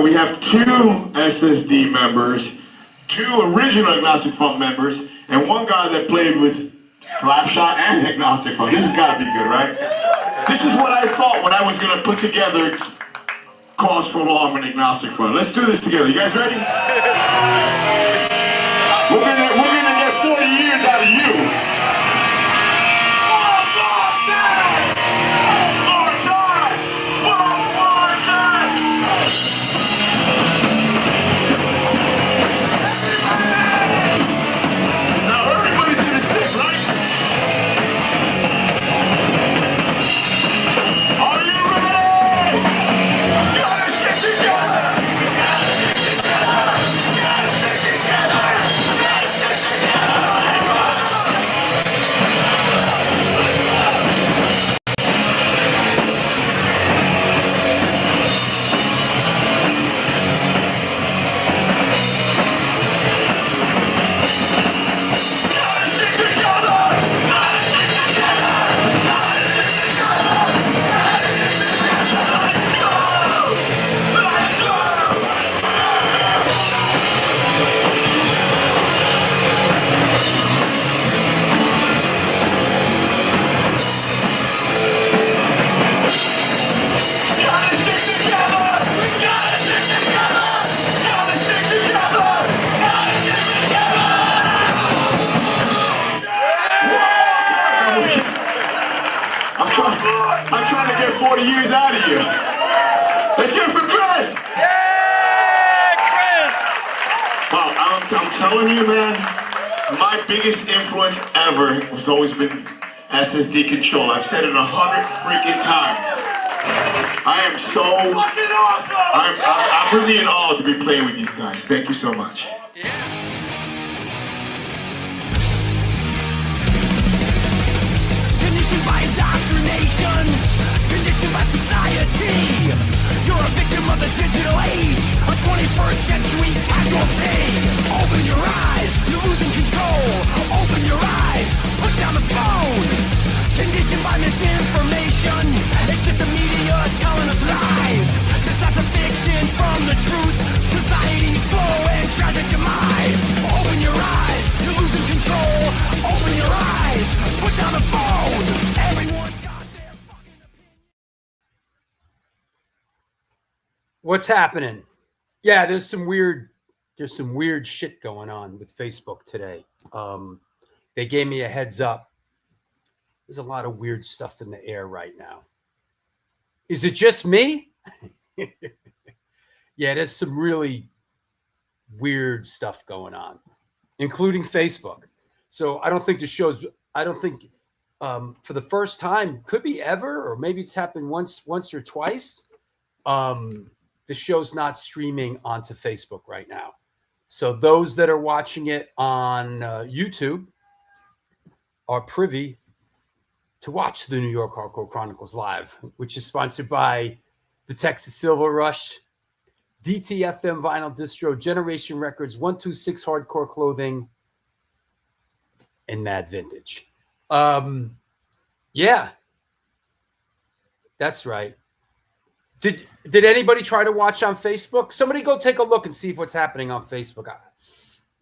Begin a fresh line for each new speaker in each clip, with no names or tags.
right, we have 2 SSD members, 2 original Agnostic Front members, and 1 guy that played with Slapshot and Agnostic Front. This has got to be good, right? This is what I thought when I was going to put together Cause for Alarm and Agnostic Front. Let's do this together. You guys ready? We're gonna get 40 years out of you. I'm trying to get 40 years out of you. Let's get it for Chris.
Yeah, Chris.
Well, I'm telling you, man, my biggest influence ever has always been SSD Control. I've said it 100 freaking times. I am so fucking awesome. I'm really in awe to be playing with these guys. Thank you so much.
Conditioned by indoctrination, conditioned by society. You're a victim of the digital age, a 21st century casualty. Open your eyes, you're losing control. Open your eyes, put down the phone. Conditioned by misinformation, it's just the media telling us lies. Decide the fiction from the truth. Society's slow and tragic demise. Open your eyes, you're losing control. Open your eyes, put down the phone. Everyone's got their fucking opinion.
What's happening? Yeah, there's some weird shit going on with Facebook today. They gave me a heads up. There's a lot of weird stuff in the air right now. Is it just me? Yeah, there's some really weird stuff going on, including Facebook. So I don't think for the first time, could be ever, or maybe it's happened once or twice. The show's not streaming onto Facebook right now. So those that are watching it on YouTube are privy to watch the New York Hardcore Chronicles live, which is sponsored by the Texas Silver Rush, DTFM Vinyl Distro, Generation Records, 126 Hardcore Clothing, and Mad Vintage. Yeah, that's right. Did anybody try to watch on Facebook? Somebody go take a look and see what's happening on Facebook.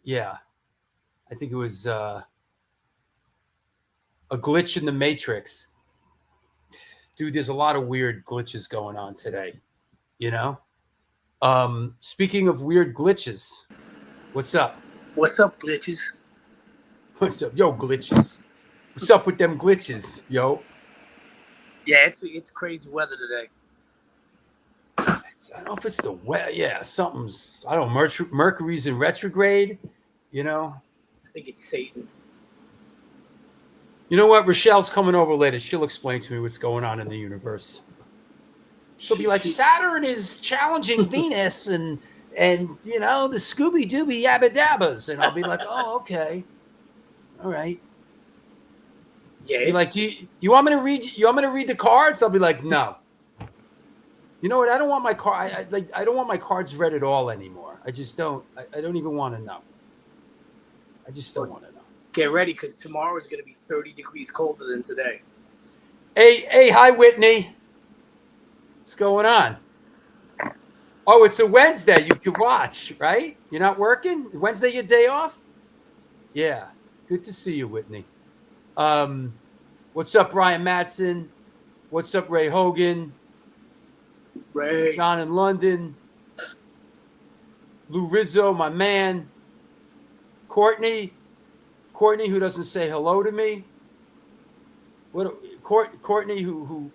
Yeah, I think it was a glitch in the Matrix. Dude, there's a lot of weird glitches going on today, you know? Speaking of weird glitches, what's up?
What's up, glitches?
What's up? Yo, glitches. What's up with them glitches, yo?
Yeah, it's crazy weather today.
I don't know if it's the weather. Yeah, something's, I don't know, Mercury's in retrograde, you know?
I think it's Satan.
You know what? Rochelle's coming over later. She'll explain to me what's going on in the universe. She'll be like, Saturn is challenging Venus and you know, the Scooby Dooby Yabba Dabbas. And I'll be like, oh, okay. All right.
Yeah.
Be like, do you want me to read the cards? I'll be like, no. You know what? I don't want my I don't want my cards read at all anymore. I just don't. I don't even want to know. I just don't want to know.
Get ready, because tomorrow is going to be 30 degrees colder than today.
Hey, hi, Whitney. What's going on? Oh, it's a Wednesday. You can watch, right? You're not working? Wednesday your day off? Yeah. Good to see you, Whitney. What's up, Ryan Matson? What's up, Ray Hogan?
Ray.
John in London. Lou Rizzo, my man. Courtney, who doesn't say hello to me. What? Courtney, who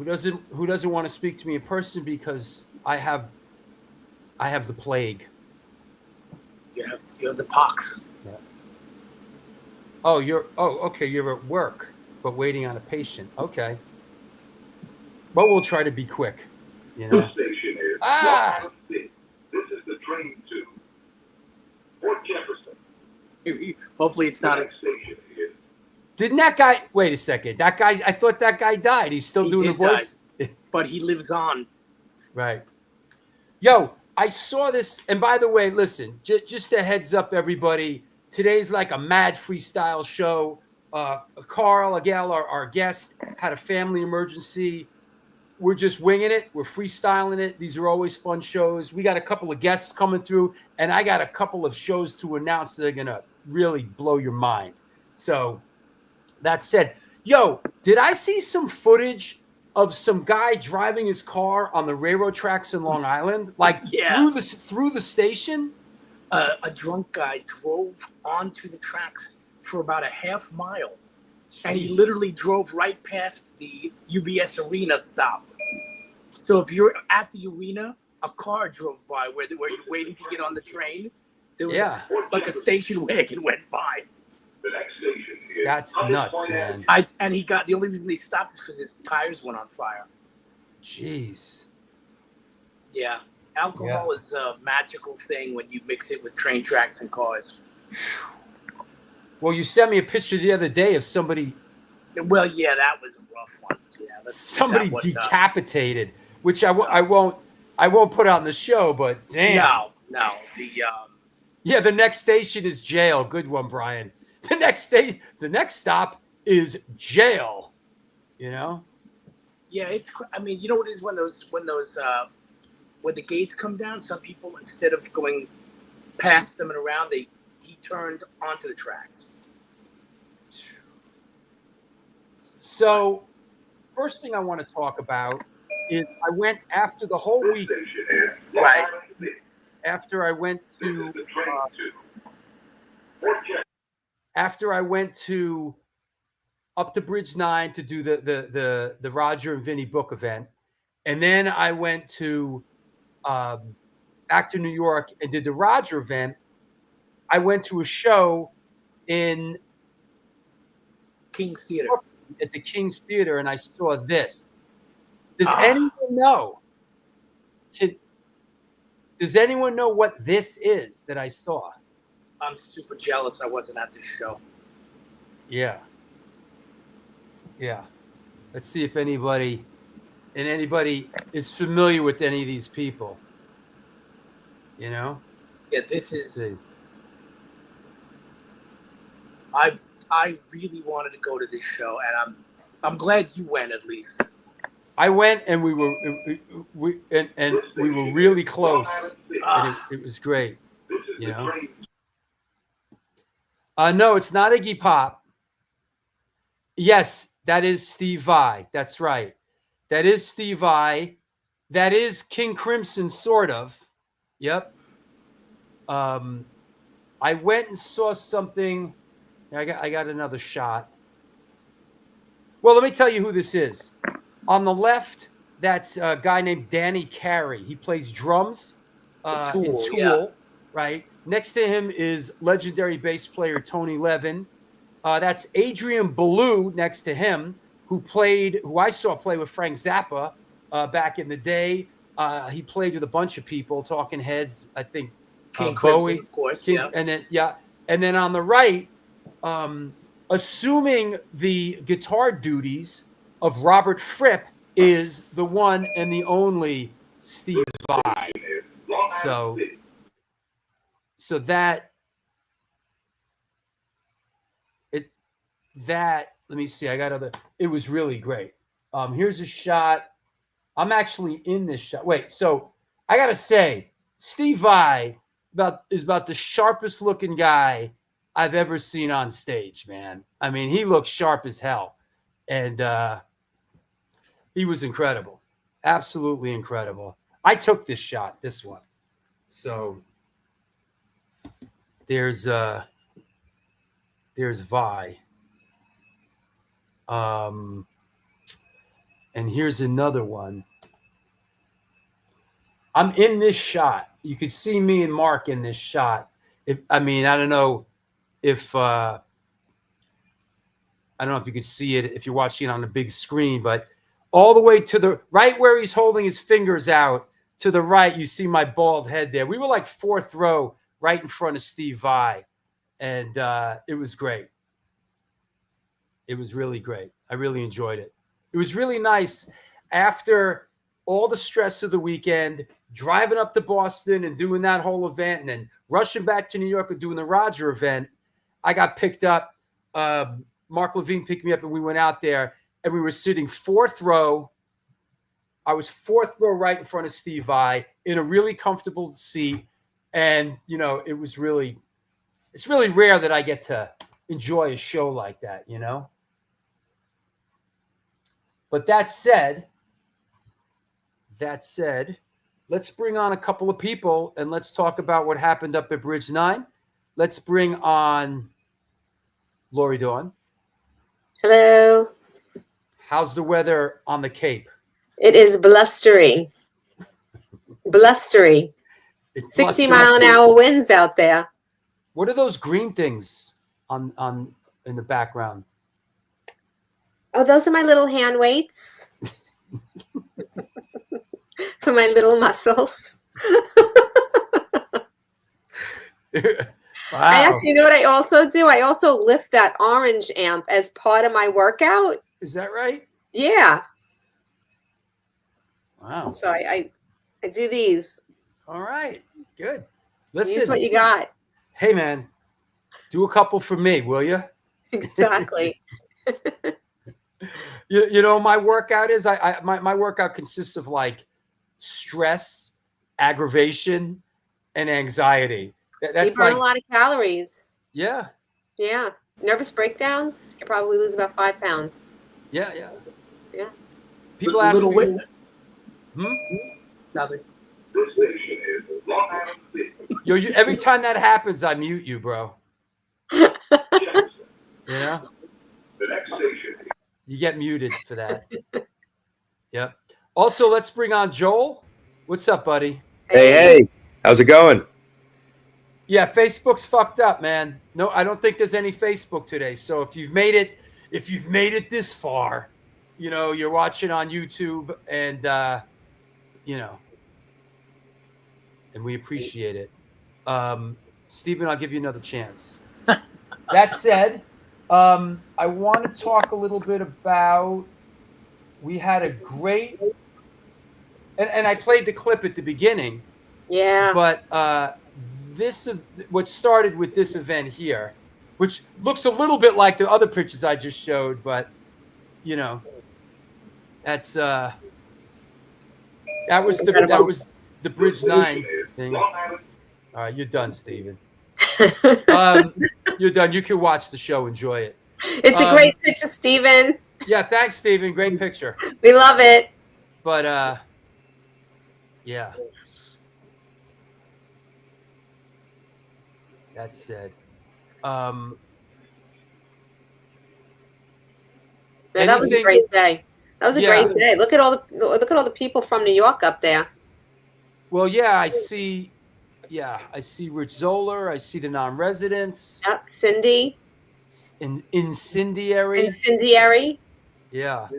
doesn't want to speak to me in person because I have the plague.
You have the pox.
Yeah. Okay. You're at work, but waiting on a patient. Okay. But we'll try to be quick. You know.
This station is This is the train to Fort Jefferson.
Hopefully it's not
Next
as.
station is
Didn't that guy? Wait a second. That guy. I thought that guy died. He's still
He
doing the
did
voice.
But he lives on.
Right. Yo, I saw this. And by the way, listen, just a heads up, everybody. Today's like a mad freestyle show. Carl Agel, our guest, had a family emergency. We're just winging it. We're freestyling it. These are always fun shows. We got a couple of guests coming through, and I got a couple of shows to announce that are going to really blow your mind. So that said, yo, did I see some footage of some guy driving his car on the railroad tracks in Long Island, like through the station?
A drunk guy drove onto the tracks for about a half mile, and he literally drove right past the UBS Arena stop. So if you're at the arena, a car drove by where you're waiting to get on the train. There was like a station wagon went by.
the next station is
That's nuts, man.
And he got the only reason they stopped is because his tires went on fire.
Jeez.
Yeah, alcohol is a magical thing when you mix it with train tracks and cars.
Well, you sent me a picture the other day of somebody.
Well, yeah, that was a rough one. Yeah,
somebody decapitated, which I won't put on the show, but damn.
No.
The next station is jail. Good one, Brian. The next stop is jail. You know?
Yeah, I mean, you know what it is when the gates come down, some people, instead of going past them and around, he turned onto the tracks.
So, first thing I want to talk about is I went after the whole week.
Right.
After I went to up to Bridge 9 to do the Roger and Vinny book event, and then I went to back to New York and did the Roger event. I went to a show in
King's Theater.
At the King's Theater, and I saw this. Does anyone know? Does anyone know what this is that I saw?
I'm super jealous I wasn't at this show.
Yeah. Let's see if anybody is familiar with any of these people. You know?
Yeah, this is. I really wanted to go to this show, and I'm glad you went at least.
I went, and we were really close, and it was great. You know. No, it's not Iggy Pop. Yes, that is Steve Vai. That's right. That is Steve Vai. That is King Crimson, sort of. Yep. I went and saw something. I got another shot. Well, let me tell you who this is. On the left, that's a guy named Danny Carey. He plays drums in Tool, right? Next to him is legendary bass player Tony Levin. That's Adrian Belew next to him, who I saw play with Frank Zappa back in the day. He played with a bunch of people, Talking Heads, I think.
King
Bowie,
Crimson, of course.
And then on the right, assuming the guitar duties of Robert Fripp, is the one and the only Steve Vai. So let me see. It was really great. Here's a shot. I'm actually in this shot. Wait, so I gotta say, Steve Vai is about the sharpest looking guy I've ever seen on stage, man. I mean, he looks sharp as hell. And he was incredible. Absolutely incredible. I took this shot, this one. So there's Vi. And here's another one. I'm in this shot. You could see me and Mark in this shot. I don't know if you could see it if you're watching it on the big screen, but all the way to the right where he's holding his fingers out to the right, you see my bald head there. We were like fourth row right in front of Steve Vai, and it was great. It was really great. I really enjoyed it. It was really nice after all the stress of the weekend, driving up to Boston and doing that whole event and then rushing back to New York and doing the Roger event. I got picked up. Mark Levine picked me up and we went out there and we were sitting fourth row. I was fourth row right in front of Steve Vai in a really comfortable seat. And, it's really rare that I get to enjoy a show like that, But that said, let's bring on a couple of people and let's talk about what happened up at Bridge 9. Let's bring on Lori Dawn.
Hello.
How's the weather on the Cape?
It is blustery. Blustery.
It's
60-mile-an-hour winds out there.
What are those green things on in the background?
Oh, those are my little hand weights for my little muscles.
Wow.
I actually, you know what I also do? I also lift that orange amp as part of my workout.
Is that right?
Yeah.
Wow.
So I do these.
All right. Good. Listen.
Use what you got.
Hey, man. Do a couple for me, will you?
Exactly.
My workout is my workout consists of like stress, aggravation, and anxiety. That's
you burn
like
a lot of calories.
Yeah.
Yeah. Nervous breakdowns, you probably lose about 5 pounds.
Yeah.
Yeah.
People ask me.
Nothing.
This station is Long Island City.
Every time that happens, I mute you, bro.
Jefferson.
Yeah.
The next station.
You get muted for that. Yep. Also, let's bring on Joel. What's up, buddy?
Hey. How's it going?
Yeah, Facebook's fucked up, man. No, I don't think there's any Facebook today. So if you've made it this far, you're watching on YouTube and and we appreciate it. Stephen, I'll give you another chance. That said, I want to talk a little bit about, we had a great, and I played the clip at the beginning.
Yeah.
But what started with this event here, which looks a little bit like the other pictures I just showed, but that's that was the Bridge 9 thing. All right, you're done, Steven. You're done. You can watch the show. Enjoy it.
It's a great picture, Steven.
Yeah, thanks, Steven. Great picture.
We love it.
But yeah. That said,
that was a great day. That was a great day. Look at all the people from New York up there.
Well, yeah, I see Rich Zoller. I see the non-residents.
Yep, Cindy.
Incendiary. Yeah.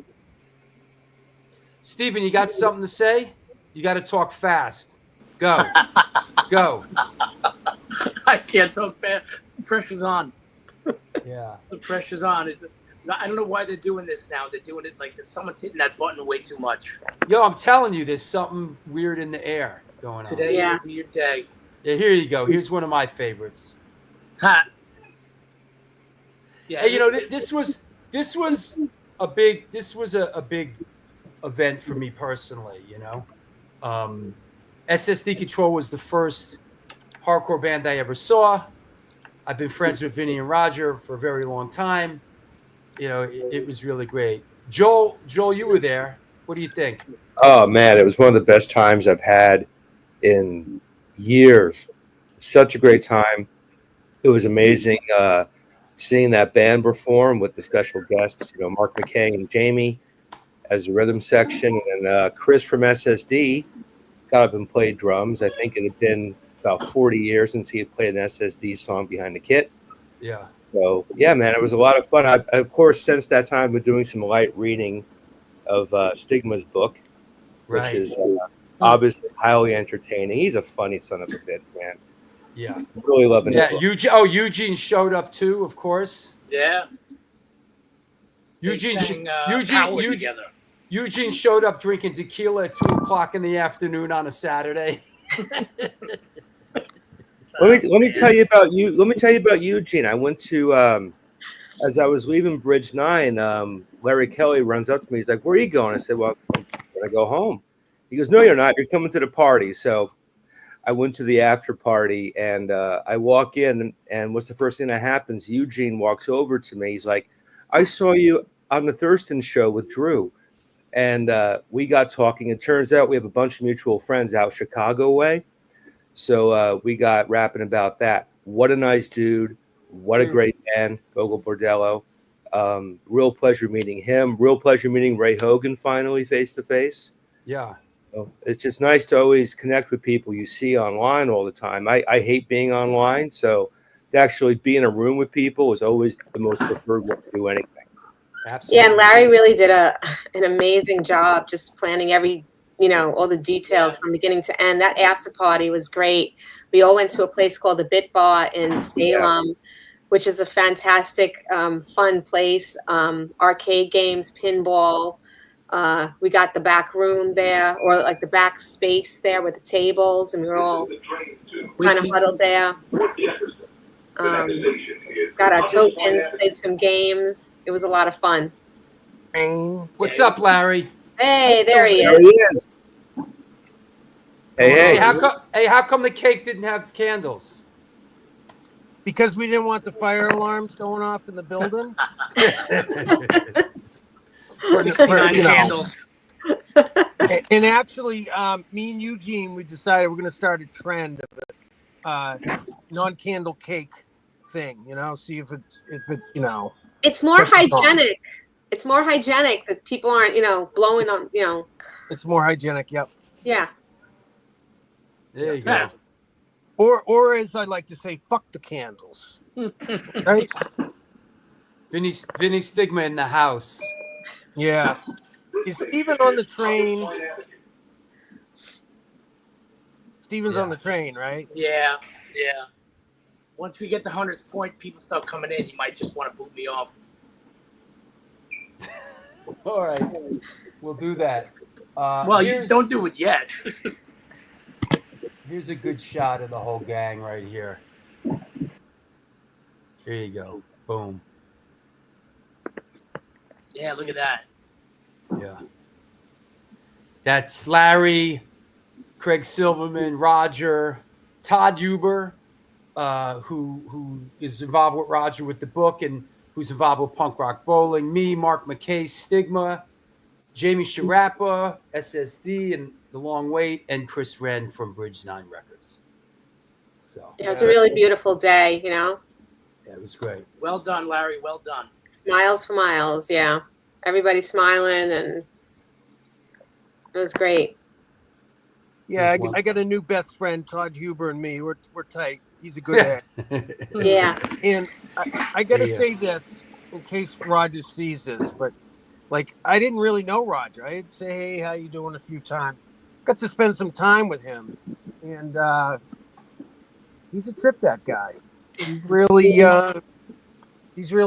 Steven, you got something to say? You got to talk fast. Go. Go.
I can't talk fast. The pressure's on.
Yeah.
The pressure's on. I don't know why they're doing this now. They're doing it like someone's hitting that button way too much.
Yo, I'm telling you, there's something weird in the air going on.
Today is a weird day.
Yeah, here you go. Here's one of my favorites.
Ha. Yeah.
Hey, this was a big event for me personally. SSD Control was the first hardcore band I ever saw. I've been friends with Vinny and Roger for a very long time. It was really great. Joel, you were there. What do you think?
Oh man, it was one of the best times I've had in years. Such a great time. It was amazing seeing that band perform with the special guests, Mark McKay and Jamie as the rhythm section, and Chris from SSD got up and played drums. I think it had been about 40 years since he had played an SSD song behind the kit.
Yeah.
So yeah, man, it was a lot of fun. I of course, since that time, I've been doing some light reading of Stigma's book, which is obviously highly entertaining. He's a funny son of a bitch, man.
Yeah,
really loving it.
Yeah, Eugene showed up too, of course.
Yeah.
Eugene
together.
Eugene showed up drinking tequila at 2:00 in the afternoon on a Saturday.
Let me tell you about you. Let me tell you about Eugene. I went to as I was leaving Bridge 9. Larry Kelly runs up to me. He's like, "Where are you going?" I said, "Well, I'm gonna go home." He goes, "No, you're not. You're coming to the party." So I went to the after party, and I walk in, and what's the first thing that happens? Eugene walks over to me. He's like, "I saw you on the Thurston show with Drew." And we got talking. It turns out we have a bunch of mutual friends out Chicago way. So we got rapping about that. What a nice dude. What a great man, Gogol Bordello. Real pleasure meeting him. Real pleasure meeting Ray Hogan finally face to face.
Yeah.
So it's just nice to always connect with people you see online all the time. I hate being online. So to actually be in a room with people is always the most preferred way to do anything.
Absolutely.
Yeah, and Larry really did an amazing job just planning all the details from beginning to end. That after party was great. We all went to a place called the Bit Bar in Salem, which is a fantastic, fun place. Arcade games, pinball. We got the back room there, or like the back space there with the tables, and we were all kind of huddled there. Got our tokens, played some games. It was a lot of fun.
What's up, Larry?
Hey, there he
There he is. Hey.
How come the cake didn't have candles?
Because we didn't want the fire alarms going off in the building.
69 candles.
And actually, me and Eugene, we decided we're going to start a trend of a non-candle cake thing. See if it.
It's more hygienic. It's more hygienic that people aren't, blowing on,
It's more hygienic. Yep.
Yeah.
There you go.
Or as I like to say, fuck the candles. Right?
Vinny Stigma in the house.
Yeah. Is Steven on the train? Steven's on the train, right?
Yeah. Once we get to Hunter's Point, people start coming in. You might just want to boot me off.
All right. We'll do that.
Well, you don't do it yet.
Here's a good shot of the whole gang right here. Here you go. Boom.
Yeah, look at that.
Yeah. That's Larry, Craig Silverman, Roger, Todd Huber, who is involved with Roger with the book and who's involved with Punk Rock Bowling, me, Mark McKay, Stigma, Jamie Sharappa, SSD, and The Long Wait, and Chris Wren from Bridge 9 Records. So
it was a really beautiful day,
Yeah, it was great.
Well done, Larry. Well done.
Smiles for miles, yeah. Everybody smiling, and it was great.
Yeah, I got a new best friend, Todd Huber, and me. We're tight. He's a good egg.
Yeah.
And I got to say this in case Roger sees this, but I didn't really know Roger. I'd say, hey, how you doing a few times. Got to spend some time with him, and he's a trip, that guy. He's really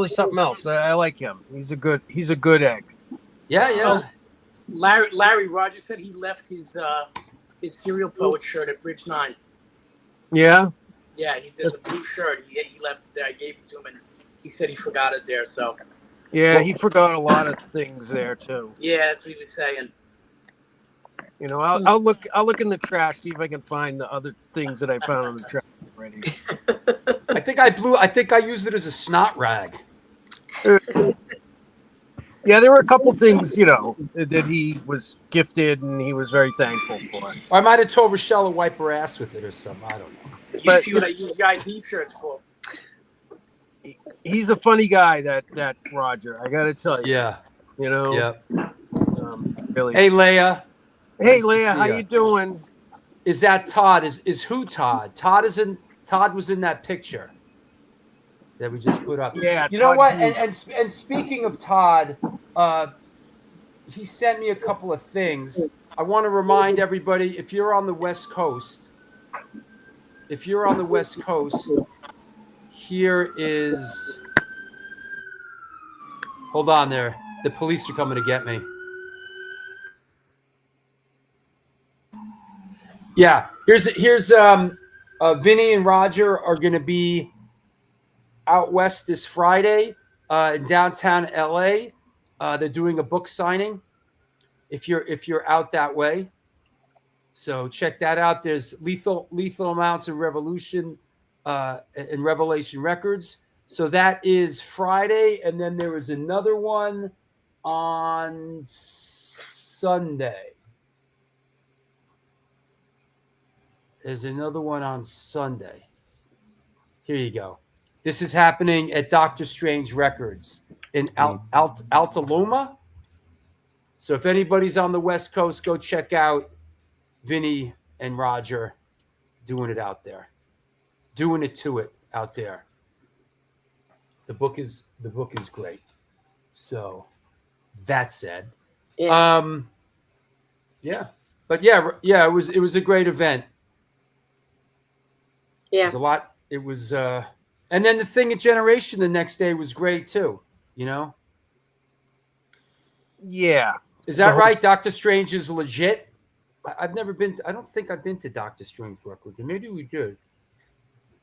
something else. I like him. He's a good egg.
Yeah.
Larry, Roger said he left his Serial Poet shirt at Bridge 9.
Yeah?
Yeah, there's a blue shirt. He left it there. I gave it to him, and he said he forgot it there. So.
Yeah, he forgot a lot of things there, too.
Yeah, that's what he was saying.
You know, I'll look in the trash, see if I can find the other things that I found on the trash already.
I think I used it as a snot rag.
Yeah, there were a couple things, you know, that he was gifted and he was very thankful for.
Or I might have told Rochelle to wipe her ass with it or something. I don't know.
You see what I use guys' shirts for.
He's a funny guy, that Roger. I got to tell you.
Yeah.
You know.
Yeah.
Really.
Hey, Leia.
Hey,
Nice
Leia, how you doing?
Is that Todd? Is who Todd? Todd was in that picture that we just put up.
Yeah.
You know
Todd
what?
Hughes.
And speaking of Todd, he sent me a couple of things. I want to remind everybody, if you're on the West Coast, here is. Hold on there. The police are coming to get me. Yeah, here's Vinny and Roger are going to be out west this Friday in downtown LA. They're doing a book signing. If you're out that way, so check that out. There's lethal amounts of revolution and Revelation Records. So that is Friday, and then there is another one on Sunday. There's another one on Sunday. Here you go. This is happening at Dr. Strange Records in Altaloma. So if anybody's on the West Coast, go check out Vinny and Roger doing it out there. Doing it to it out there. The book is great. So that said.
Yeah.
Yeah. But yeah, it was a great event.
Yeah.
It was a lot. It was and then the thing at Generation the next day was great too, you know?
Yeah.
Is that right? Dr. Strange is legit. I've never been. I don't think I've been to Dr. Strange Records. And maybe we did.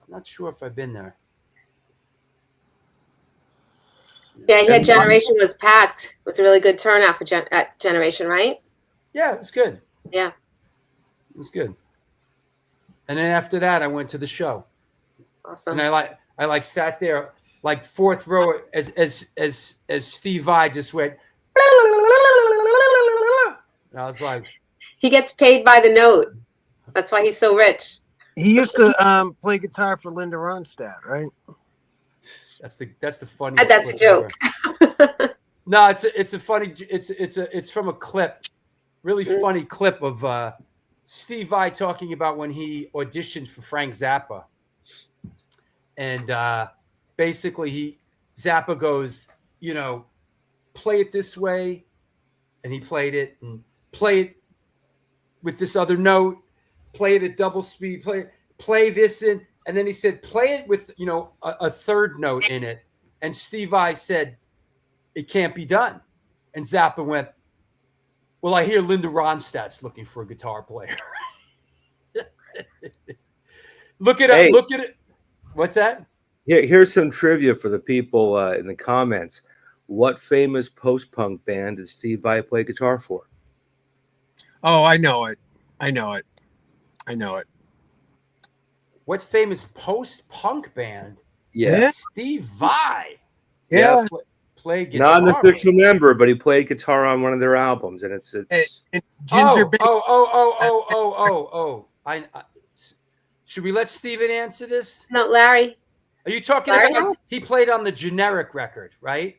I'm not sure if I've been there.
Yeah, he had Generation was packed. It was a really good turnout for at Generation, right?
Yeah, it was good.
Yeah.
It was good. And then after that, I went to the show.
Awesome.
And I sat there like fourth row as Steve Vai just went. And I was like,
he gets paid by the note. That's why he's so rich.
He used to play guitar for Linda Ronstadt, right?
That's the funniest.
That's a joke.
No, it's a funny. It's from a clip, really funny clip of Steve Vai talking about when he auditioned for Frank Zappa, and basically Zappa goes, you know, play it this way, and he played it and play it with this other note, play it at double speed, play this in. And then he said, play it with, you know, a third note in it. And Steve Vai said, it can't be done. And Zappa went, well, I hear Linda Ronstadt's looking for a guitar player. Look it up. Look at it. What's that?
Here's some trivia for the people in the comments. What famous post-punk band did Steve Vai play guitar for?
Oh, I know it.
What famous post-punk band?
Yes.
Steve Vai.
Yeah.
Play guitar.
Not an official member, but he played guitar on one of their albums, and it's
Ginger
should we let Steven answer this?
No, Larry.
Are you talking about he played on the Generic record, right?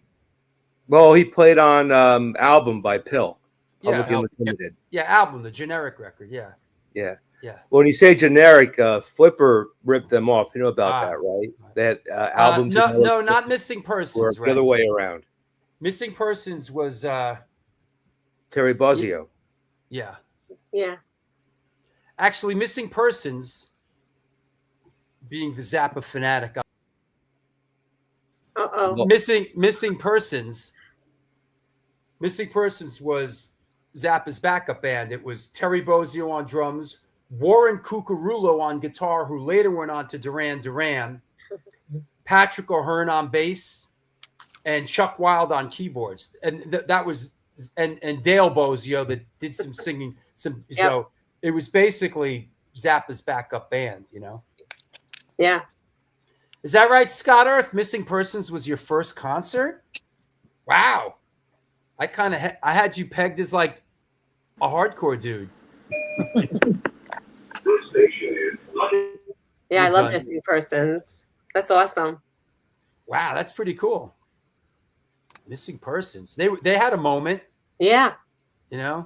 Well, he played on album by Pill.
Limited. Yeah, album, the Generic record. Yeah.
When you say Generic, Flipper ripped them off. You know about that, right? That album.
No, not Missing Persons.
Or the other way around.
Missing Persons was
Terry Bozzio.
Yeah. Actually, Missing Persons, being the Zappa fanatic. Missing Persons was Zappa's backup band. It was Terry Bozzio on drums, Warren Cucurullo on guitar, who later went on to Duran Duran, Patrick O'Hearn on bass, and Chuck Wilde on keyboards. And that was and Dale Bozio that did some singing. So it was basically Zappa's backup band.
Yeah.
Is that right, Scott Earth? Missing Persons was your first concert? Wow. I had you pegged as like a hardcore dude.
Yeah, I love Missing Persons. That's awesome.
Wow, that's pretty cool. Missing Persons. They had a moment.
Yeah.
Yeah,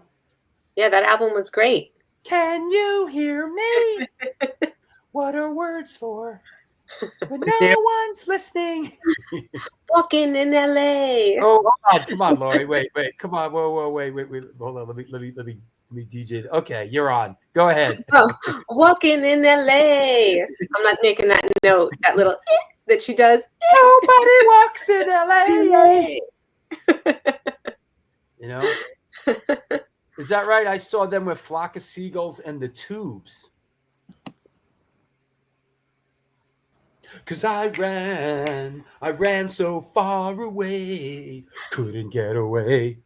that album was great.
Can you hear me? What are words for? When no one's listening.
Walking in LA.
Oh, come on, Lori. Wait. Come on. Whoa. Wait. Hold on. Let me DJ. Okay, you're on. Go ahead.
Walking in LA. I'm not making that note. That little that she does.
Nobody walks in LA. Is that right? I saw them with Flock of Seagulls and the Tubes. Cause I ran so far away, couldn't get away.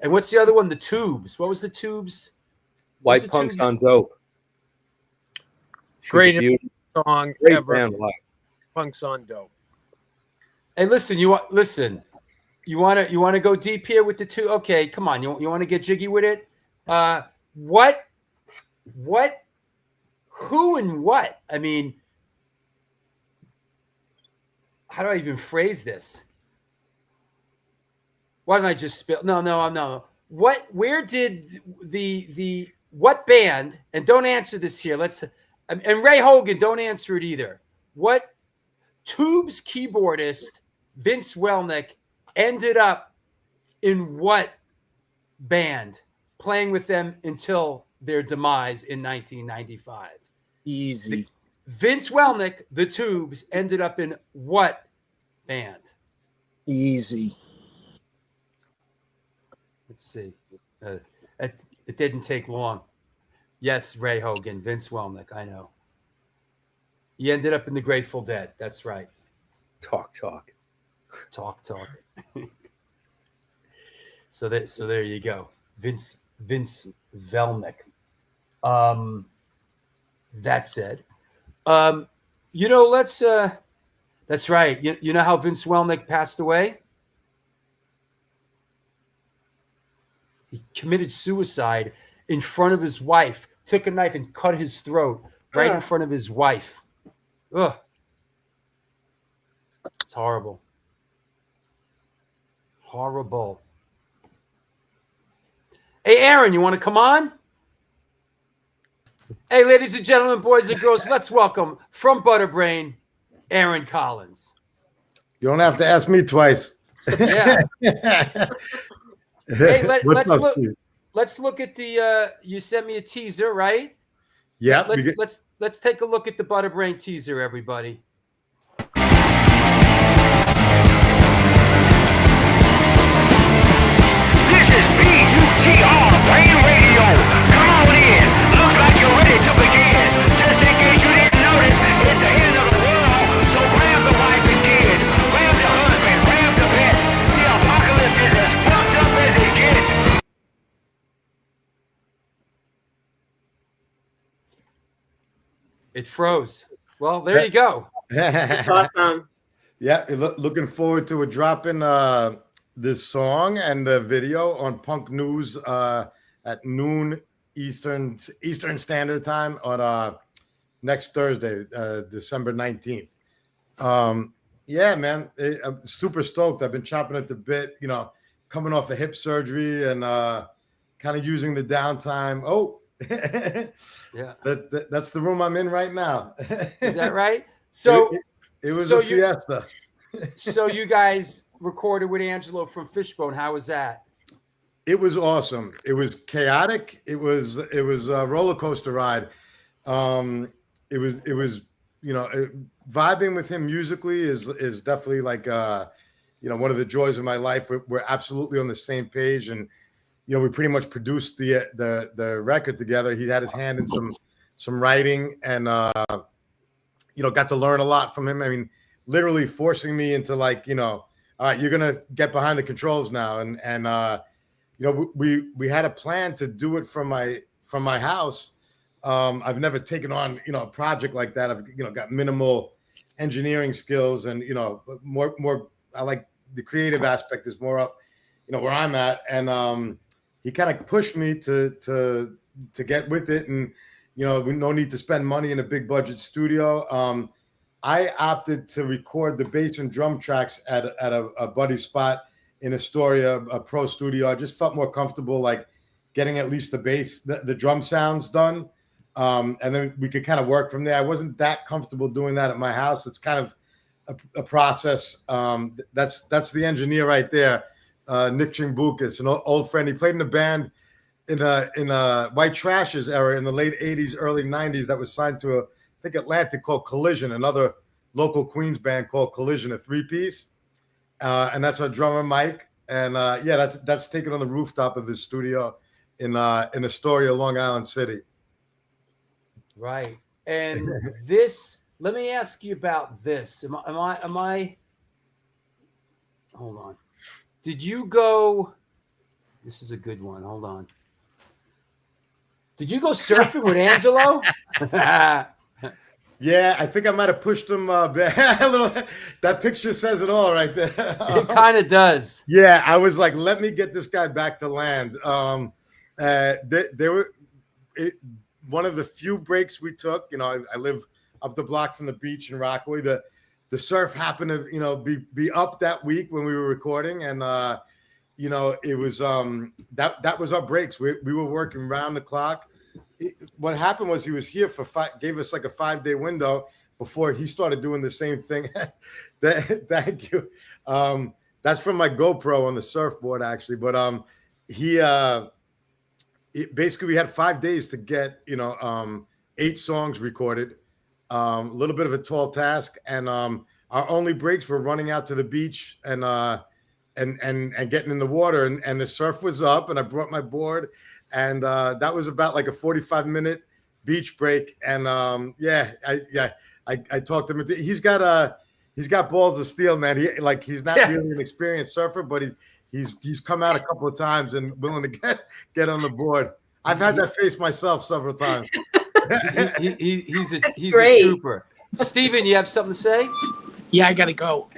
And what's the other one? The Tubes. What was the Tubes?
White Punks on Dope.
Great song
Great
ever.
band live. Punks on Dope.
Hey, listen. You want to go deep here with the two? Okay, come on. You want to get jiggy with it? What? Who and what? I mean, how do I even phrase this? Why don't I just spill? No. Where did what band? And don't answer this here. And Ray Hogan, don't answer it either. What Tubes keyboardist Vince Welnick ended up in what band playing with them until their demise in 1995?
Easy.
Vince Welnick, the Tubes, ended up in what band?
Easy.
Let's see. It didn't take long. Yes, Ray Hogan, Vince Welnick, I know. He ended up in the Grateful Dead. That's right.
Talk.
So there you go. Vince Welnick. That said, let's that's right. You know how Vince Welnick passed away? He committed suicide in front of his wife, took a knife and cut his throat right in front of his wife. Ugh. It's horrible. Horrible. Hey, Aaron, you want to come on? Hey, ladies and gentlemen, boys and girls, let's welcome from Butterbrain, Aaron Collins.
You don't have to ask me twice.
Yeah. Hey, let's look at the you sent me a teaser, right?
Yeah.
Let's take a look at the Butterbrain teaser, everybody.
This is BUTR Brain Radio. Come on in. Looks like you're ready to begin. Just in case you didn't notice, it's the end of the world. So grab the wife and kids. Grab the husband. Grab the pets. The apocalypse is as fucked up as it gets.
It froze. Well, there you go.
It's awesome.
Yeah, looking forward to dropping this song and the video on Punk News at noon Eastern Standard Time on next Thursday, December 19th. Yeah, man, I'm super stoked. I've been chopping at the bit, coming off a hip surgery and kind of using the downtime. Oh,
yeah,
that's the room I'm in right now.
Is that right? So
it was a fiesta.
So you guys recorded with Angelo from Fishbone. How was that?
It was awesome. It was chaotic. It was a roller coaster ride. It was vibing with him musically is definitely like one of the joys of my life. We're absolutely on the same page, and we pretty much produced the record together. He had his hand in some writing, and got to learn a lot from him. I mean, literally forcing me into all right, you're gonna get behind the controls now, and you know, we had a plan to do it from my house. I've never taken on, you know, a project like that. I've, you know, got minimal engineering skills, and, you know, more I like the creative aspect is more up, you know, where I'm at. And he kind of pushed me to get with it, and, you know, we no need to spend money in a big budget studio. I opted to record the bass and drum tracks at a buddy spot in Astoria, a pro studio. I just felt more comfortable, like, getting at least the bass, the drum sounds done. And then we could kind of work from there. I wasn't that comfortable doing that at my house. It's kind of a process. That's the engineer right there, Nick Chingbukas, an old friend. He played in a band in White Trash's era in the late 80s, early 90s that was signed to I think Atlantic, called Collision, another local Queens band called Collision, a 3-piece. And that's our drummer, Mike. And yeah, that's taken on the rooftop of his studio in Astoria, Long Island City.
Right. And this, let me ask you about this. Am I hold on. Did you go, this is a good one. Hold on. Did you go surfing with Angelo?
Yeah, I think I might have pushed him back a little. That picture says it all right there.
It kind of does.
Yeah, I was like, let me get this guy back to land. They were one of the few breaks we took. You know, I live up the block from the beach in Rockaway. The surf happened to, you know, be up that week when we were recording, and you know, it was that was our breaks. We were working round the clock. What happened was he was here for gave us like a 5-day window before he started doing the same thing. Thank you. That's from my GoPro on the surfboard, actually. But basically we had 5 days to get, you know, 8 songs recorded. A little bit of a tall task, and our only breaks were running out to the beach and getting in the water, and the surf was up, and I brought my board. And that was about like a 45-minute beach break. And I talked to him. He's got balls of steel, man. He's not really an experienced surfer, but he's come out a couple of times and willing to get on the board. I've had that face myself several times.
He's a trooper. Steven, you have something to say?
Yeah, I gotta go.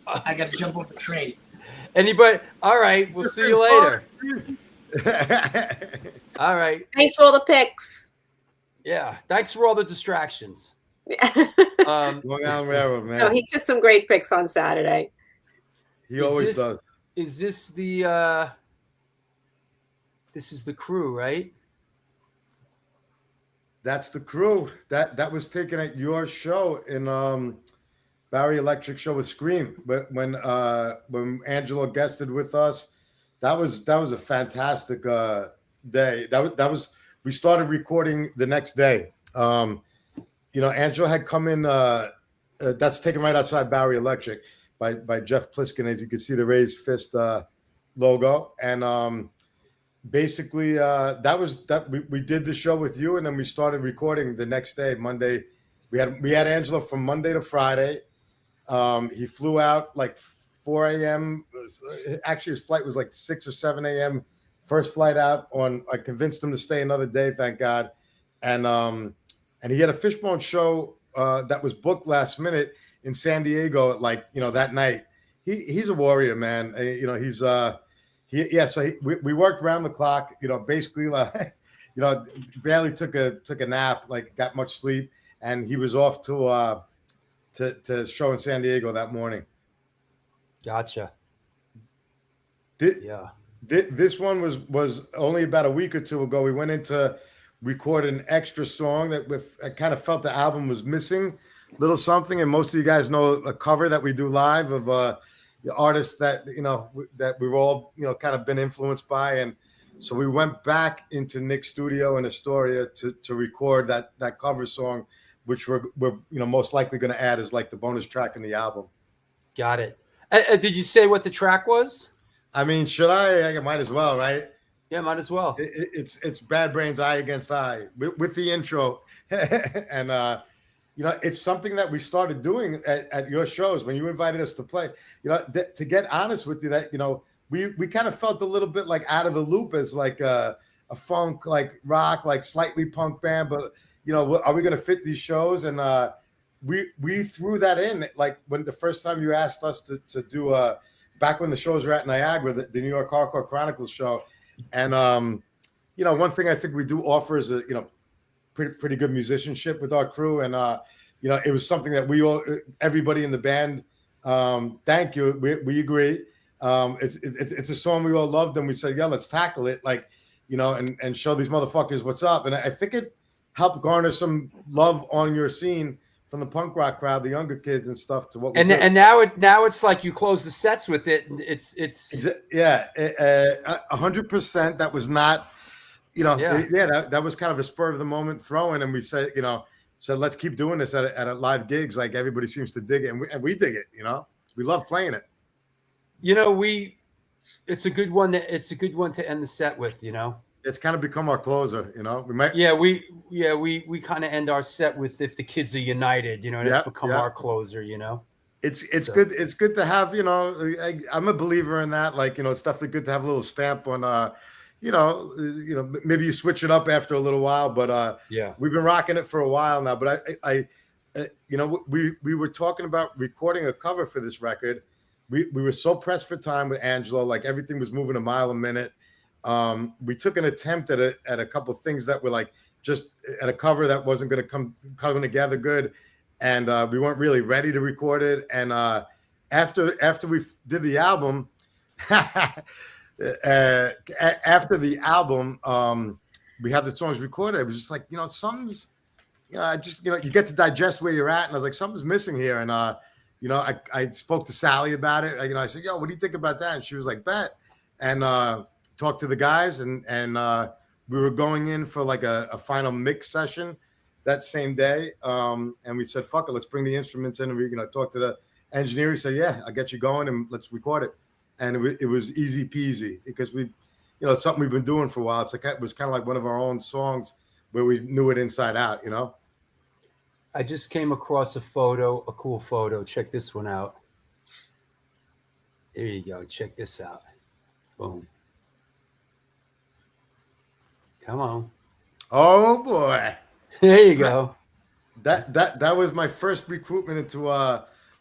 I gotta jump off the train.
Anybody? All right, we'll see you later. All right.
Thanks for all the pics.
Yeah. Thanks for all the distractions.
Long Island Railroad, man.
No, he took some great pics on Saturday.
He always does.
Is this the this is the crew, right?
That's the crew. That was taken at your show in Barry Electric show with Scream. But when Angelo guested with us, that was a fantastic day. That was we started recording the next day. You know, Angelo had come in. That's taken right outside Barry Electric by Jeff Pliskin, as you can see the raised fist logo. And basically, we did the show with you, and then we started recording the next day, Monday. We had Angelo from Monday to Friday. He flew out like 4 a.m. Actually, his flight was like 6 or 7 a.m. First flight out I convinced him to stay another day, thank God. And he had a Fishbone show that was booked last minute in San Diego, like, you know, that night. He's a warrior, man. You know, we worked around the clock, you know, basically, like, you know, barely took a nap, like got much sleep, and he was off to show in San Diego that morning.
Gotcha.
This one was only about a week or two ago. We went in to record an extra song that I kind of felt the album was missing a little something. And most of you guys know a cover that we do live of the artists that, you know, that we've all, you know, kind of been influenced by. And so we went back into Nick's studio in Astoria to record that cover song, which we're you know, most likely going to add as like the bonus track in the album.
Got it. Did you say what the track was?
I mean, should I might as well, right?
Yeah, might as well.
It's Bad Brains, Eye Against Eye with the intro. And it's something that we started doing at your shows when you invited us to play. To get honest with you, that we kind of felt a little bit like out of the loop as like a funk, like rock, like slightly punk band, but are we going to fit these shows? And we threw that in, like when the first time you asked us to do back when the shows were at Niagara, the New York Hardcore Chronicles show. And one thing I think we do offer is pretty good musicianship with our crew, and it was something that everybody in the band, thank you, we agree. It's a song we all loved, and we said, yeah, let's tackle it, and show these motherfuckers what's up. And I think it helped garner some love on your scene from the punk rock crowd, the younger kids and stuff, to what we
and now it's like you close the sets with it, and it's
100%. That was not. That was kind of a spur of the moment throw-in, and we said, let's keep doing this at live gigs. Like everybody seems to dig it, and we dig it. We love playing it.
It's a good one. It's a good one to end the set with.
It's kind of become our closer. We might.
We kind of end our set with "If the Kids Are United." And it's become our closer.
It's good. It's good to have. I'm a believer in that. Like it's definitely good to have a little stamp on. Maybe you switch it up after a little while, but we've been rocking it for a while now. But we were talking about recording a cover for this record. We were so pressed for time with Angelo, like everything was moving a mile a minute. We took an attempt at a couple of things that were like just at a cover that wasn't going to come together good, and we weren't really ready to record it. And after we did the album. After the album, we had the songs recorded. It was just like, something's, you get to digest where you're at. And I was like, something's missing here. And, I spoke to Sally about it. I said, yo, what do you think about that? And she was like, bet. And talked to the guys. And we were going in for like a final mix session that same day. And we said, fuck it, let's bring the instruments in. And we're going to talk to the engineer. He said, yeah, I'll get you going and let's record it. And it was easy peasy because it's something we've been doing for a while. It was kind of like one of our own songs where we knew it inside out,
I just came across a cool photo. Check this one out. There you go. Check this out. Boom. Come on.
Oh boy.
There you go.
That was my first recruitment into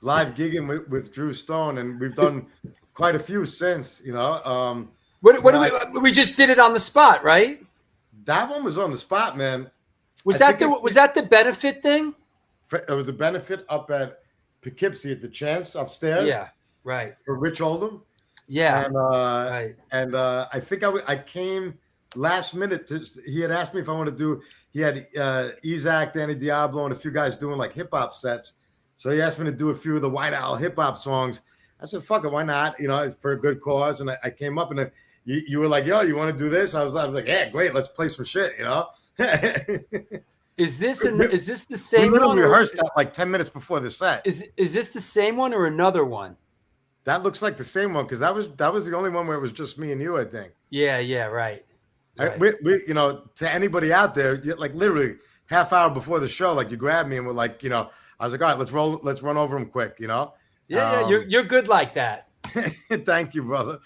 live gigging with Drew Stone, and we've done quite a few since, we
just did it on the spot, right?
That one was on the spot, man.
Was that the benefit thing?
It was the benefit up at Poughkeepsie at the Chance upstairs.
Yeah, right.
For Rich Oldham.
Yeah,
and,
right.
And I think I came last minute. He had asked me if I want to do. He had Isaac, Danny Diablo, and a few guys doing like hip hop sets. So he asked me to do a few of the White Owl hip hop songs. I said, fuck it, why not? For a good cause. And I came up, and then you were like, yo, you want to do this? I was like, yeah, great, let's play some shit,
Is this the same
we
one?
We rehearsed that like 10 minutes before the set.
Is this the same one or another one?
That looks like the same one because that was the only one where it was just me and you, I think.
Yeah, right.
We to anybody out there, like literally half hour before the show, like you grabbed me and were like, I was like, all right, let's run over them quick,
Yeah, you're good like that.
Thank you, brother.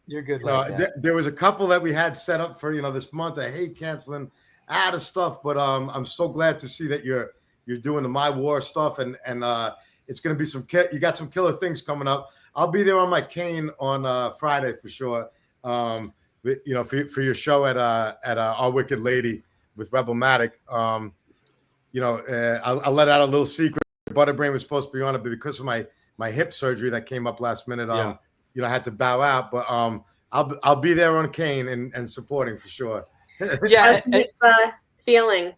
You're good like that.
There was a couple that we had set up for this month. I hate canceling out of stuff, but I'm so glad to see that you're doing the My War stuff, and it's going to be you got some killer things coming up. I'll be there on my cane on Friday for sure. For your show at Our Wicked Lady with Rebelmatic. I'll let out a little secret. Butterbrain was supposed to be on it, but because of my hip surgery that came up last minute, I had to bow out. But I'll be there on cane and supporting for sure.
Yeah. How's the feeling?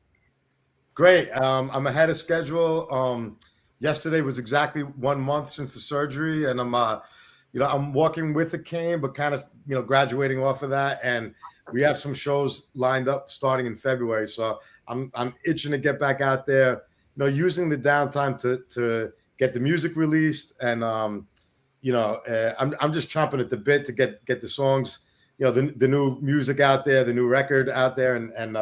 Great. I'm ahead of schedule. Yesterday was exactly 1 month since the surgery, and I'm walking with a cane, but kind of graduating off of that, and we have some shows lined up starting in February. So I'm itching to get back out there. Using the downtime to get the music released, and I'm just chomping at the bit to get the songs, the new music out there, the new record out there, and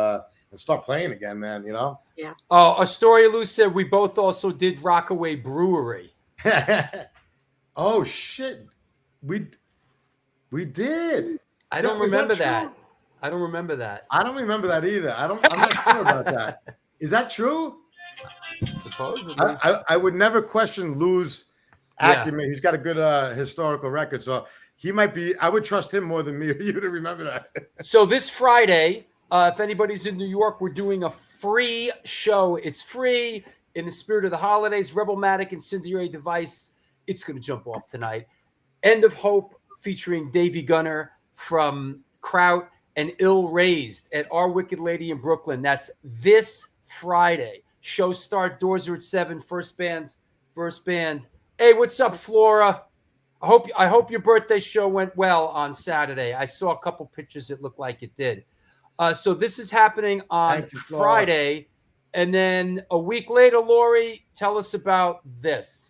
and start playing again, man. You know.
Yeah.
Astoria Lou said we both also did Rockaway Brewery.
Oh shit, we did.
I don't
Was
remember
true?
that. I don't remember that.
I don't remember that either. I'm not sure about that. Is that true?
Supposedly.
I would never question Lou's acumen. He's got a good historical record, so he might be. I would trust him more than me or you to remember that.
So this Friday, if anybody's in New York, we're doing a free show. It's free in the spirit of the holidays. Rebelmatic Incendiary Device. It's going to jump off tonight. End of Hope featuring Davey Gunner from Kraut and Ill Raised at Our Wicked Lady in Brooklyn. That's this Friday. Show start, doors are at 7. First band. Hey, what's up, Flora? I hope your birthday show went well on Saturday. I saw a couple pictures. It looked like it did. So this is happening on Friday. And then a week later, Lori, tell us about this.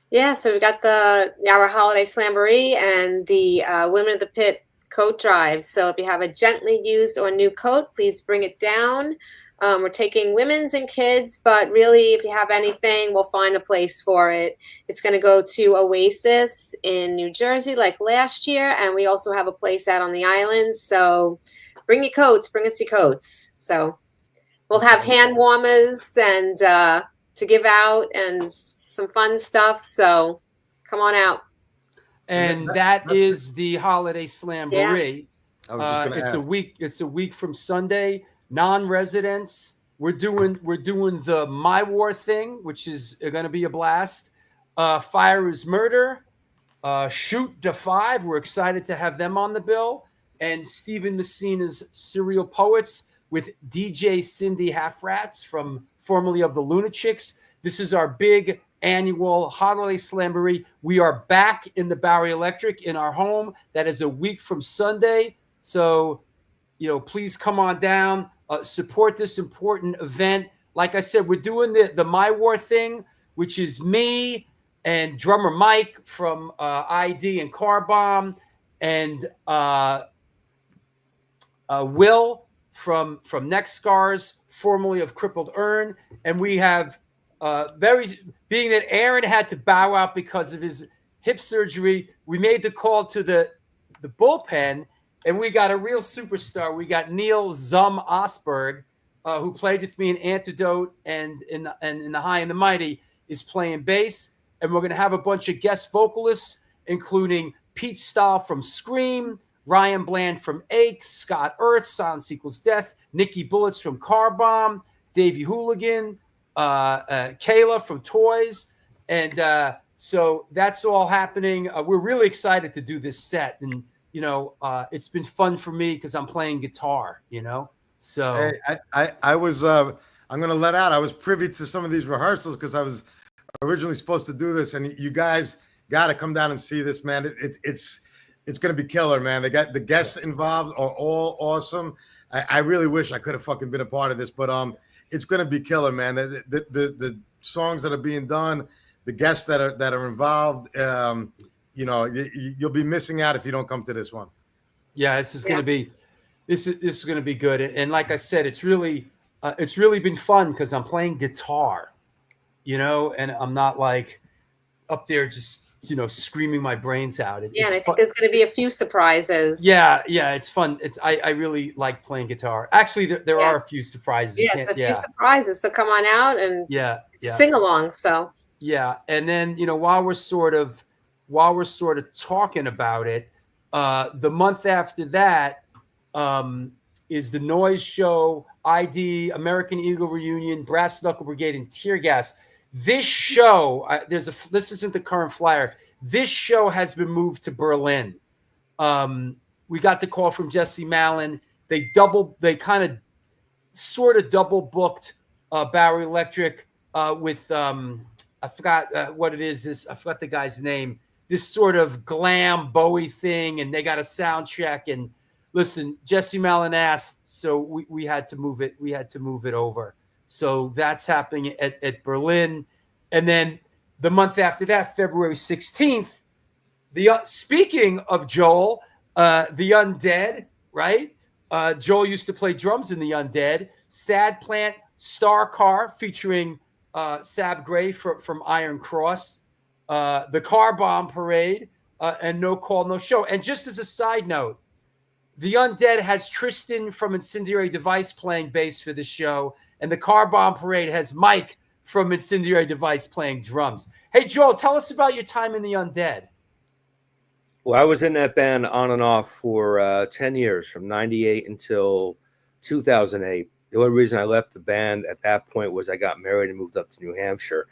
Yeah, so we got our holiday slamboree and the Women of the Pit coat drive. So if you have a gently used or new coat, please bring it down. We're taking women's and kids, but really, if you have anything, we'll find a place for it. It's going to go to Oasis in New Jersey like last year, and we also have a place out on the island. So bring your coats, bring us your coats. So we'll have hand warmers and to give out and some fun stuff. So come on out.
And that is the holiday slamboree.
Yeah.
It's a week from Sunday. Non-residents, we're doing the My War thing, which is going to be a blast. Fire is Murder, Shoot to 5. We're excited to have them on the bill, and Stephen Messina's Serial Poets with DJ Cindy Half-Rats from formerly of the Lunatics. This is our big annual holiday slamboree. We are back in the Bowery Electric in our home. That is a week from Sunday. So, please come on down, support this important event. Like I said, we're doing the My War thing, which is me and drummer Mike from ID and Car Bomb, and Will from Neck Scars, formerly of Crippled Urn. And we have being that Aaron had to bow out because of his hip surgery, we made the call to the bullpen, and we got a real superstar. We got Neil Zum Osberg, who played with me in Antidote and in the High and the Mighty, is playing bass. And we're going to have a bunch of guest vocalists, including Pete Stahl from Scream, Ryan Bland from Ache, Scott Earth, Silence Equals Death, Nikki Bullets from Car Bomb, Davey Hooligan, Kayla from Toys. And so that's all happening. We're really excited to do this set. And, it's been fun for me because I'm playing guitar, So
I was, I'm going to let out. I was privy to some of these rehearsals because I was originally supposed to do this. And you guys got to come down and see this, man. It's going to be killer, man. They got the guests involved are all awesome. I really wish I could have fucking been a part of this, but it's going to be killer, man. The songs that are being done, the guests that are involved, you'll be missing out if you don't come to this one.
Yeah, this is going to be good. And like I said, it's really been fun because I'm playing guitar, and I'm not like up there just screaming my brains out.
And I think there's going to be a few surprises.
Yeah, it's fun. I really like playing guitar. Actually, there are a few surprises.
Yes, a few surprises. So come on out and sing along. So
and then while we're sort of talking about it, the month after that is the Noise Show, ID, American Eagle Reunion, Brass Knuckle Brigade, and Tear Gas. This show, this isn't the current flyer. This show has been moved to Berlin. We got the call from Jesse Mallon. They kind of sort of double booked Bowery Electric with I forgot what it is. I forgot the guy's name. This sort of glam Bowie thing, and they got a sound check. And listen, Jesse Mallon asked, so we had to move it. We had to move it over. So that's happening at Berlin. And then the month after that, February 16th, speaking of Joel, the Undead, right? Joel used to play drums in the Undead. Sad Plant, Star Car featuring Sab Gray from Iron Cross, the Car Bomb Parade, and No Call, No Show. And just as a side note, the Undead has Tristan from Incendiary Device playing bass for the show, and the Car Bomb Parade has Mike from Incendiary Device playing drums. Hey, Joel, tell us about your time in the Undead.
Well, I was in that band on and off for 10 years, from 98 until 2008. The only reason I left the band at that point was I got married and moved up to New Hampshire.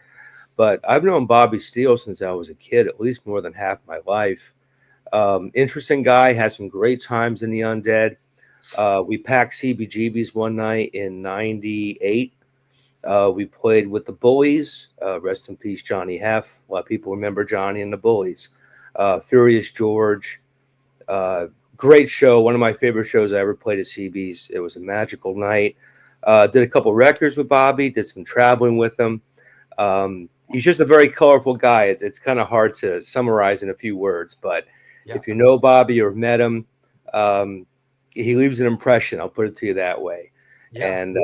But I've known Bobby Steele since I was a kid, at least more than half my life. Interesting guy, had some great times in the Undead. We packed CBGB's one night in 98. We played with the Bullies. Rest in peace, Johnny Heff. A lot of people remember Johnny and the Bullies. Furious George. Great show. One of my favorite shows I ever played at CB's. It was a magical night. Did a couple records with Bobby. Did some traveling with him. He's just a very colorful guy. It's kind of hard to summarize in a few words, but if you know Bobby or have met him, he leaves an impression. I'll put it to you that way. Yeah. And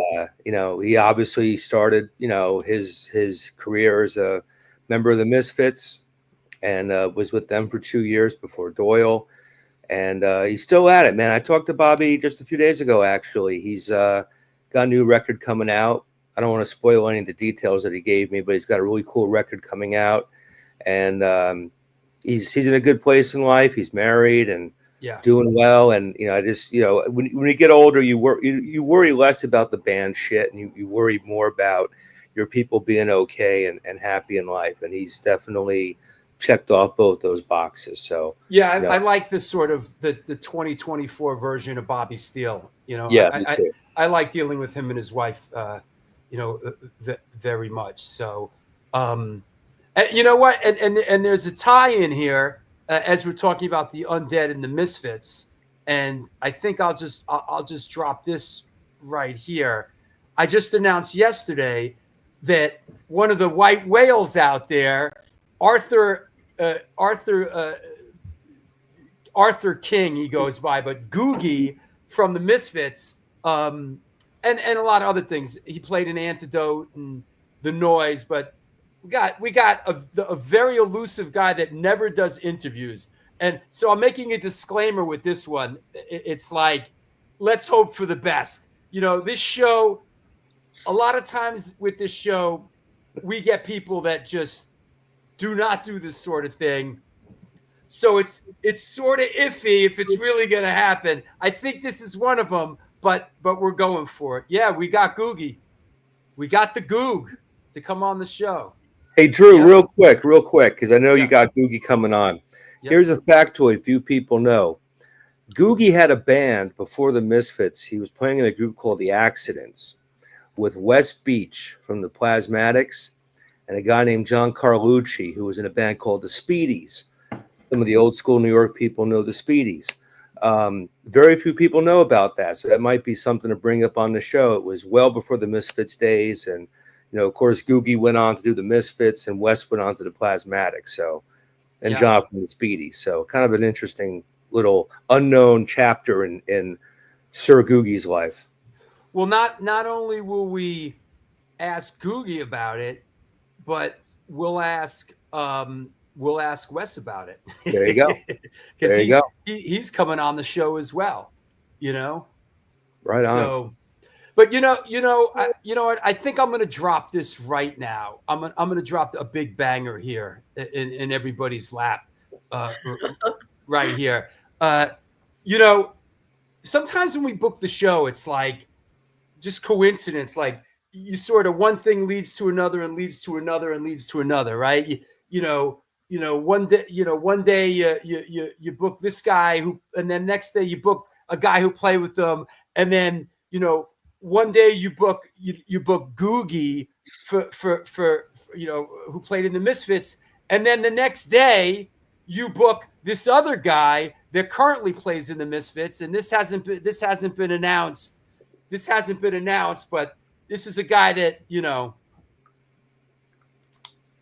he obviously started his career as a member of the Misfits, and was with them for 2 years before Doyle. And he's still at it, man. I talked to Bobby just a few days ago, actually. He's got a new record coming out. I don't want to spoil any of the details that he gave me, but he's got a really cool record coming out. And he's in a good place in life. He's married and doing well. And, I just, when you get older, you worry less about the band shit, and you worry more about your people being okay and happy in life. And he's definitely checked off both those boxes. So
I like this sort of the 2024 version of Bobby Steele.
Me too.
I like dealing with him and his wife, very much. So, you know what? And there's a tie in here as we're talking about the Undead and the Misfits. And I think I'll just drop this right here. I just announced yesterday that one of the white whales out there, Arthur King, he goes by, but Googie from the Misfits, and a lot of other things. He played an Antidote and The Noise, but we got a very elusive guy that never does interviews. And so I'm making a disclaimer with this one. It's like, let's hope for the best. This show, a lot of times with this show, we get people that just do not do this sort of thing. So it's sort of iffy if it's really going to happen. I think this is one of them, but we're going for it. Yeah, we got Googie. We got the Goog to come on the show.
Hey, Drew, real quick, because I know you got Googie coming on. Yep. Here's a factoid few people know. Googie had a band before the Misfits. He was playing in a group called The Accidents with Wes Beach from the Plasmatics and a guy named John Carlucci, who was in a band called the Speedies. Some of the old school New York people know the Speedies. Very few people know about that, so that might be something to bring up on the show. It was well before the Misfits days, and of course, Googie went on to do the Misfits, and Wes went on to the Plasmatics. So, and John from the Speedies. So, kind of an interesting little unknown chapter in Sir Googie's life.
Well, not only will we ask Googie about it, but we'll ask Wes about it.
There you go.
Because he's coming on the show as well.
Right on.
So, but I think I'm going to drop this right now. I'm going to drop a big banger here in everybody's lap, right here. Sometimes when we book the show, it's like just coincidence. Like you sort of one thing leads to another and leads to another and leads to another, right? One day you book this guy and then next day you book a guy who played with them, and then one day you book Googie for who played in the Misfits, and then the next day you book this other guy that currently plays in the Misfits, and this hasn't been announced. But this is a guy that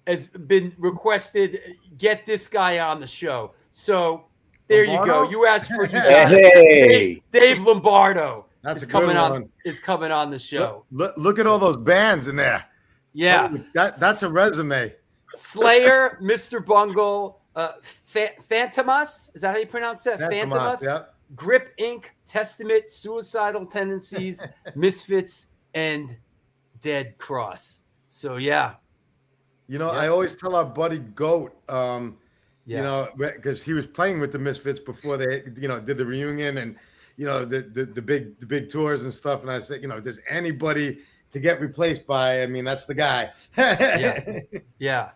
has been requested. Get this guy on the show. So There you go.
Lombardo?
You asked for it. You got it.
Hey,
Dave Lombardo
That's
is
a good
coming on.
one.
Is coming on the show.
Look at all those bands in there.
Yeah,
Holy, that's a resume.
Slayer, Mr. Bungle, Phantomas. Is that how you pronounce that?
Phantomas,
Phantomas.
yeah.
Grip Inc., Testament, Suicidal Tendencies, Misfits, and Dead Cross. So yeah.
You know,
Yep.
I always tell our buddy Goat,
Yeah.
you know, because he was playing with the Misfits before they, you know, did the reunion and, you know, the big tours and stuff. And I said, you know, if there's anybody to get replaced by, I mean, that's the guy.
Yeah.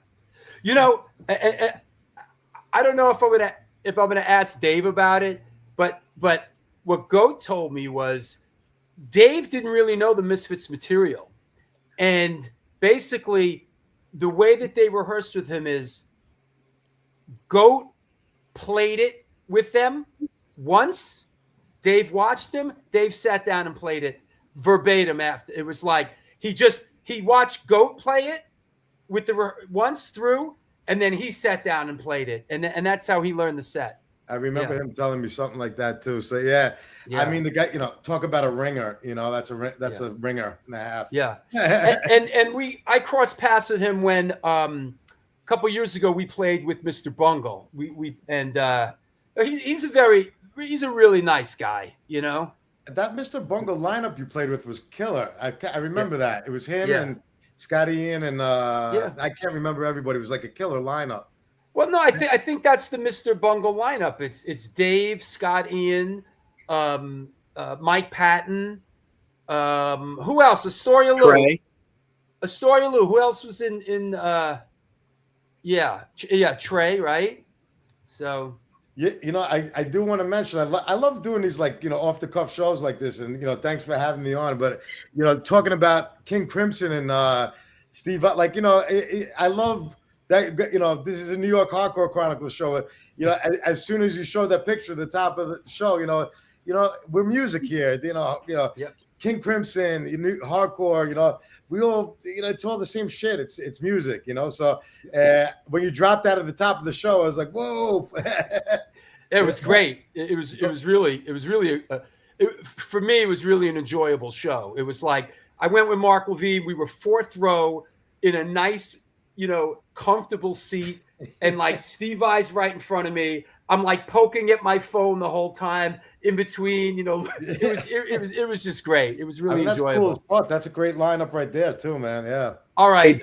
You know, I don't know if I'm gonna ask Dave about it, but what Goat told me was Dave didn't really know the Misfits material, and basically the way that they rehearsed with him is Goat played it with them once. Dave watched him. Dave sat down and played it verbatim after. It was like he watched Goat play it with the once through, and then he sat down and played it, and that's how he learned the set.
I remember him telling me something like that too. So yeah. I mean, the guy, you know, talk about a ringer. You know, that's a ringer and a half.
Yeah, and I crossed paths with him when a couple years ago we played with Mr. Bungle. He's a really nice guy. You know,
that Mr. Bungle lineup you played with was killer. I remember that. It was him and Scotty Ian and I can't remember everybody. It was like a killer lineup.
Well, no, I think that's the Mr. Bungle lineup. It's Dave, Scott Ian, Mike Patton. Who else? Astoria Lou.
Trey.
Astoria Lou. Who else was in Trey, right? So
you know, I do want to mention I love doing these, like, you know, off the cuff shows like this, and, you know, thanks for having me on. But, you know, talking about King Crimson and Steve, like, you know, I love that, you know, this is a New York Hardcore Chronicles show. You know, as soon as you show that picture at the top of the show, you know, we're music here. You know,
yep.
King Crimson, hardcore. You know, we all, you know, it's all the same shit. It's music. You know, so when you dropped that at the top of the show, I was like, whoa.
It was great. It was really for me. It was really an enjoyable show. It was like I went with Mark Levine. We were fourth row in a nice, you know, comfortable seat, and like Steve Vai's right in front of me. I'm like poking at my phone the whole time in between, you know. It was just great. It was really enjoyable.
Cool. Fuck, that's a great lineup right there too, man. Yeah.
All right,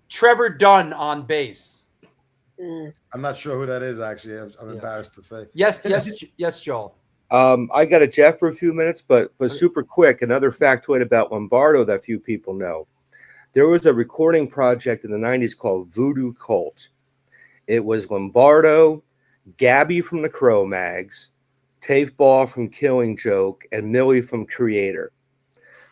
Trevor Dunn on bass.
I'm not sure who that is, actually. I'm embarrassed to say.
Yes, Joel.
I got a Jeff for a few minutes, but super quick. Another factoid about Lombardo that few people know. There was a recording project in the 90s called Voodoo Cult. It was Lombardo, Gabby from the Cro-Mags, Tave Ball from Killing Joke, and Millie from Creator.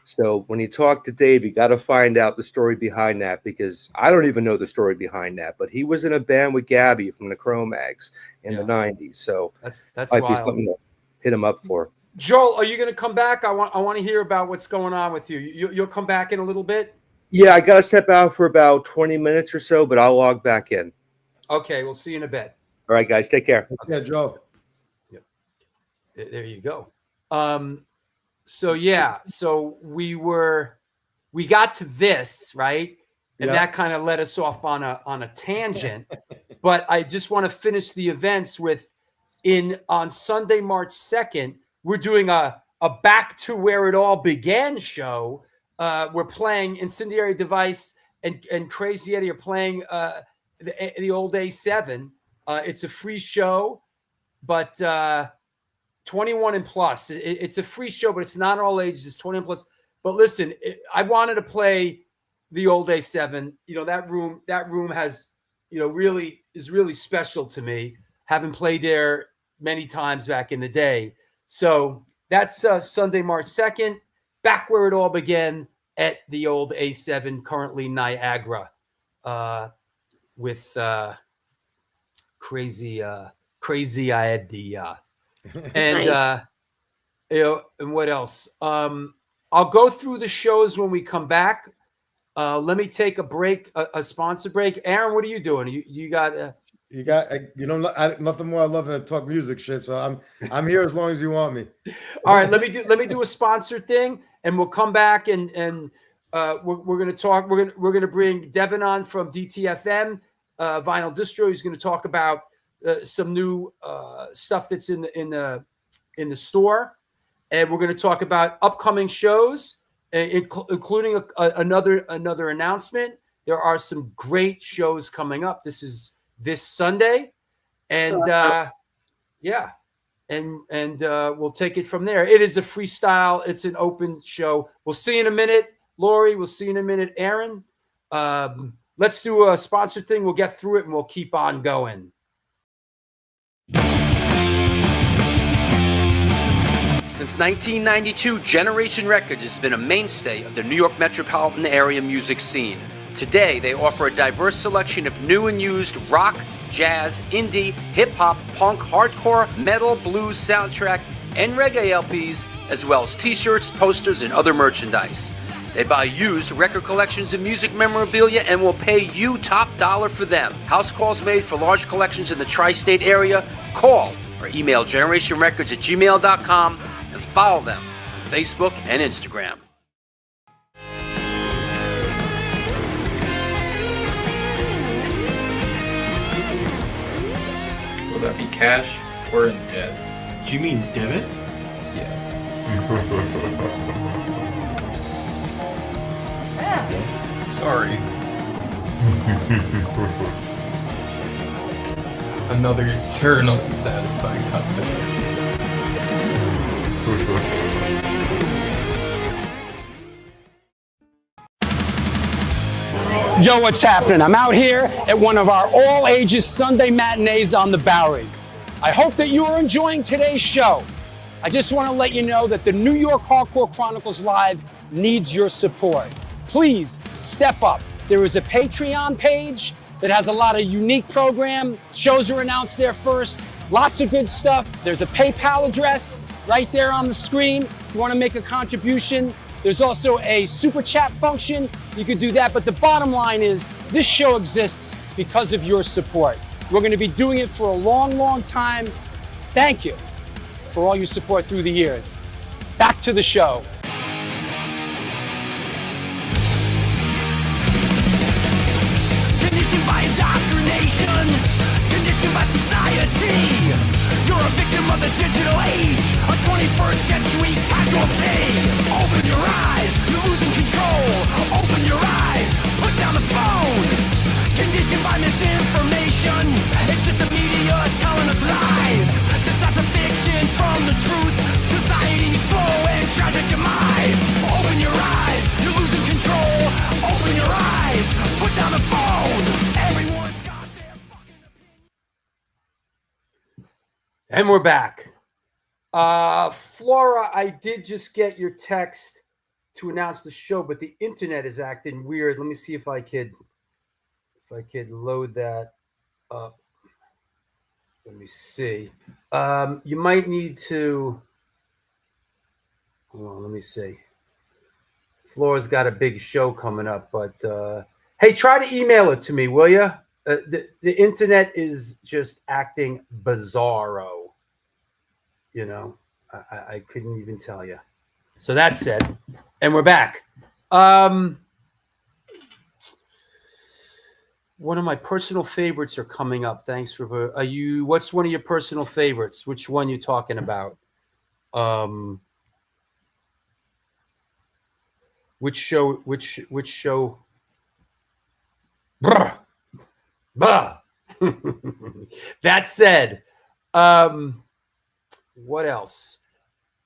So when you talk to Dave, you got to find out the story behind that, because I don't even know the story behind that. But he was in a band with Gabby from the Cro-Mags in the 90s. So
that's
might
wild.
be something to hit him up for.
Joel, are you going to come back? I want to hear about what's going on with you. You'll come back in a little bit?
Yeah, I got to step out for about 20 minutes or so, but I'll log back in.
Okay, we'll see you in a bit.
All right, guys, take care.
Yeah, Joe.
Yep. There you go. So we got to this, right? And that kind of led us off on a tangent. But I just want to finish the events with on Sunday, March 2nd, we're doing a back to where it all began show. We're playing Incendiary Device and Crazy Eddie are playing the old A7. It's a free show, but 21 and plus. It's a free show, but it's not all ages. It's 21 plus. But listen, I wanted to play the old A7. You know, that room has, you know, is really special to me. Having played there many times back in the day. So that's Sunday, March 2nd, back where it all began at the old A7, currently Niagara, with crazy idea. And
Nice.
You know, and what else? I'll go through the shows when we come back. Let me take a break, a sponsor break. Aaron, what are you doing? You got
You got, nothing more I love than to talk music shit. So I'm here as long as you want me.
All right, let me do a sponsor thing, and we'll come back and we're going to talk. We're going to bring Devin on from DTFM Vinyl Distro. He's going to talk about some new stuff that's in the store, and we're going to talk about upcoming shows, including another announcement. There are some great shows coming up. This is this Sunday, and
awesome.
and we'll take it from there. It is a freestyle. It's an open show. We'll see you in a minute, Lori. We'll see you in a minute, Aaron. Let's do a sponsor thing. We'll get through it, and we'll keep on going. Since 1992, Generation Records has been a mainstay of the New York metropolitan area music scene. Today, they offer a diverse selection of new and used rock, jazz, indie, hip-hop, punk, hardcore, metal, blues, soundtrack, and reggae LPs, as well as t-shirts, posters, and other merchandise. They buy used record collections and music memorabilia and will pay you top dollar for them. House calls made for large collections in the tri-state area. Call or email generationrecords@gmail.com and follow them on Facebook and Instagram.
Will that be cash or in debt?
Do you mean debit?
Yes. Sorry. Another eternally satisfied customer.
Yo, what's happening? I'm out here at one of our all-ages Sunday matinees on the Bowery. I hope that you are enjoying today's show. I just want to let you know that the New York Hardcore Chronicles Live needs your support. Please step up. There is a Patreon page that has a lot of unique program. Shows are announced there first. Lots of good stuff. There's a PayPal address right there on the screen if you want to make a contribution. There's also a super chat function. You could do that. But the bottom line is this show exists because of your support. We're going to be doing it for a long, long time. Thank you for all your support through the years. Back to the show.
Conditioned by indoctrination, conditioned by society. You're a victim of the digital age, a 21st century casualty. Open your eyes, you're losing control. Open your eyes, put down the phone. Conditioned by misinformation, it's just the media telling us lies. Decipher fiction from the truth, society's slow and tragic demise. Open your eyes, you're losing control. Open your eyes, put down the phone. Everyone's got their fucking opinion.
And we're back. Flora, I did just get your text to announce the show, but the internet is acting weird. Let me see if I could load that up. Let me see. You might need to. Hold on, let me see. Flora's got a big show coming up, but hey, try to email it to me, will you? The internet is just acting bizarro. You know, I couldn't even tell you. So that said, and we're back. One of my personal favorites are coming up. Thanks for what's one of your personal favorites? Which one you talking about? Which show? Brr. Bah. That said, what else?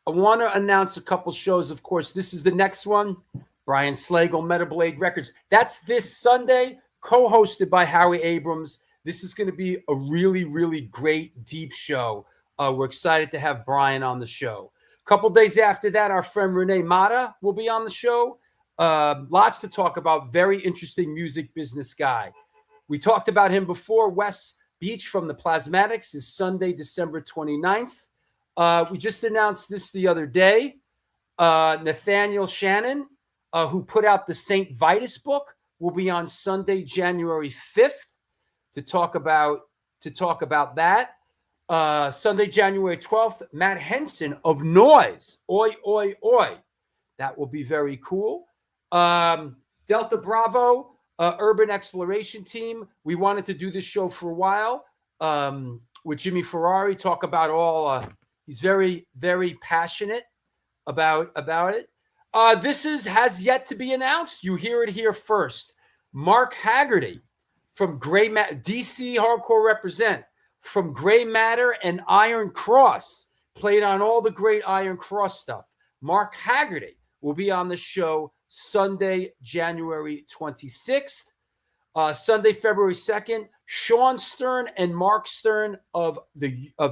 I want to announce a couple shows. Of course, this is the next one. Brian Slagle, Metal Blade Records. That's this Sunday, co-hosted by Howie Abrams. This is going to be a really, really great, deep show. We're excited to have Brian on the show. A couple days after that, our friend Renee Mata will be on the show. Lots to talk about. Very interesting music business guy. We talked about him before. Wes Beach from the Plasmatics is Sunday, December 29th. We just announced this the other day. Nathaniel Shannon, who put out the St. Vitus book, will be on Sunday, January 5th to talk about to talk about that. Sunday, January 12th, Matt Henson of Noise. Oi, oi, oi. That will be very cool. Delta Bravo, Urban Exploration Team. We wanted to do this show for a while with Jimmy Ferrari, talk about all. He's very, very passionate about it. This has yet to be announced. You hear it here first. Mark Haggerty from DC Hardcore Represent, from Gray Matter and Iron Cross, played on all the great Iron Cross stuff. Mark Haggerty will be on the show Sunday, January 26th. Sunday, February 2nd, Sean Stern and Mark Stern of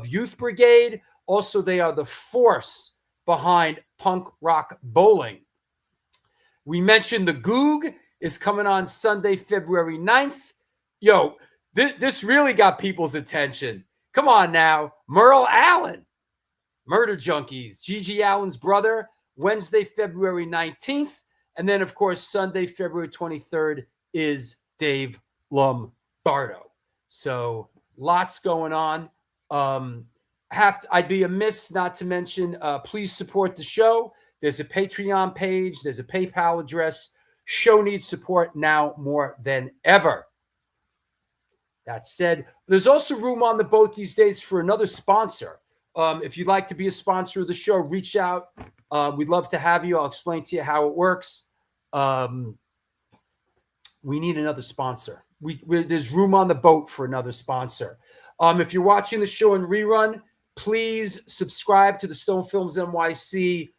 Youth Brigade. Also, they are the force behind Punk Rock Bowling. We mentioned the Goog is coming on Sunday, February 9th. Yo, this really got people's attention. Come on now. Merle Allen, Murder Junkies, Gigi Allen's brother, Wednesday, February 19th. And then, of course, Sunday, February 23rd is Dave Lombardo. So lots going on. I'd be amiss not to mention, please support the show. There's a Patreon page. There's a PayPal address. Show needs support now more than ever. That said, there's also room on the boat these days for another sponsor. If you'd like to be a sponsor of the show, reach out. We'd love to have you. I'll explain to you how it works. We need another sponsor. There's room on the boat for another sponsor. If you're watching the show in rerun, please subscribe to the Stone Films NYC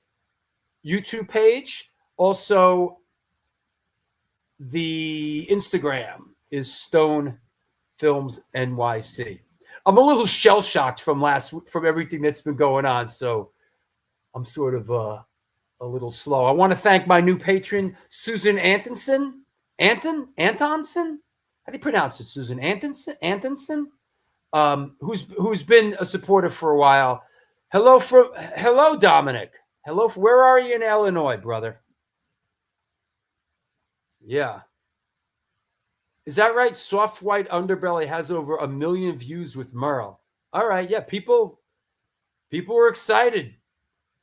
YouTube page. Also, the Instagram is Stone Films NYC. I'm a little shell-shocked from everything that's been going on, so I'm sort of a little slow. I want to thank my new patron, Susan Antonson. Antonson? How do you pronounce it? Susan Antonson? Who's been a supporter for a while. Hello, Dominic. Where are you in Illinois, brother? Yeah. Is that right? Soft White Underbelly has over 1 million views with Merle. All right, yeah, people were excited.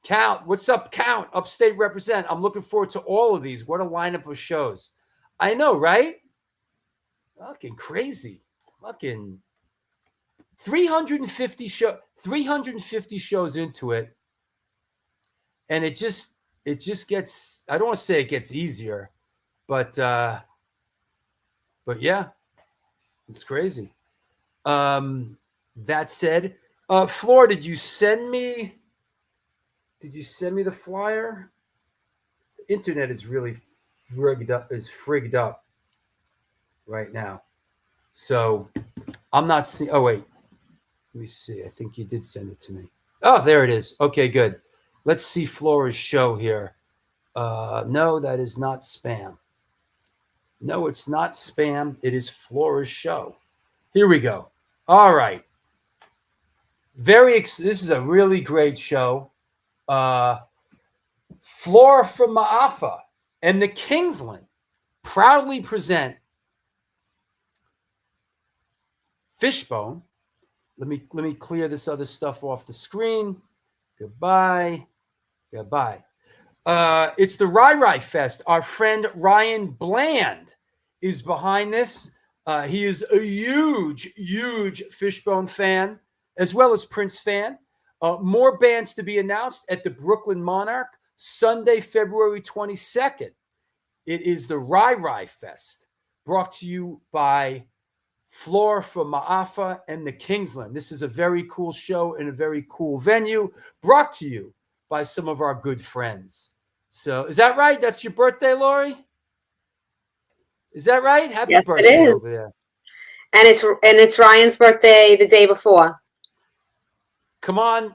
Count, what's up, Count? Upstate Represent. I'm looking forward to all of these. What a lineup of shows. I know, right? Fucking crazy. Fucking 350 shows into it. And it just gets, I don't want to say it gets easier, but yeah, it's crazy. That said, Floor, did you send me the flyer? The internet is really frigged up right now. So I'm not seeing. Oh, wait. Let me see. I think you did send it to me. Oh, there it is. Okay, good. Let's see Flora's show here. No, that is not spam. No, it's not spam. It is Flora's show. Here we go. All right. This is a really great show. Flora from Maafa and the Kingsland proudly present Fishbone. Let me clear this other stuff off the screen. Goodbye. It's the Rai Fest. Our friend Ryan Bland is behind this. He is a huge Fishbone fan, as well as Prince fan. More bands to be announced at the Brooklyn Monarch, Sunday, February 22nd. It is the Rai Fest, brought to you by Floor from Maafa and the Kingsland. This is a very cool show in a very cool venue, brought to you by some of our good friends. So, is that right? That's your birthday, Lori? Is that right? Happy birthday
it is.
over there.
And it's Ryan's birthday the day before.
Come on.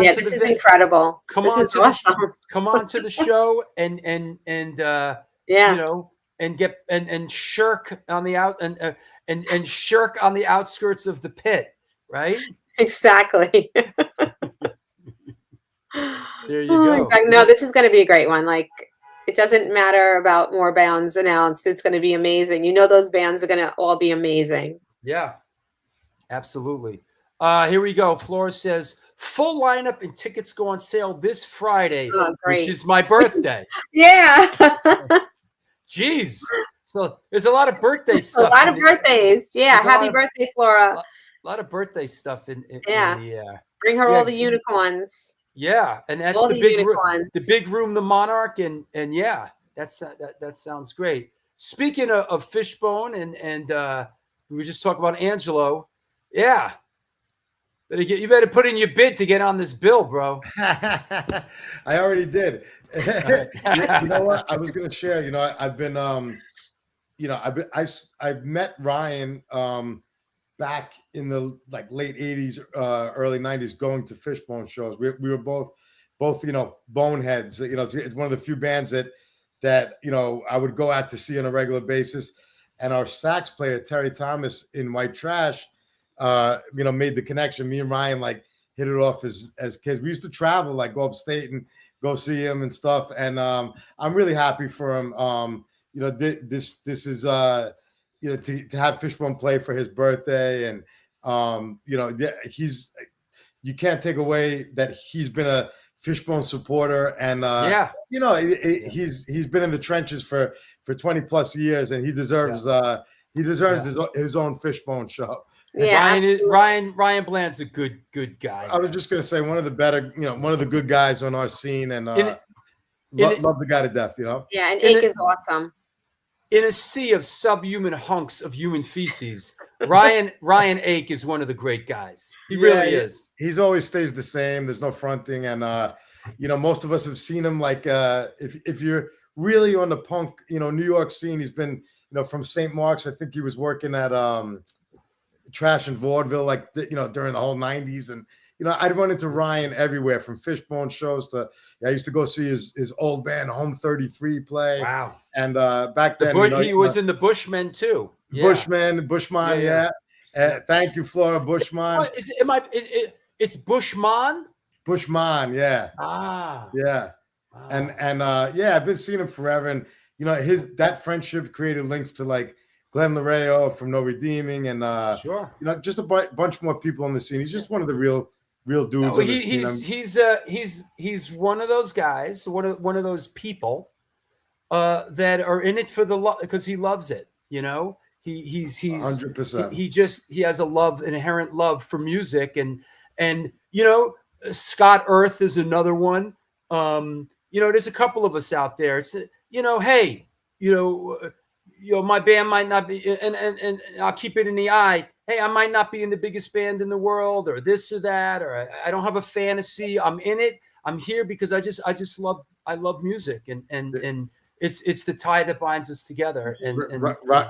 Yeah, this is incredible. This is awesome.
Come on to the show and
yeah,
you know, and shirk on the and shirk on the outskirts of the pit, right?
Exactly.
There you go.
Exactly. No, this is going to be a great one. Like, it doesn't matter about more bands announced. It's going to be amazing. You know, those bands are going to all be amazing.
Yeah. Absolutely. Here we go. Flora says full lineup and tickets go on sale this Friday,
Oh,
which
great.
is my birthday.
Yeah.
Jeez. So there's a lot of birthday
A
stuff.
lot of birthdays. Yeah.
there's a
Happy
lot of-
birthday, Flora.
A lot of birthday stuff in
Yeah.
the air.
Bring her
Yeah.
all the unicorns.
Yeah, and that's
All
the
the
big room,
unicorns.
the big room, the Monarch, and yeah, that sounds great. Speaking of Fishbone, and we were just talking about Angelo. Yeah, you better put in your bid to get on this bill, bro.
I already did. You know what? I was going to share. You know, I've been, you know, I've met Ryan back in the late '80s, early '90s, going to Fishbone shows. We were both you know, boneheads. You know, it's one of the few bands that you know I would go out to see on a regular basis. And our sax player Terry Thomas in White Trash, you know, made the connection. Me and Ryan hit it off as kids. We used to travel, go upstate and go see him and stuff. And I'm really happy for him. You know, this is you know, to have Fishbone play for his birthday, and you know, you can't take away that he's been a Fishbone supporter, and you know, he's been in the trenches for 20 plus years, and he deserves his own Fishbone show.
Yeah,
Ryan Bland's a good guy.
I was just gonna say one of the better, you know, one of the good guys on our scene, and love the guy to death, you know.
Yeah, and Ake is awesome.
In a sea of subhuman hunks of human feces, Ryan Ake is one of the great guys. He really is.
He's always stays the same. There's no fronting, and you know, most of us have seen him. If you're really on the punk, you know, New York scene, he's been, you know, from St. Mark's. I think he was working at Trash and Vaudeville, you know, during the whole '90s, and you know, I'd run into Ryan everywhere, from Fishbone shows to I used to go see his old band Home 33 play.
Wow.
And back then,
you know, he was in the Bushmen too. Yeah.
Bushman, yeah. Thank you, Flora. Bushman.
It's Bushman?
Bushman, yeah.
Ah.
Yeah. Wow. And yeah, I've been seeing him forever. And you know, that friendship created links to Glenn Laredo from No Redeeming, and
sure,
you know, just a bunch more people on the scene. He's just one of the real dudes.
No, he's one of those guys, one of those people that are in it for the love, because he loves it. You know, he's
100%.
He has an inherent love for music, and you know, Scott Earth is another one. You know, there's a couple of us out there. It's, you know, hey, you know, my band might not be, and I'll keep it in the eye. Hey, I might not be in the biggest band in the world, or this or that, or I don't have a fantasy. I'm in it. I'm here because I love music, and it's the tie that binds us together. And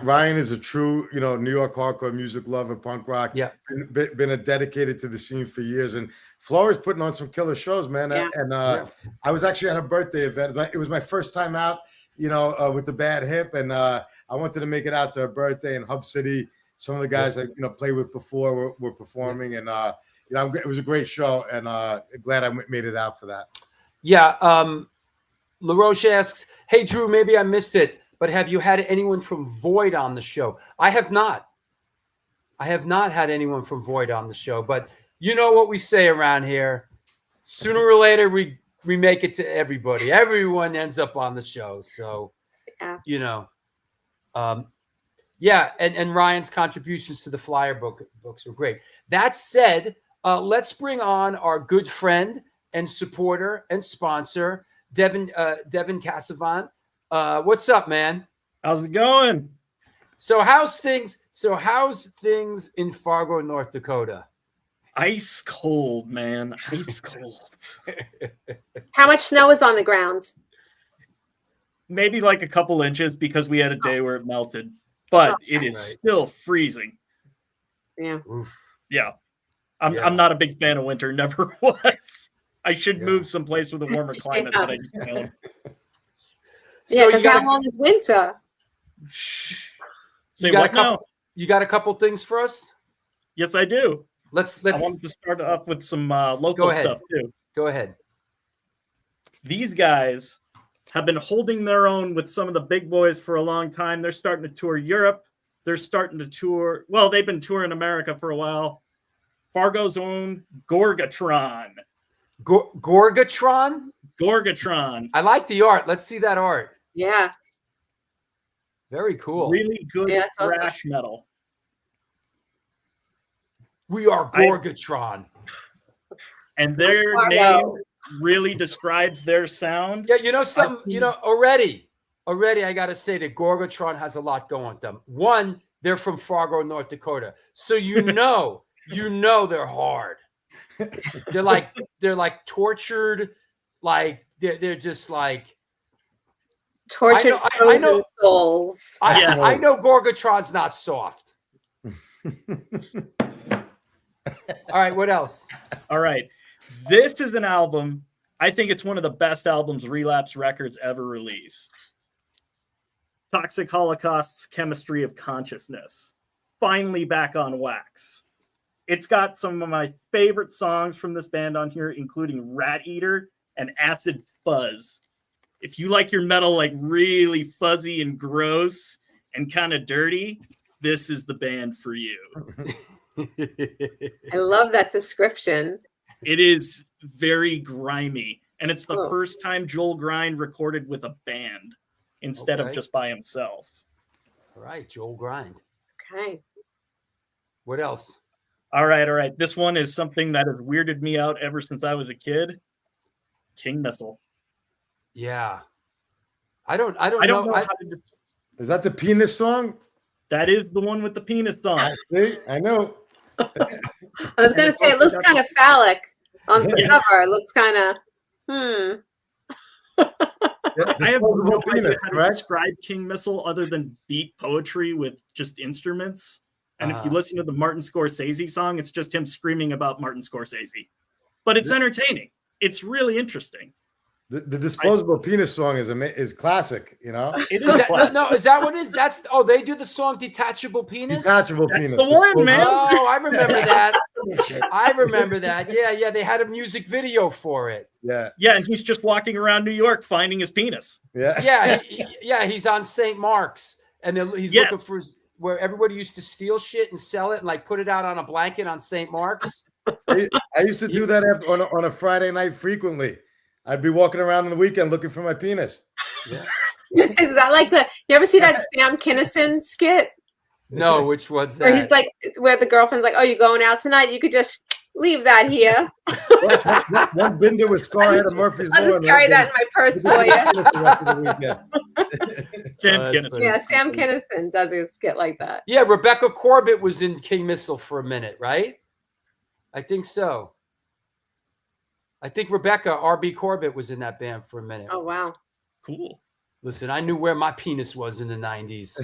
Ryan is a true, you know, New York hardcore music lover, punk rock.
Yeah,
been a dedicated to the scene for years, and Flora's putting on some killer shows, man.
Yeah.
And I was actually at a birthday event. It was my first time out, you know, with the Bad Hip, and I wanted to make it out to her birthday in Hub City. Some of the guys I played with before were performing, and you know, it was a great show, and glad I made it out for that.
Yeah. LaRoche asks, "Hey Drew, maybe I missed it, but have you had anyone from Void on the show?" I have not. I have not had anyone from Void on the show, but you know what we say around here: sooner or later, we make it to everybody. Everyone ends up on the show, so you know. Yeah, and Ryan's contributions to the flyer books are great. That said, let's bring on our good friend and supporter and sponsor, Devin Casavant. What's up, man?
How's it going?
So how's things in Fargo, North Dakota?
Ice cold, man. Ice cold.
How much snow is on the ground?
Maybe a couple inches, because we had a day where it melted. But it is still freezing.
Yeah.
Oof.
Yeah. I'm not a big fan of winter. Never was. I should move someplace with a warmer climate, but I just don't.
Yeah, because how long is winter?
Say what now?
You got a couple things for us?
Yes, I do.
Let's.
I wanted to start off with some local stuff too.
Go ahead.
These guys have been holding their own with some of the big boys for a long time. They're starting to tour Europe. They're starting to tour. Well, they've been touring America for a while. Fargo's own Gorgatron.
Gorgatron?
Gorgatron.
I like the art. Let's see that art.
Yeah.
Very cool.
Really good
Yeah, that's awesome.
thrash metal.
We are Gorgatron.
And their name really describes their sound.
Yeah, you know something, already I got to say that Gorgatron has a lot going with them. One, they're from Fargo, North Dakota. So they're hard. They're like tortured, like they're just like
tortured frozen souls.
I know Gorgatron's not soft. All right, what else?
All right. This is an album. I think it's one of the best albums Relapse Records ever released. Toxic Holocaust's Chemistry of Consciousness. Finally back on wax. It's got some of my favorite songs from this band on here, including Rat Eater and Acid Fuzz. If you like your metal like really fuzzy and gross and kind of dirty, this is the band for you.
I love that description.
It is very grimy, and it's the first time Joel Grind recorded with a band instead of just by himself.
All right, Joel Grind.
Okay.
What else?
All right. This one is something that has weirded me out ever since I was a kid. King Missile.
Yeah. I don't know.
Is that the penis song?
That is the one with the penis song.
See, I know.
I was going to say, it looks kind of phallic on the cover. It looks kind of,
I have no idea how to describe King Missile other than beat poetry with just instruments. And if you listen to the Martin Scorsese song, it's just him screaming about Martin Scorsese. But it's entertaining. It's really interesting.
The disposable penis song is classic, you know.
It
is is that what it is? They do the song Detachable Penis?
Detachable Penis.
That's the one, man.
Oh, I remember that. I remember that. Yeah, they had a music video for it.
Yeah,
and he's just walking around New York finding his penis.
Yeah, he's on St. Mark's, and he's looking for where everybody used to steal shit and sell it and like put it out on a blanket on St. Mark's.
I used to do that on a Friday night frequently. I'd be walking around on the weekend looking for my penis.
Yeah.
Is that like you ever see that Sam Kinison skit?
No, which one's that?
Where he's like, where the girlfriend's like, "Oh, you going out tonight? You could just leave that here."
One binder with Scarhead and Murphy's Law.
I'll just carry that in my purse for you.
Sam Kinison.
Yeah, Sam Kinison does a skit like that.
Yeah, Rebecca Corbett was in King Missile for a minute, right? I think so. I think Rebecca R.B. Corbett was in that band for a minute.
Oh, wow.
Cool.
Listen, I knew where my penis was in the 90s.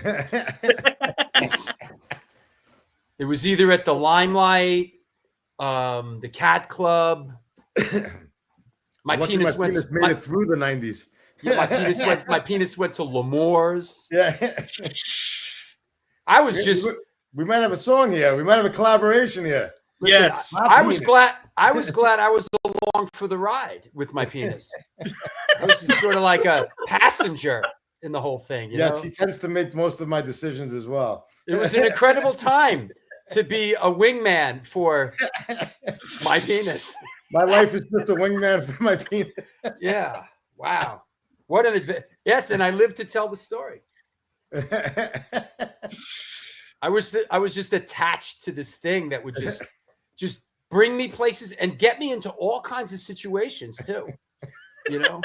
It was either at the Limelight, the Cat Club. My penis made
it through the 90s.
Yeah, my penis went to L'Amour's.
Yeah.
I was just...
We might have a song here. We might have a collaboration here.
Listen, yes. I was glad I was along for the ride with my penis. I was just sort of like a passenger in the whole thing. You know?
She tends to make most of my decisions as well.
It was an incredible time to be a wingman for my penis.
My life is just a wingman for my penis.
Yeah. Wow. What an adventure. Yes, and I live to tell the story. I was just attached to this thing that would just bring me places and get me into all kinds of situations too. You know,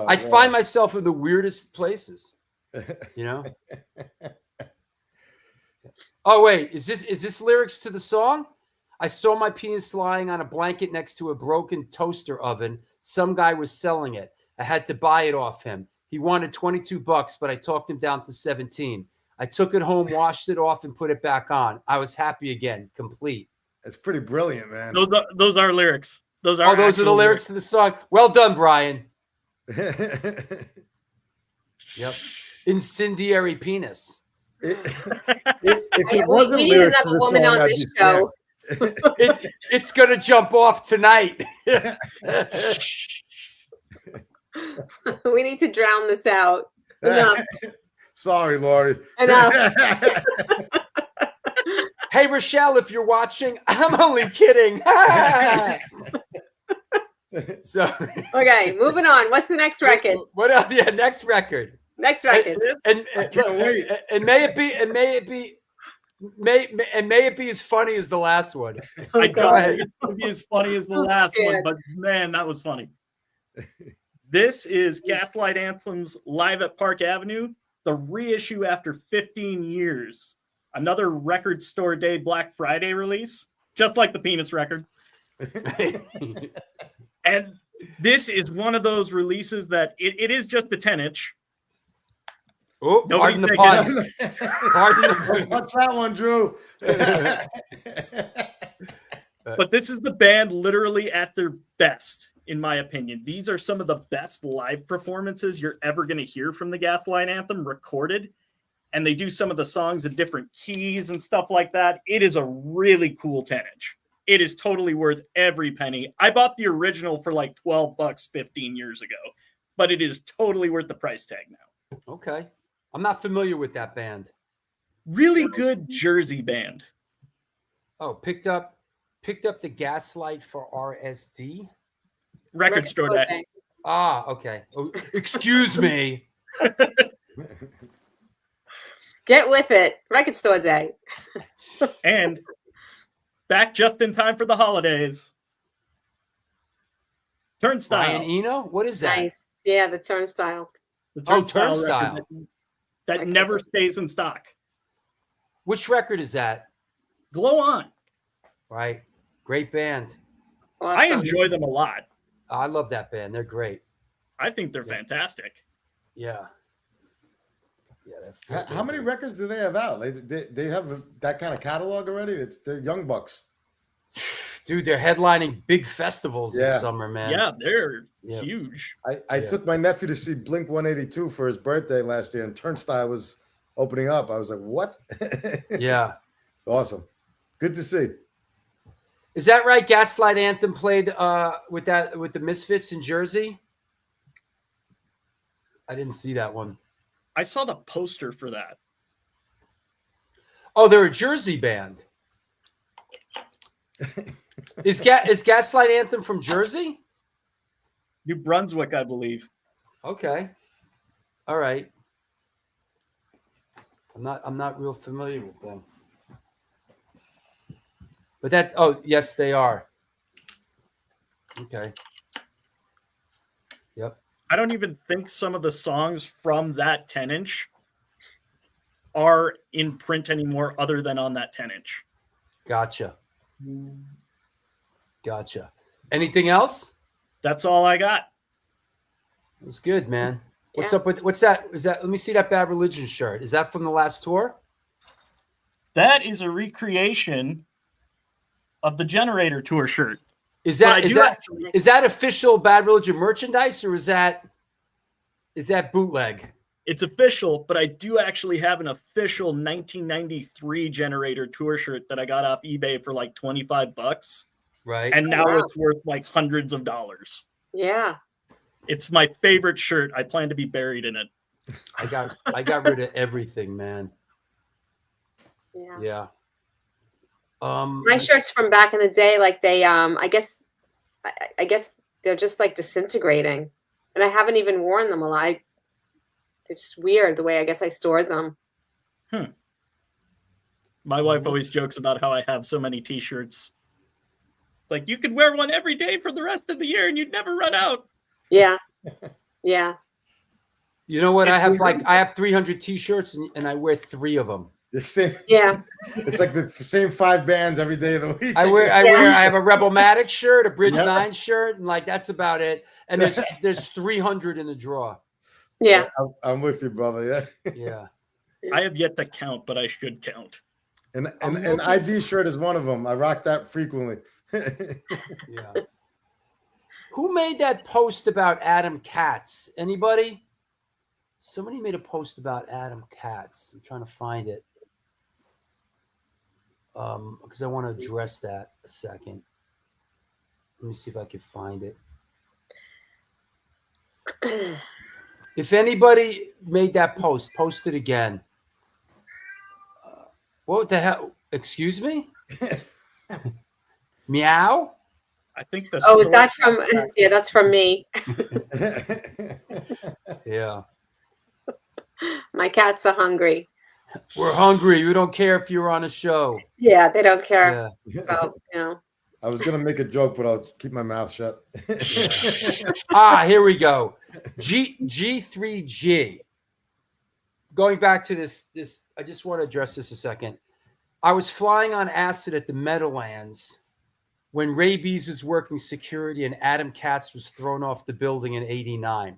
I'd find myself in the weirdest places. You know. Oh wait, is this lyrics to the song? I saw my penis lying on a blanket next to a broken toaster oven. Some guy was selling it. I had to buy it off him. He wanted $22, but I talked him down to 17. I took it home, washed it off, and put it back on. I was happy again, complete.
It's pretty brilliant, man.
Those are lyrics. Those are
the lyrics to the song. Well done, Brian. Yep. Incendiary penis.
If it wasn't
we need another woman on this show.
It's gonna jump off tonight.
We need to drown this out. Enough.
Sorry, Lori.
I know.
Hey, Rochelle, if you're watching, I'm only kidding. So,
Okay, moving on. What's the next record?
What else? Yeah, next record.
Next record.
And may it be as funny as the last one.
I
Go
don't
ahead.
think it's going to be as funny as the last one,
Good.
but man, that was funny. This is Gaslight Anthem's Live at Park Avenue, the reissue after 15 years. Another Record Store Day Black Friday release, just like the Penis record. And this is one of those releases that it is just a 10-inch.
Oh, pardon the pun. Pardon the
Watch that one, Drew.
But this is the band literally at their best, in my opinion. These are some of the best live performances you're ever going to hear from the Gaslight Anthem recorded. And they do some of the songs in different keys and stuff like that. It is a really cool 10-inch. It is totally worth every penny. I bought the original for like $12 15 years ago, but it is totally worth the price tag now.
Okay. I'm not familiar with that band.
Really good Jersey band.
Oh, picked up the Gaslight for RSD.
Record Store Day.
Ah, okay. Oh, excuse me.
Get with it. Record Store Day.
And back just in time for the holidays. Turnstile.
Ryan Eno? What is that?
Nice. Yeah, the Turnstile.
The
Turnstile.
record that never stays in stock.
Which record is that?
Glow On.
Right. Great band.
Awesome.
I enjoy them a lot.
I love that band. They're great.
I think they're fantastic.
Yeah.
How many records do they have out? They have that kind of catalog already? They're young bucks.
Dude, they're headlining big festivals this summer, man.
Yeah, they're huge.
I took my nephew to see Blink 182 for his birthday last year, and Turnstile was opening up. I was like, what?
Yeah.
Awesome. Good to see.
Is that right? Gaslight Anthem played with the Misfits in Jersey? I didn't see that one.
I saw the poster for that.
Oh, they're a Jersey band. Is Gaslight Anthem from Jersey?
New Brunswick, I believe.
Okay. All right. I'm not real familiar with them. But yes, they are. Okay. Yep.
I don't even think some of the songs from that 10-inch are in print anymore other than on that 10-inch.
Gotcha. Anything else?
That's all I got.
That's good, man. What's up with what's that? Is that let me see that Bad Religion shirt. Is that from the last tour?
That is a recreation of the Generator tour shirt.
Is that official Bad Religion merchandise, or is that bootleg?
It's official, but I do actually have an official 1993 Generator tour shirt that I got off eBay for like $25.
Right.
And now it's worth like hundreds of dollars.
Yeah.
It's my favorite shirt. I plan to be buried in it.
I got rid of everything, man. Yeah.
My shirts from back in the day, like they I guess they're just like disintegrating. And I haven't even worn them a lot. It's weird the way I guess I stored them.
My wife always jokes about how I have so many t-shirts. Like you could wear one every day for the rest of the year and you'd never run out.
Yeah. Yeah.
You know what? I have 300 t-shirts and I wear 3 of them.
Yeah.
It's like the same 5 bands every day of the week.
I have a Rebelmatic shirt, a Bridge 9 shirt, and like that's about it. And there's 300 in the drawer.
Yeah.
I'm with you, brother.
Yeah.
I have yet to count, but I should count.
And an ID shirt is one of them. I rock that frequently.
Yeah. Who made that post about Adam Katz? Anybody? Somebody made a post about Adam Katz. I'm trying to find it. Because I want to address that a second. Let me see if I can find it. If anybody made that post it again. What the hell? Excuse me? Meow?
I think the
Oh, is
store
that from? Yeah, that's from me.
Yeah.
My cats are hungry.
We're hungry. We don't care if you're on a show.
Yeah, they don't care
Yeah.
about, you know.
I was gonna make a joke, but I'll keep my mouth shut.
Here we go. G3G. Going back to this, I just want to address this a second. I was flying on acid at the Meadowlands when Ray Bees was working security and Adam Katz was thrown off the building in '89.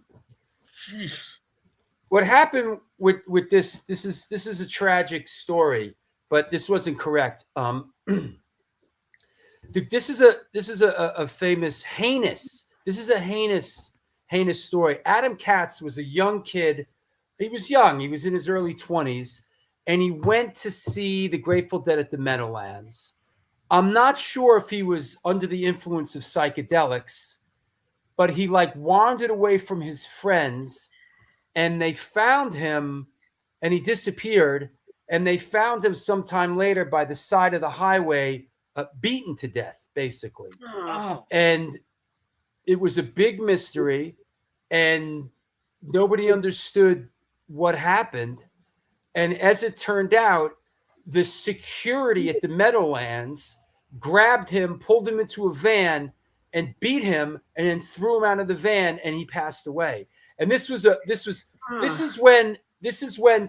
What happened with this is a tragic story, but this wasn't correct. This is a famous heinous story. Adam Katz was a young kid. He was young. He was in his early 20s, and he went to see the Grateful Dead at the Meadowlands. I'm not sure if he was under the influence of psychedelics, but he wandered away from his friends, and they found him, and he disappeared, and they found him sometime later by the side of the highway, beaten to death, basically.
Oh.
And it was a big mystery, and nobody understood what happened. And as it turned out, the security at the Meadowlands grabbed him, pulled him into a van, and beat him, and then threw him out of the van, and he passed away. And this is when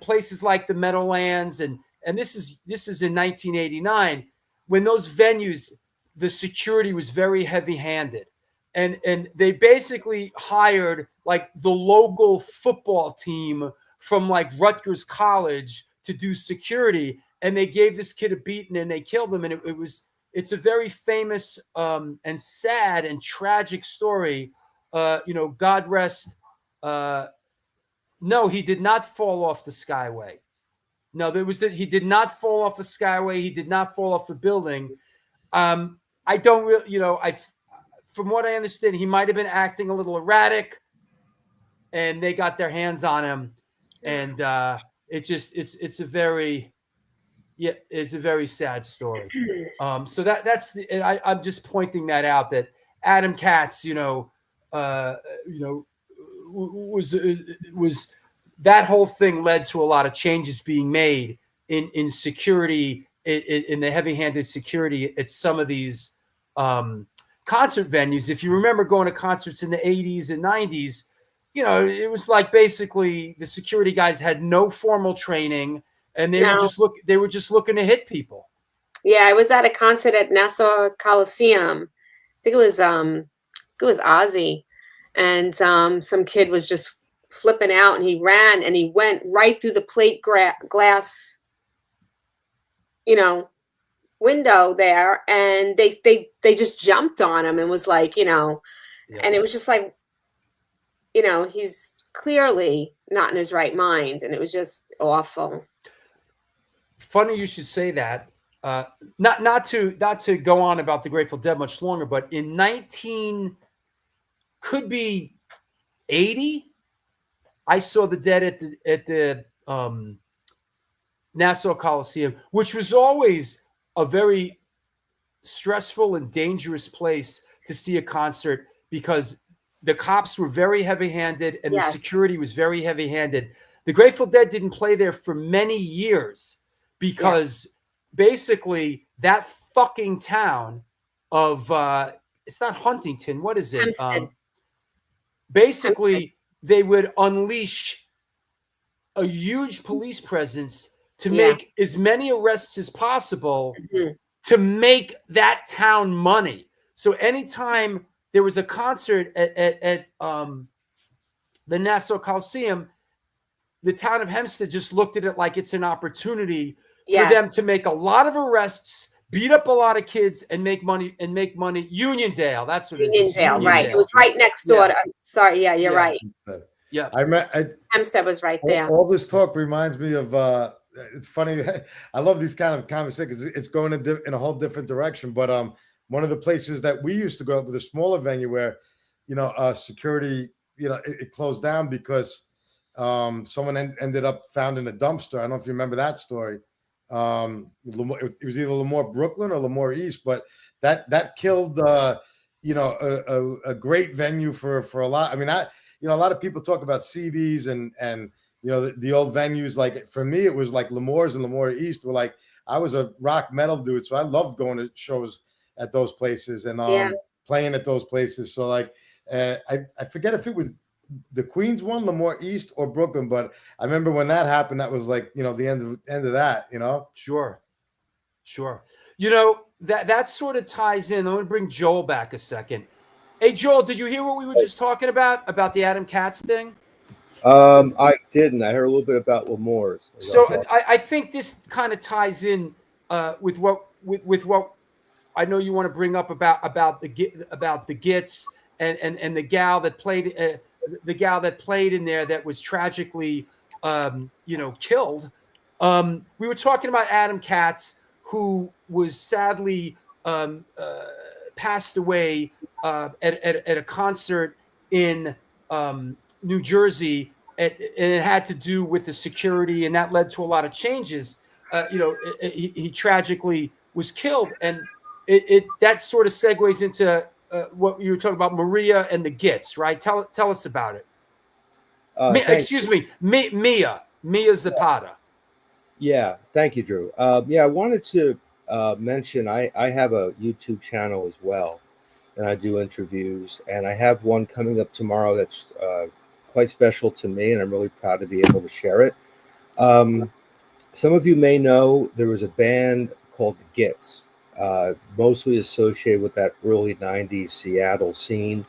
places like the Meadowlands and this is in 1989, when those venues, the security was very heavy-handed, and they basically hired the local football team from Rutgers College to do security, and they gave this kid a beating and they killed him. And it's a very famous and sad and tragic story. God rest. No, he did not fall off the Skyway. No, he did not fall off a Skyway. He did not fall off a building. I don't really, from what I understand, he might have been acting a little erratic, and they got their hands on him, and it's a very sad story. So that's I'm just pointing that out, that Adam Katz, was that whole thing led to a lot of changes being made in security, in the heavy-handed security at some of these concert venues. If you remember going to concerts in the 80s and 90s, it was basically the security guys had no formal training, and they were just looking to hit people.
Yeah, I was at a concert at Nassau Coliseum. I think it was Ozzy, and some kid was just flipping out, and he ran and he went right through the plate glass, window there, and they just jumped on him and was and it was just he's clearly not in his right mind, and it was just awful.
Funny you should say that. Not to go on about the Grateful Dead much longer, but in 1980, I saw the Dead at the Nassau Coliseum, which was always a very stressful and dangerous place to see a concert, because the cops were very heavy-handed and the security was very heavy-handed. The Grateful Dead didn't play there for many years because basically that fucking town of it's not Huntington. What is it? Basically, they would unleash a huge police presence to make as many arrests as possible to make that town money. So anytime there was a concert at the Nassau Coliseum, the town of Hempstead just looked at it like it's an opportunity for them to make a lot of arrests, beat up a lot of kids, and make money. Uniondale, that's what it is.
Uniondale, right? It was right next door. Sorry, you're right.
Yeah,
Hempstead was right there.
All this talk reminds me of. It's funny. I love these kind of conversations. It's going in a whole different direction. But one of the places that we used to go up with, a smaller venue where, security, it closed down because someone ended up found in a dumpster. I don't know if you remember that story. It was either Lemoore Brooklyn or Lemoore East, but that killed a great venue for a lot. I mean, a lot of people talk about CBs and the old venues. Like for me, it was like Lemoore's and Lemoore East were like, I was a rock metal dude, so I loved going to shows at those places and playing at those places. So like, I forget if it was the Queens one, Lemoore East or Brooklyn, but I remember when that happened, that was like, the end of that,
Sure. That sort of ties in. I'm going to bring Joel back a second. Hey, Joel, did you hear what we were just talking about the Adam Katz thing?
I didn't. I heard a little bit about Lemoore's.
So I think this kind of ties in with what I know you want to bring up about the Gits and the gal that played in there that was tragically killed. We were talking about Adam Katz, who was sadly passed away at a concert in New Jersey, and it had to do with the security, and that led to a lot of changes. He tragically was killed, and that sort of segues into what you were talking about, Maria and the Gits, right? Tell us about it. Mia Zapata.
Yeah, thank you, Drew. I wanted to mention I have a YouTube channel as well, and I do interviews, and I have one coming up tomorrow that's quite special to me, and I'm really proud to be able to share it. Some of you may know there was a band called the Gits, mostly associated with that early 90s Seattle scene.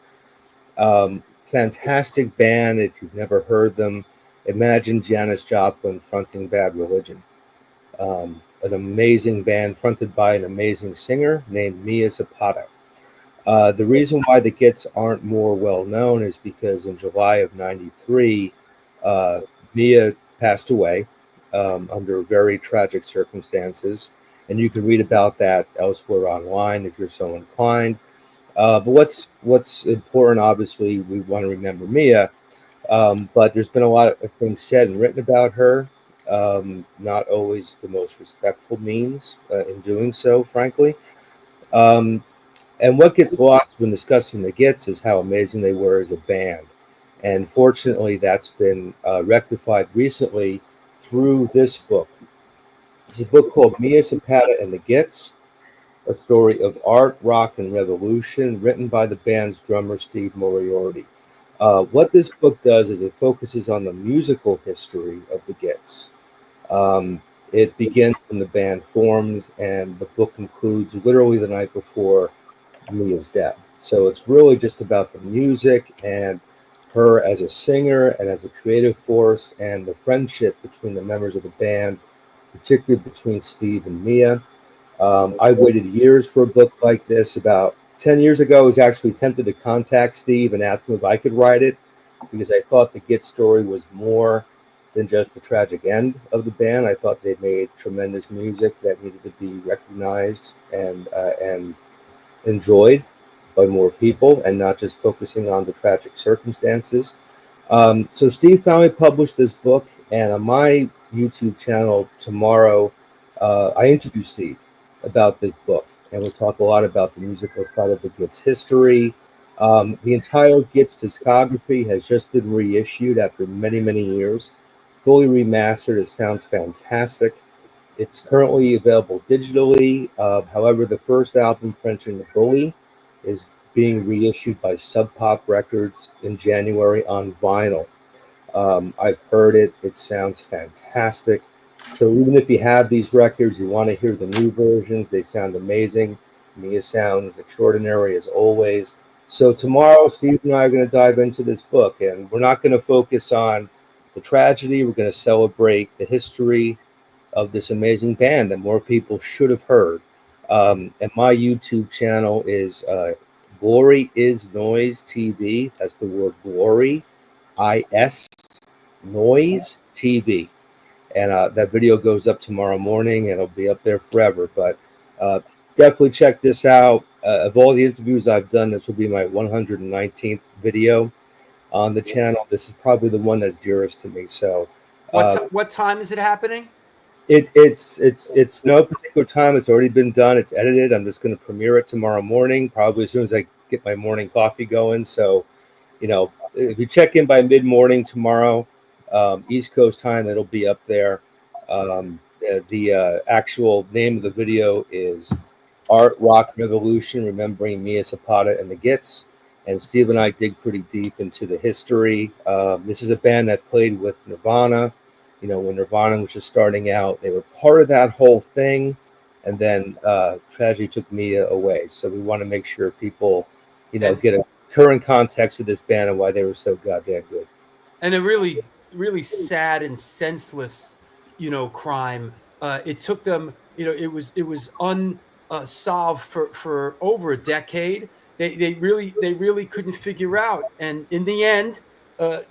Fantastic band. If you've never heard them, imagine Janis Joplin fronting Bad Religion. An amazing band fronted by an amazing singer named Mia Zapata. The reason why the Gits aren't more well known is because in July of '93, Mia passed away under very tragic circumstances, and you can read about that elsewhere online if you're so inclined. But what's important, obviously, we want to remember Mia, but there's been a lot of things said and written about her, not always the most respectful means in doing so, frankly. And what gets lost when discussing the Gits is how amazing they were as a band. And fortunately, that's been rectified recently through this book. It's a book called Mia Zapata and the Gits, a story of art, rock, and revolution, written by the band's drummer, Steve Moriarty. What this book does is it focuses on the musical history of the Gits. It begins when the band forms, and the book concludes literally the night before Mia's death. So it's really just about the music and her as a singer and as a creative force, and the friendship between the members of the band, particularly between Steve and Mia. I waited years for a book like this. About 10 years ago, I was actually tempted to contact Steve and ask him if I could write it, because I thought the Git story was more than just the tragic end of the band. I thought they made tremendous music that needed to be recognized and enjoyed by more people, and not just focusing on the tragic circumstances. So Steve finally published this book, and on my YouTube channel tomorrow, I interview Steve about this book, and we'll talk a lot about the musical side of the Gits history. The entire Gits discography has just been reissued after many, many years, fully remastered. It sounds fantastic. It's currently available digitally. However, the first album, French and the Bully, is being reissued by Sub Pop Records in January on vinyl. I've heard it. It sounds fantastic. So even if you have these records, you want to hear the new versions, they sound amazing. Mia sounds extraordinary as always. So tomorrow, Steve and I are going to dive into this book, and we're not going to focus on the tragedy. We're going to celebrate the history of this amazing band that more people should have heard. And my YouTube channel is Glory is Noise TV. That's the word glory, I-S, Noise TV. And that video goes up tomorrow morning, and it'll be up there forever. But definitely check this out. Of all the interviews I've done, this will be my 119th video. on the channel. This is probably the one that's dearest to me. So,
what time is it happening?
It's no particular time. It's already been done. It's edited. I'm just going to premiere it tomorrow morning, probably as soon as I get my morning coffee going. So, if you check in by mid-morning tomorrow, East Coast time, it'll be up there. The actual name of the video is Art Rock Revolution, Remembering Mia Zapata and the Gits. And Steve and I dig pretty deep into the history. This is a band that played with Nirvana. When Nirvana was just starting out, they were part of that whole thing. And then tragedy took Mia away. So we want to make sure people, get a current context of this band and why they were so goddamn good.
And a really, really sad and senseless, crime. It took them, it was unsolved for over a decade. They really couldn't figure out. And in the end,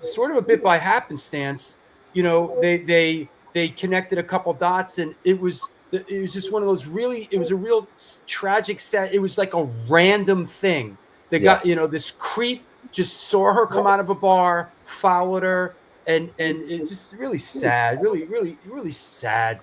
sort of a bit by happenstance, they connected a couple dots, and it was just one of those it was a real tragic set. It was like a random thing. They got, this creep just saw her come out of a bar, followed her, and it just really sad, really sad,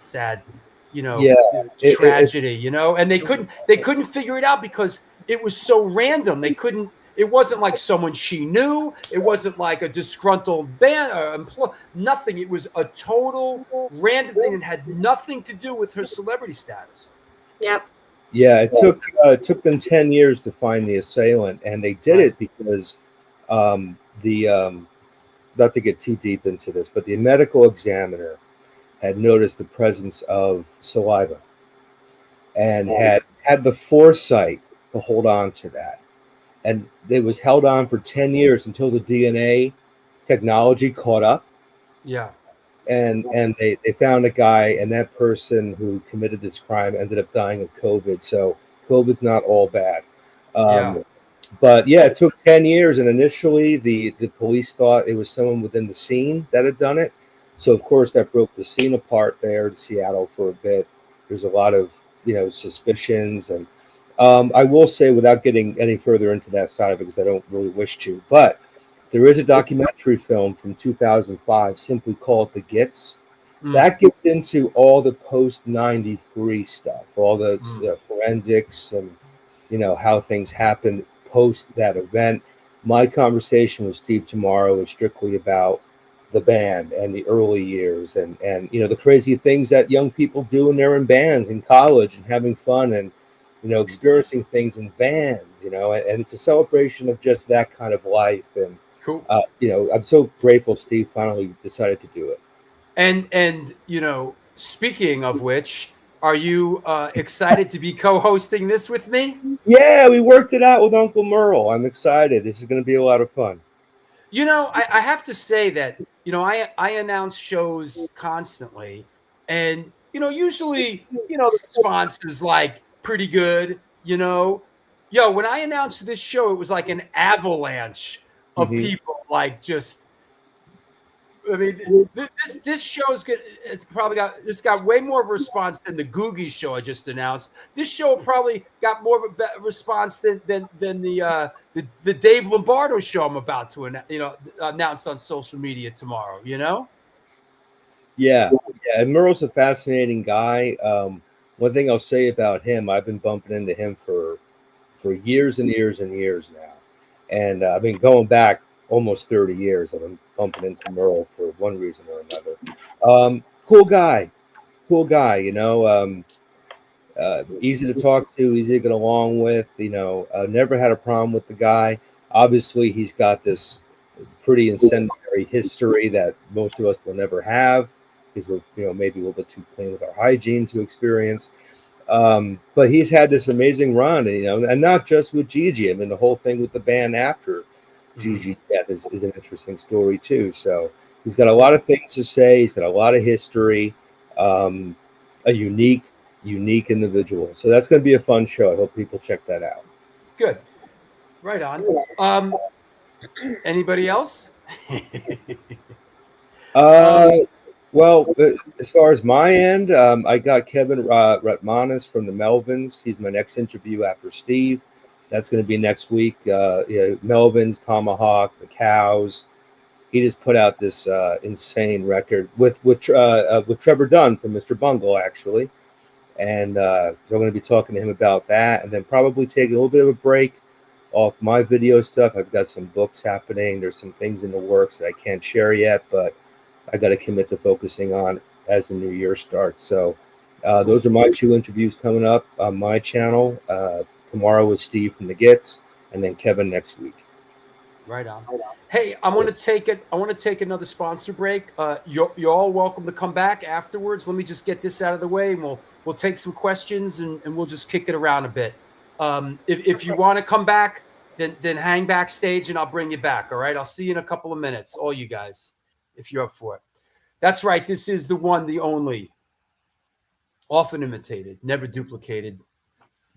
tragedy, and they couldn't figure it out because it was so random. It wasn't like someone she knew. It wasn't like a disgruntled band or employee. Nothing. It was a total random thing and had nothing to do with her celebrity status.
Yep.
Yeah, it took them 10 years to find the assailant, and they did it because not to get too deep into this, but the medical examiner had noticed the presence of saliva and had the foresight to hold on to that. And it was held on for 10 years until the DNA technology caught up.
Yeah.
And they found a guy, and that person who committed this crime ended up dying of COVID. So COVID's not all bad. But yeah, it took 10 years. And initially the police thought it was someone within the scene that had done it. So of course that broke the scene apart there in Seattle for a bit. There's a lot of, suspicions. And I will say, without getting any further into that side of it, because I don't really wish to, but there is a documentary film from 2005 simply called The Gits. That gets into all the post-93 stuff, all the forensics and, how things happened post that event. My conversation with Steve tomorrow is strictly about the band and the early years and the crazy things that young people do when they're in bands in college and having fun and, experiencing things in vans, and it's a celebration of just that kind of life. And
cool.
I'm so grateful Steve finally decided to do it.
And speaking of which, are you excited to be co-hosting this with me?
Yeah, we worked it out with Uncle Merle. I'm excited. This is going to be a lot of fun.
I have to say that, I announce shows constantly, and, usually, the response is like pretty good, when I announced this show, it was like an avalanche of people, like just, I mean, this show it's probably got way more of a response than the Googie show I just announced. This show probably got more of a response than the Dave Lombardo show I'm about to announce on social media tomorrow.
Yeah. And Merle's a fascinating guy. One thing I'll say about him, I've been bumping into him for years and years and years now, and I've been going back almost 30 years. I've been bumping into Merle for one reason or another. Cool guy, easy to talk to, easy to get along with, never had a problem with the guy. Obviously, he's got this pretty incendiary history that most of us will never have because we're, maybe a little bit too clean with our hygiene to experience. But he's had this amazing run, and not just with Gigi. I mean, the whole thing with the band after Gigi's death is an interesting story too. So he's got a lot of things to say. He's got a lot of history, a unique individual. So that's going to be a fun show. I hope people check that out.
Good. Right on. Anybody else?
Well, as far as my end, I got Kevin Ratmanis from the Melvins. He's my next interview after Steve. That's going to be next week. Melvin's Tomahawk, the Cows. He just put out this insane record with Trevor Dunn from Mr. Bungle, actually. And so I'm going to be talking to him about that, and then probably take a little bit of a break off my video stuff. I've got some books happening. There's some things in the works that I can't share yet, but I got to commit to focusing on as the new year starts. So those are my 2 interviews coming up on my channel. Tomorrow with Steve from the Gits, and then Kevin next week.
Right on. Hey, I want to take another sponsor break. You're all welcome to come back afterwards. Let me just get this out of the way, and we'll take some questions and we'll just kick it around a bit. If you want to come back, then hang backstage and I'll bring you back. All right. I'll see you in a couple of minutes, all you guys, if you're up for it. That's right. This is the one, the only, often imitated, never duplicated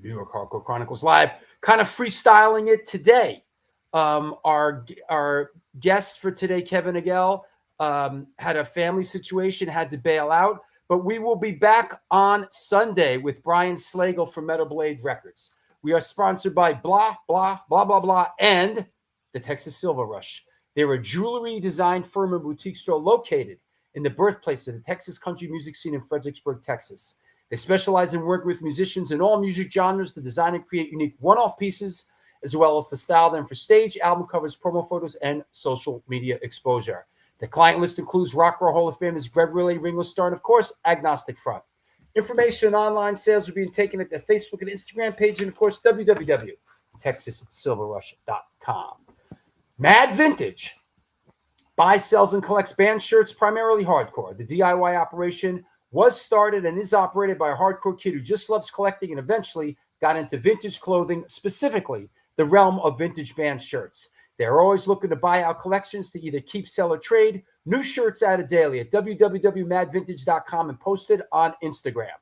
New York Hardcore Chronicles Live. Kind of freestyling it today. Our guest for today, Kevin Agel, had a family situation, had to bail out, but we will be back on Sunday with Brian Slagle from Metal Blade Records. We are sponsored by blah, blah, blah, blah, blah, and the Texas Silver Rush. They're a jewelry design firm and boutique store located in the birthplace of the Texas country music scene in Fredericksburg, Texas. They specialize in working with musicians in all music genres to design and create unique one-off pieces, as well as to style them for stage, album covers, promo photos, and social media exposure. The client list includes Rock and Roll Hall of Famers Greg Riley, Ringo Starr, and of course, Agnostic Front. Information and online sales are being taken at their Facebook and Instagram page, and of course, www.texassilverrush.com. Mad Vintage buys, sells, and collects band shirts, primarily hardcore. The DIY operation was started and is operated by a hardcore kid who just loves collecting and eventually got into vintage clothing, specifically the realm of vintage band shirts. They're always looking to buy out collections to either keep, sell, or trade. New shirts added daily at www.madvintage.com and posted on Instagram.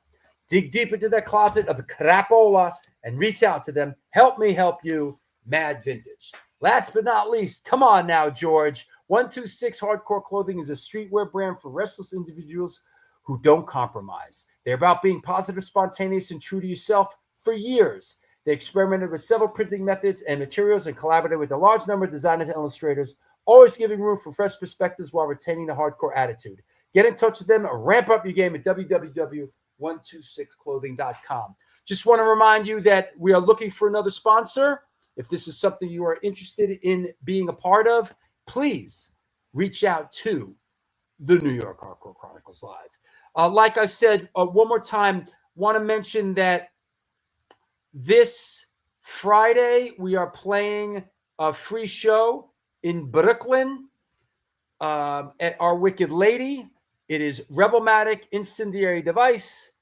Dig deep into their closet of the crapola and reach out to them. Help me help you, Mad Vintage. Last but not least, come on now, George. 126 Hardcore Clothing is a streetwear brand for restless individuals who don't compromise. They're about being positive, spontaneous, and true to yourself for years. They experimented with several printing methods and materials and collaborated with a large number of designers and illustrators, always giving room for fresh perspectives while retaining the hardcore attitude. Get in touch with them or ramp up your game at www.126clothing.com. Just want to remind you that we are looking for another sponsor. If this is something you are interested in being a part of, please reach out to the New York Hardcore Chronicles Live. Like I said, one more time, want to mention that this Friday we are playing a free show in Brooklyn at Our Wicked Lady. It is Rebelmatic, Incendiary Device,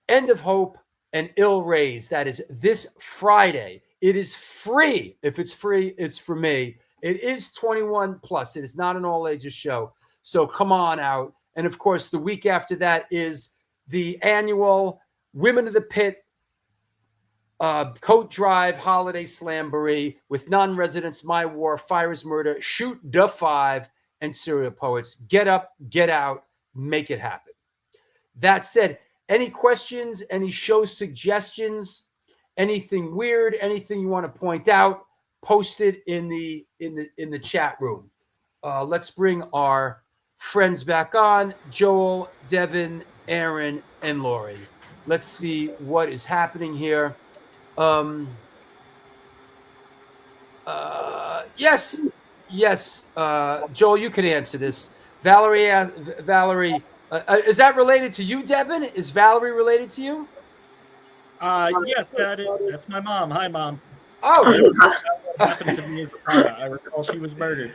End of Hope, and Ill Rays. That is this Friday. It is free. If it's free, it's for me. It is 21 plus. It is not an all ages show. So come on out. And of course, the week after that is the annual Women of the Pit Coat Drive Holiday Slamboree with non-residents, My War, Fire is Murder, Shoot the Five, and Serial Poets. Get up, get out, make it happen. That said, any questions, any show suggestions, anything weird, anything you want to point out, post it in the chat room. Let's bring our friends back on, Joel, Devin, Aaron, and Lori. Let's see what is happening here. Yes. Joel, you can answer this. Valerie, is that related to you, Devin? Is Valerie related to you?
Yes, that's my mom. Hi, Mom.
Oh,
what happened to Mia Zapata? I recall she was murdered.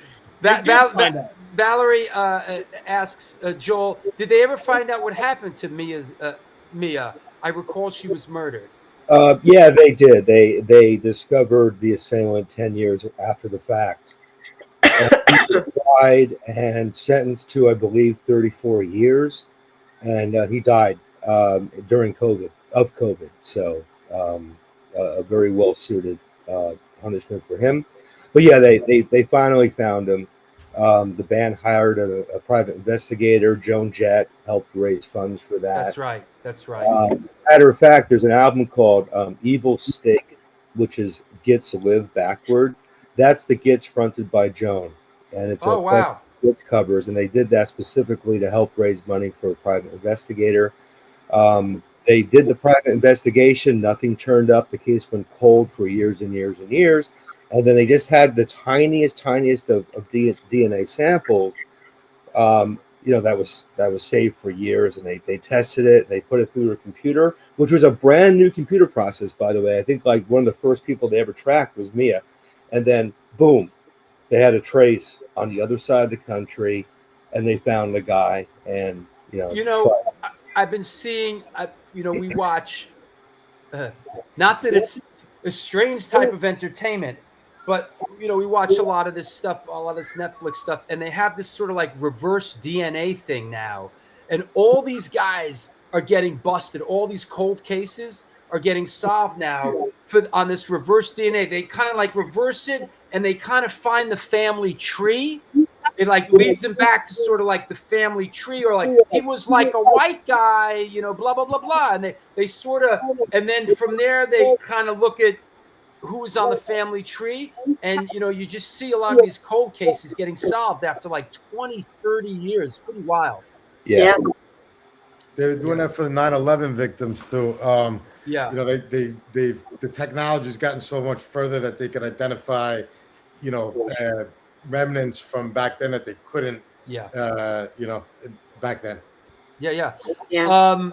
Valerie asks Joel, did they ever find out what happened to Mia? I recall she was murdered.
Yeah, they did. They discovered the assailant 10 years after the fact. He died and sentenced to, I believe, 34 years, and he died during COVID. So a very well suited punishment for him. But yeah, they finally found him. The band hired a private investigator. Joan Jett helped raise funds for that.
That's right.
Matter of fact, there's an album called Evil Stig, which is Gits Live backward. That's the Gits fronted by Joan, and it's
Oh,
a
wow.
Gits covers, and they did that specifically to help raise money for a private investigator. They did the private investigation. Nothing turned up. The case went cold for years and years and years. And then they just had the tiniest of DNA samples, that was saved for years. And they tested it. They put it through a computer, which was a brand new computer process, by the way. I think like one of the first people they ever tracked was Mia. And then, boom, they had a trace on the other side of the country, and they found the guy. And,
I've been seeing, we watch, not that it's a strange type of entertainment, but, we watch a lot of this stuff, a lot of this Netflix stuff, and they have this sort of like reverse DNA thing now. And all these guys are getting busted. All these cold cases are getting solved now on this reverse DNA. They kind of like reverse it, and they kind of find the family tree. It like leads them back to sort of like the family tree, or like he was like a white guy, blah, blah, blah, blah. And they sort of, and then from there, they kind of look at who's on the family tree. And, you just see a lot of these cold cases getting solved after like 20, 30 years. Pretty wild.
Yeah.
They're doing that for the 9/11 victims too.
Yeah.
The technology's gotten so much further that they can identify, remnants from back then that they couldn't.
Yeah.
Back then.
Yeah.
Yeah.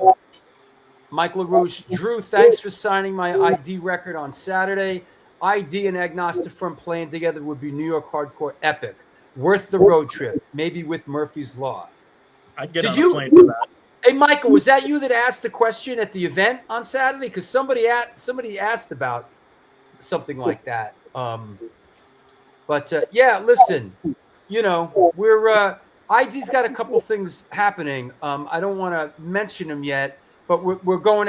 Mike LaRouche, Drew, thanks for signing my ID record on Saturday. ID and Agnostic Front playing together would be New York hardcore epic. Worth the road trip, maybe with Murphy's Law.
I'd get on a plane for that.
Hey, Michael, was that you that asked the question at the event on Saturday? Because somebody asked about something like that. Yeah, listen, we're ID's got a couple things happening. I don't want to mention them yet, but we're going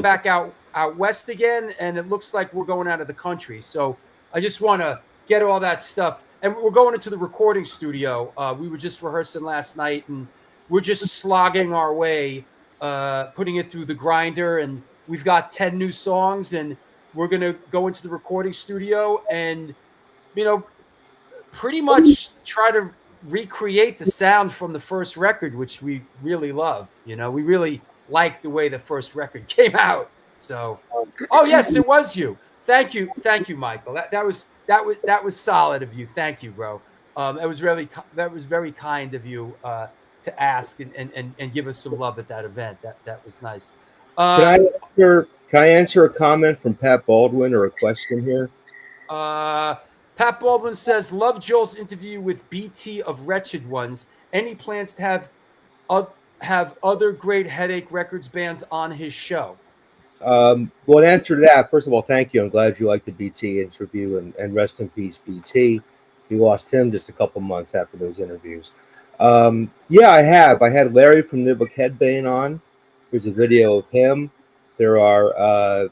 back out west again, and it looks like we're going out of the country. So I just want to get all that stuff, and we're going into the recording studio. We were just rehearsing last night, and we're just slogging our way, putting it through the grinder, and we've got 10 new songs, and we're going to go into the recording studio and, pretty much try to recreate the sound from the first record, which we really love. We really like the way the first record came out. So, oh yes, it was you. Thank you, Michael. That was solid of you. Thank you, bro. That was very kind of you to ask and give us some love at that event. That was nice.
Can I answer a comment from Pat Baldwin or a question here?
Pat Baldwin says, love Joel's interview with BT of Wretched Ones. Any plans to have other great Headache Records bands on his show?
Well, in answer to that, first of all, thank you. I'm glad you liked the BT interview, and rest in peace, BT. We lost him just a couple months after those interviews. Yeah, I have. I had Larry from Nibuk Headbane on. There's a video of him. There are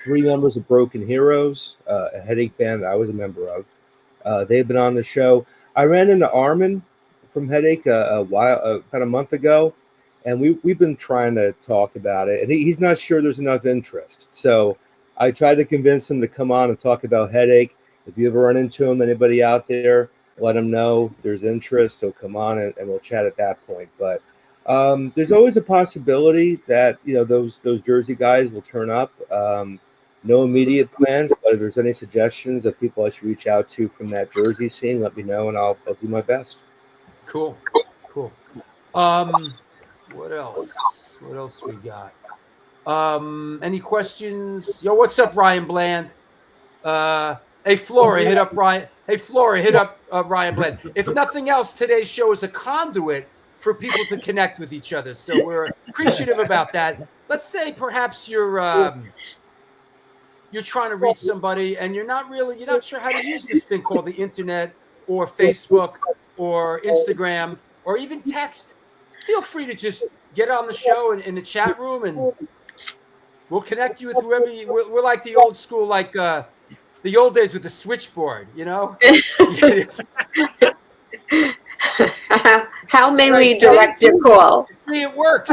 3 members of Broken Heroes, a Headache band that I was a member of. They've been on the show. I ran into Armin from Headache about a month ago, and we've been trying to talk about it, and he's not sure there's enough interest. So I tried to convince him to come on and talk about Headache. If you ever run into him, anybody out there, let him know there's interest. He'll come on and we'll chat at that point. But there's always a possibility that those Jersey guys will turn up. No immediate plans, but if there's any suggestions of people I should reach out to from that Jersey scene, let me know, and I'll do my best.
Cool. What else? What else we got? Any questions? Yo, what's up, Ryan Bland? Hey, Flora, hit up Ryan. Hey, Flora, hit up Ryan Bland. If nothing else, today's show is a conduit for people to connect with each other. So we're appreciative about that. Let's say perhaps you're trying to reach somebody and you're not sure how to use this thing called the internet or Facebook or Instagram or even text. Feel free to just get on the show in the chat room, and we'll connect you with whoever we're like the old school, like the old days with the switchboard,
How may we direct your call?
See, it works.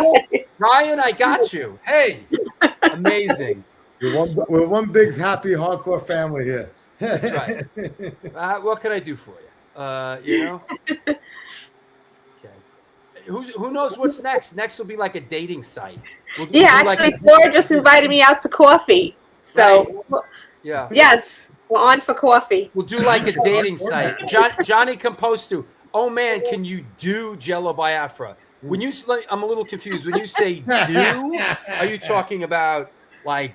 Ryan, I got you. Hey, amazing.
We're one big happy hardcore family here.
That's right. What can I do for you? You know. Okay. Who knows what's next? Next will be like a dating site. We'll do
actually, Flora just invited me out to coffee. So,
right. Yeah.
Yes, we're on for coffee.
We'll do like a dating site. Johnny Compostu. Oh man, can you do Jello Biafra? When you, I'm a little confused. When you say do, are you talking about like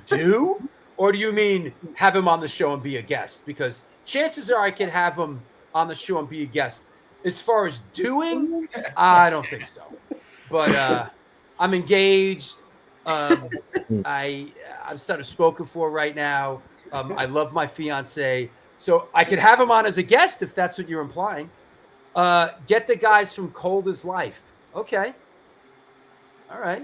do, or do you mean have him on the show and be a guest? Because chances are I could have him on the show and be a guest. As far as doing, I don't think so. But I'm engaged. I'm sort of spoken for right now. I love my fiance, so I could have him on as a guest if that's what you're implying. Get the guys from Cold as Life. Okay. All right.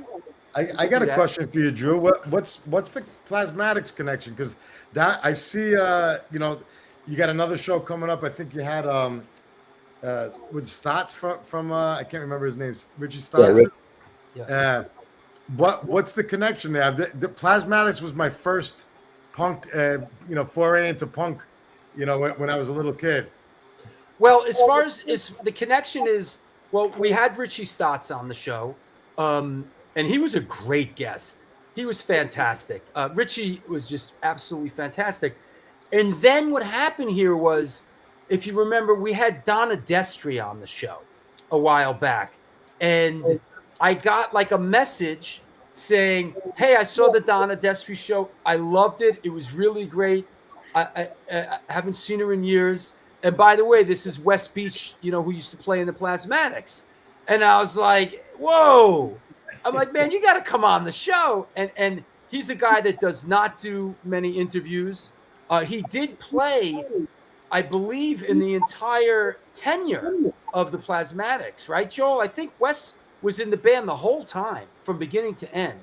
I got a question for you, Drew. What's the Plasmatics connection? Because that I see, you know, you got another show coming up. I think you had with Stotts from I can't remember his name, Richie Stotts.
Yeah.
What's the connection there? The Plasmatics was my first punk, you know, foray into punk, you know, when I was a little kid.
Well, as far as the connection is, well, we had Richie Stotts on the show, and he was a great guest. He was fantastic. Richie was just absolutely fantastic. And then what happened here was, if you remember, we had Donna Destry on the show a while back, and I got like a message saying, "Hey, I saw the Donna Destry show. I loved it. It was really great. I haven't seen her in years. And by the way, this is West Beach, you know, who used to play in the Plasmatics." And I was like, "Whoa!" I'm like, "Man, you got to come on the show." And he's a guy that does not do many interviews. He did play, I believe, in the entire tenure of the Plasmatics, right, Joel? I think Wes was in the band the whole time, from beginning to end.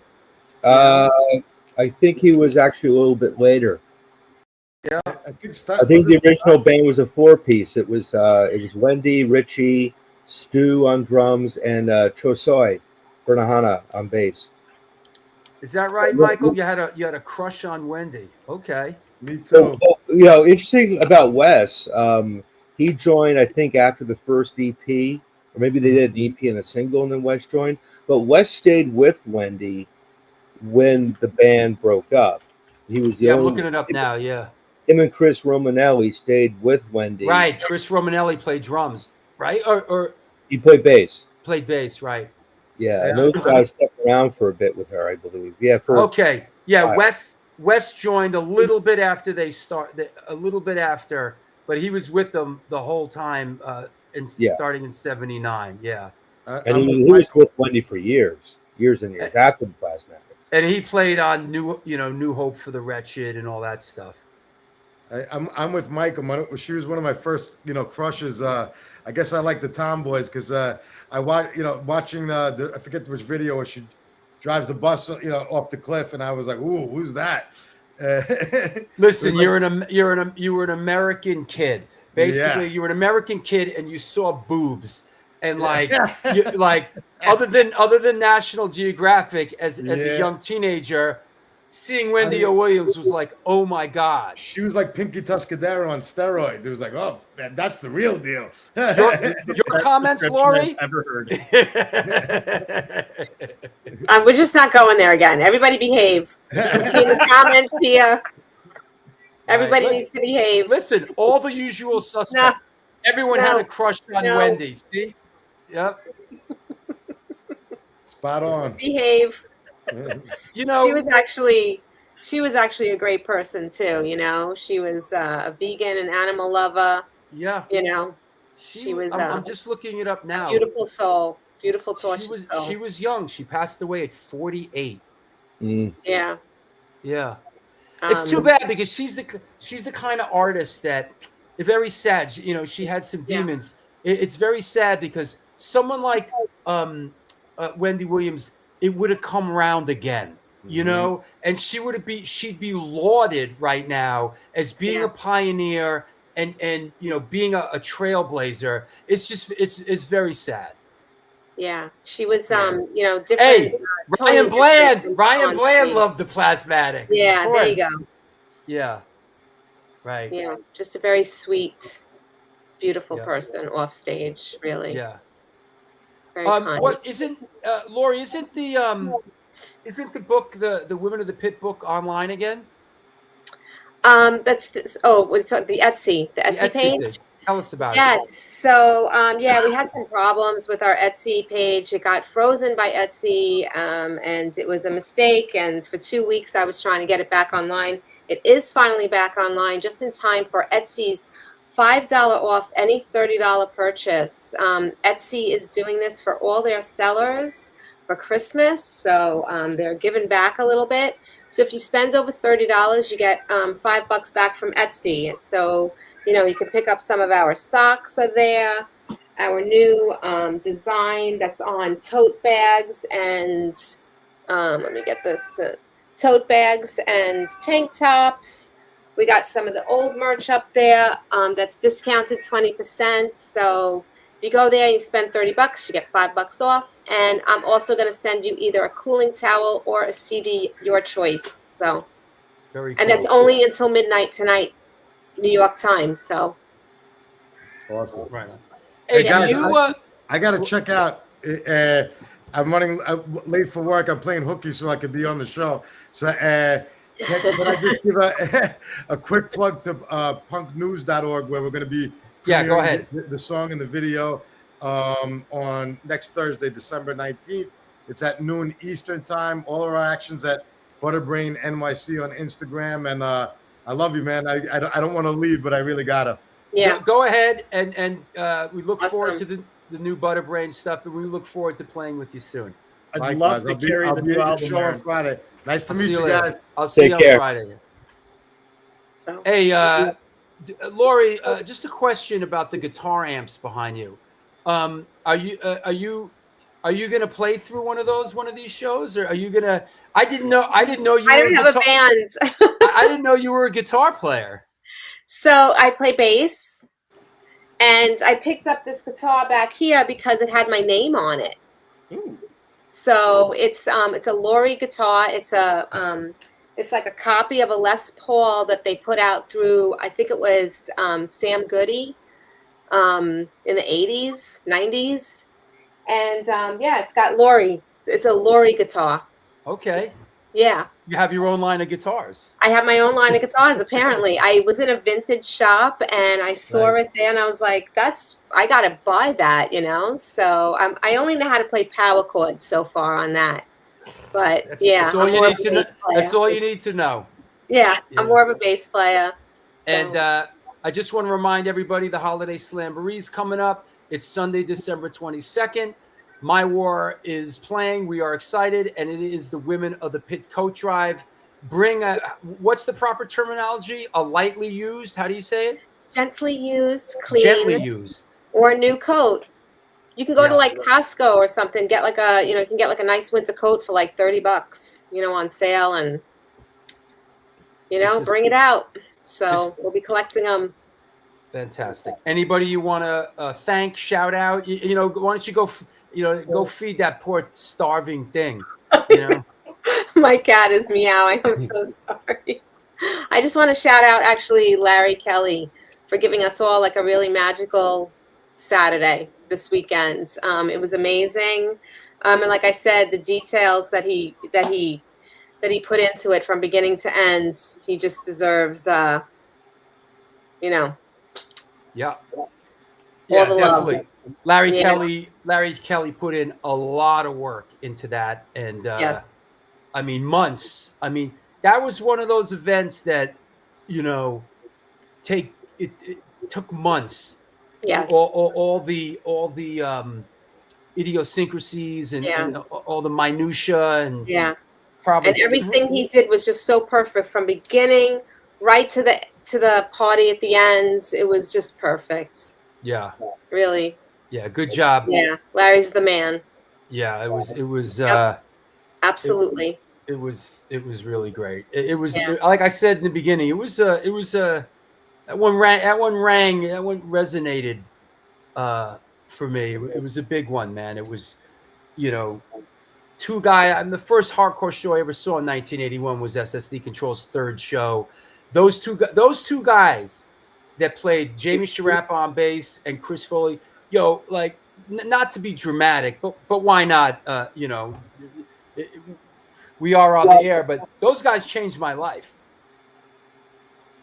I think he was actually a little bit later.
Yeah,
I think
the original band was a 4-piece. It was Wendy, Richie, Stu on drums, and Chosoi Fernahana on bass.
Is that right, Michael? You had a crush on Wendy. Okay.
Me too.
You know, interesting about Wes. He joined, I think, after the first EP, or maybe they did an EP and a single, and then Wes joined. But Wes stayed with Wendy when the band broke up. He was the only.
I'm looking it up now. Yeah.
Him and Chris Romanelli stayed with Wendy.
Right. Chris Romanelli played drums, right? Or
he played bass.
Played bass, right?
Yeah, and those guys stuck around for a bit with her, I believe. Yeah.
Okay. Yeah. Wes joined a little bit after they started. A little bit after, but he was with them the whole time. Starting in '79. Yeah.
And he was with Wendy for years and years after the Plasmatics.
And he played on New Hope for the Wretched and all that stuff.
I'm with Michael. She was one of my first, crushes. I guess I like the Tomboys because I watching I forget which video where she drives the bus, off the cliff, and I was like, "Ooh, who's that?"
Listen, you were an American kid. Basically, you were an American kid, and you saw boobs, and other than National Geographic, as a young teenager. Seeing Wendy O. Williams was like, oh my God.
She was like Pinky Tuscadero on steroids. It was like, oh, that's the real deal.
Your comments, Lori?
I've ever heard.
We're just not going there again. Everybody behave. I'm seeing the comments here. Everybody needs to behave.
Listen, all the usual suspects. Everyone had a crush on Wendy. See? Yep.
Spot on.
Behave. She was actually a great person too. She was a vegan and animal lover.
Yeah.
She was.
I'm just looking it up now.
Beautiful soul, beautiful tortured soul.
She was young. She passed away at 48.
Yeah.
Yeah. It's too bad because she's the kind of artist that, very sad. She had some demons. It's very sad because someone like Wendy Williams, it would have come around again, and she'd be lauded right now as being a pioneer and being a trailblazer. It's just, it's very sad.
Yeah, she was, different.
Hey, Ryan Bland.
different
Ryan
on
Bland
stage.
loved the plasmatics.
Yeah,
of
there you
course.
go.
Yeah. Right.
Yeah, just a very sweet, beautiful
Yeah.
person off stage, really.
Yeah.
Very kind.
What isn't Lori? Isn't the book the Women of the Pit book online again?
That's this, oh, what's the Etsy
The
page?
thing. Tell us about it.
Yes. So, yeah, we had some problems with our Etsy page. It got frozen by Etsy, and it was a mistake. And for 2 weeks, I was trying to get it back online. It is finally back online, just in time for Etsy's $5 off any $30 purchase. Etsy is doing this for all their sellers for Christmas, so they're giving back a little bit. So if you spend over $30, you get $5 back from Etsy. So you can pick up some of our socks are there, our new design that's on tote bags and let me get this tote bags and tank tops. We got some of the old merch up there that's discounted 20%. So if you go there and you spend $30, you get $5 off. And I'm also going to send you either a cooling towel or a CD, your choice. So,
Very
and
cool.
that's only until midnight tonight, New York time. So,
Awesome.
Right on.
Hey,
Hey,
guys,
you
I got to check out. I'm running late for work. I'm playing hooky so I could be on the show. So can I just give a quick plug to punknews.org where we're going to be
Yeah, go
premiering
ahead.
the song and the video on next Thursday, December 19th. It's at noon Eastern time. All of our actions at Butterbrain NYC on Instagram. And I love you, man. I don't want to leave, but I really got to.
yeah.
Go ahead and we look forward to
Awesome.
the new Butterbrain stuff, and we look forward to playing with you soon.
I'd love to carry
I'll
the
be
new
at your
album
show
there.
on Friday. Nice to
I'll
meet
see
you
later.
guys.
I'll see
Take
you
care.
on Friday.
So,
Hey, Lori, just a question about the guitar amps behind you. Are you gonna play through one of these shows, or are you gonna? I didn't know you
I
were
don't have a band.
I didn't know you were a guitar player.
So I play bass, and I picked up this guitar back here because it had my name on it.
Ooh.
So it's a Lori guitar. It's like a copy of a Les Paul that they put out through, I think it was Sam Goody in the 80s, 90s. And yeah, it's got Lori. It's a Lori guitar.
Okay.
Yeah.
You have your own line of guitars.
I have my own line of guitars, apparently. I was in a vintage shop and I saw
Right.
it there and I was like, I got to buy that, So I only know how to play power chords so far on that. But
That's all you need to know. That's all you need to know.
Yeah,
Yeah.
I'm more of a bass player. So.
And I just want to remind everybody the Holiday Slamboree is coming up. It's Sunday, December 22nd. My War is playing. We are excited, and it is the Women of the Pit coat drive. Bring what's the proper terminology? A lightly used? How do you say it?
Gently used, clean,
Gently used,
or a new coat. You can go to
Yeah.
like Costco or something. Get like you can get like a nice winter coat for like $30, on sale, and bring it out. So we'll be collecting them.
Fantastic. Anybody you want to thank, shout out? Why don't you go? Go feed that poor starving thing.
My cat is meowing. I'm so sorry. I just want to shout out actually Larry Kelly for giving us all like a really magical Saturday this weekend. It was amazing. And like I said, the details that he put into it from beginning to end, he just deserves
Yeah.
all
Definitely.
the love.
Larry Kelly put in a lot of work into that, and
Yes.
months. That was one of those events that, it took months.
Yes.
All the idiosyncrasies and all the minutia and
Yeah.
probably
And everything he did was just so perfect from beginning right to the party at the end. It was just perfect.
Yeah.
Really.
Yeah. Good job.
Yeah. Larry's the man.
Yeah. It was.
Yep. Absolutely.
It was really great. It was like I said in the beginning. It was that one resonated for me. It was a big one, man. It was the first hardcore show I ever saw in 1981 was SSD Control's third show. Those two guys that played Jamie Sharap on bass and Chris Foley, not to be dramatic, but why not? We are on the air, but those guys changed my life.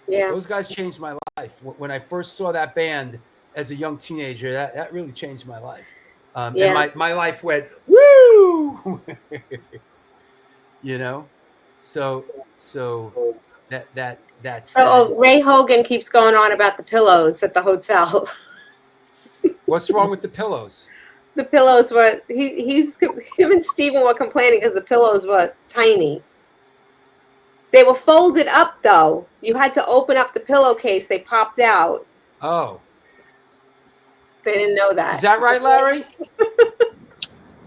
Yeah.
Those guys changed my life. When I first saw that band as a young teenager, that really changed my life. And my life went, woo! So that's
So Ray Hogan keeps going on about the pillows at the hotel.
What's wrong with the pillows?
The pillows were him and Steven were complaining because the pillows were tiny. They were folded up though. You had to open up the pillowcase. They popped out.
Oh.
They didn't know that.
Is that right, Larry?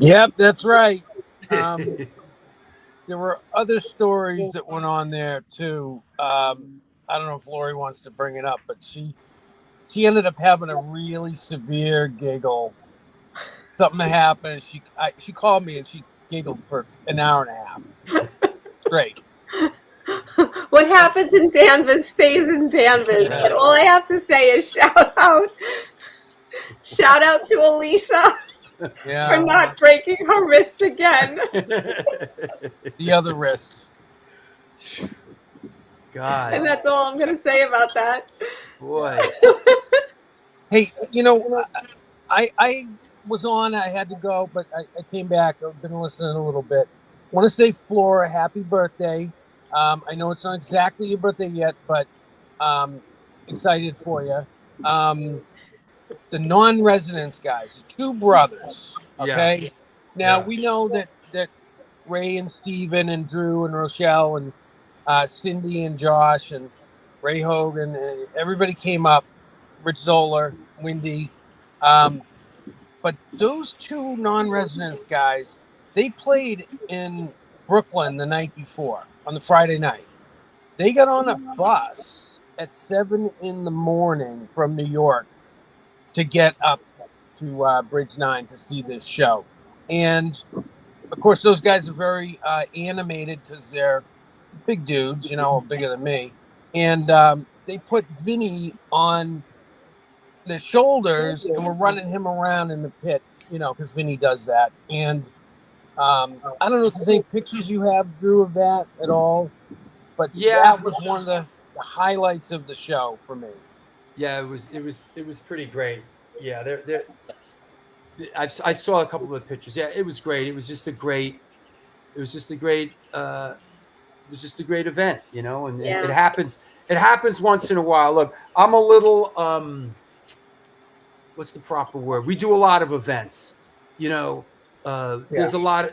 Yep, that's right. There were other stories that went on there too. I don't know if Lori wants to bring it up, but she ended up having a really severe giggle. Something happened. She called me and she giggled for an hour and a half straight.
What happens in Danvers stays in Danvers.
Yeah.
And all I have to say is shout out to Elisa for not breaking her wrist again.
The other wrist.
God.
And that's all I'm going to say about that.
Boy.
Hey, I was on. I had to go, but I came back. I've been listening a little bit. I want to say, Flora, happy birthday. I know it's not exactly your birthday yet, but excited for you. The non-residence guys, the two brothers, okay?
Yeah.
Now, we know that Ray and Steven and Drew and Rochelle and Cindy and Josh and Ray Hogan, everybody came up, Rich Zoller, Wendy. But those two non-residence guys, they played in Brooklyn the night before, on the Friday night. They got on a bus at 7 a.m. from New York to get up to Bridge 9 to see this show. And, of course, those guys are very animated because they're big dudes, bigger than me. And they put Vinny on the shoulders and we're running him around in the pit, because Vinny does that. And I don't know if there's any pictures you have, Drew, of that at all, but that was one of the highlights of the show for me.
Yeah, it was pretty great. Yeah, I saw a couple of pictures. Yeah, it was great. It was just a great event, and it happens once in a while. Look, I'm a little what's the proper word? We do a lot of events. There's a lot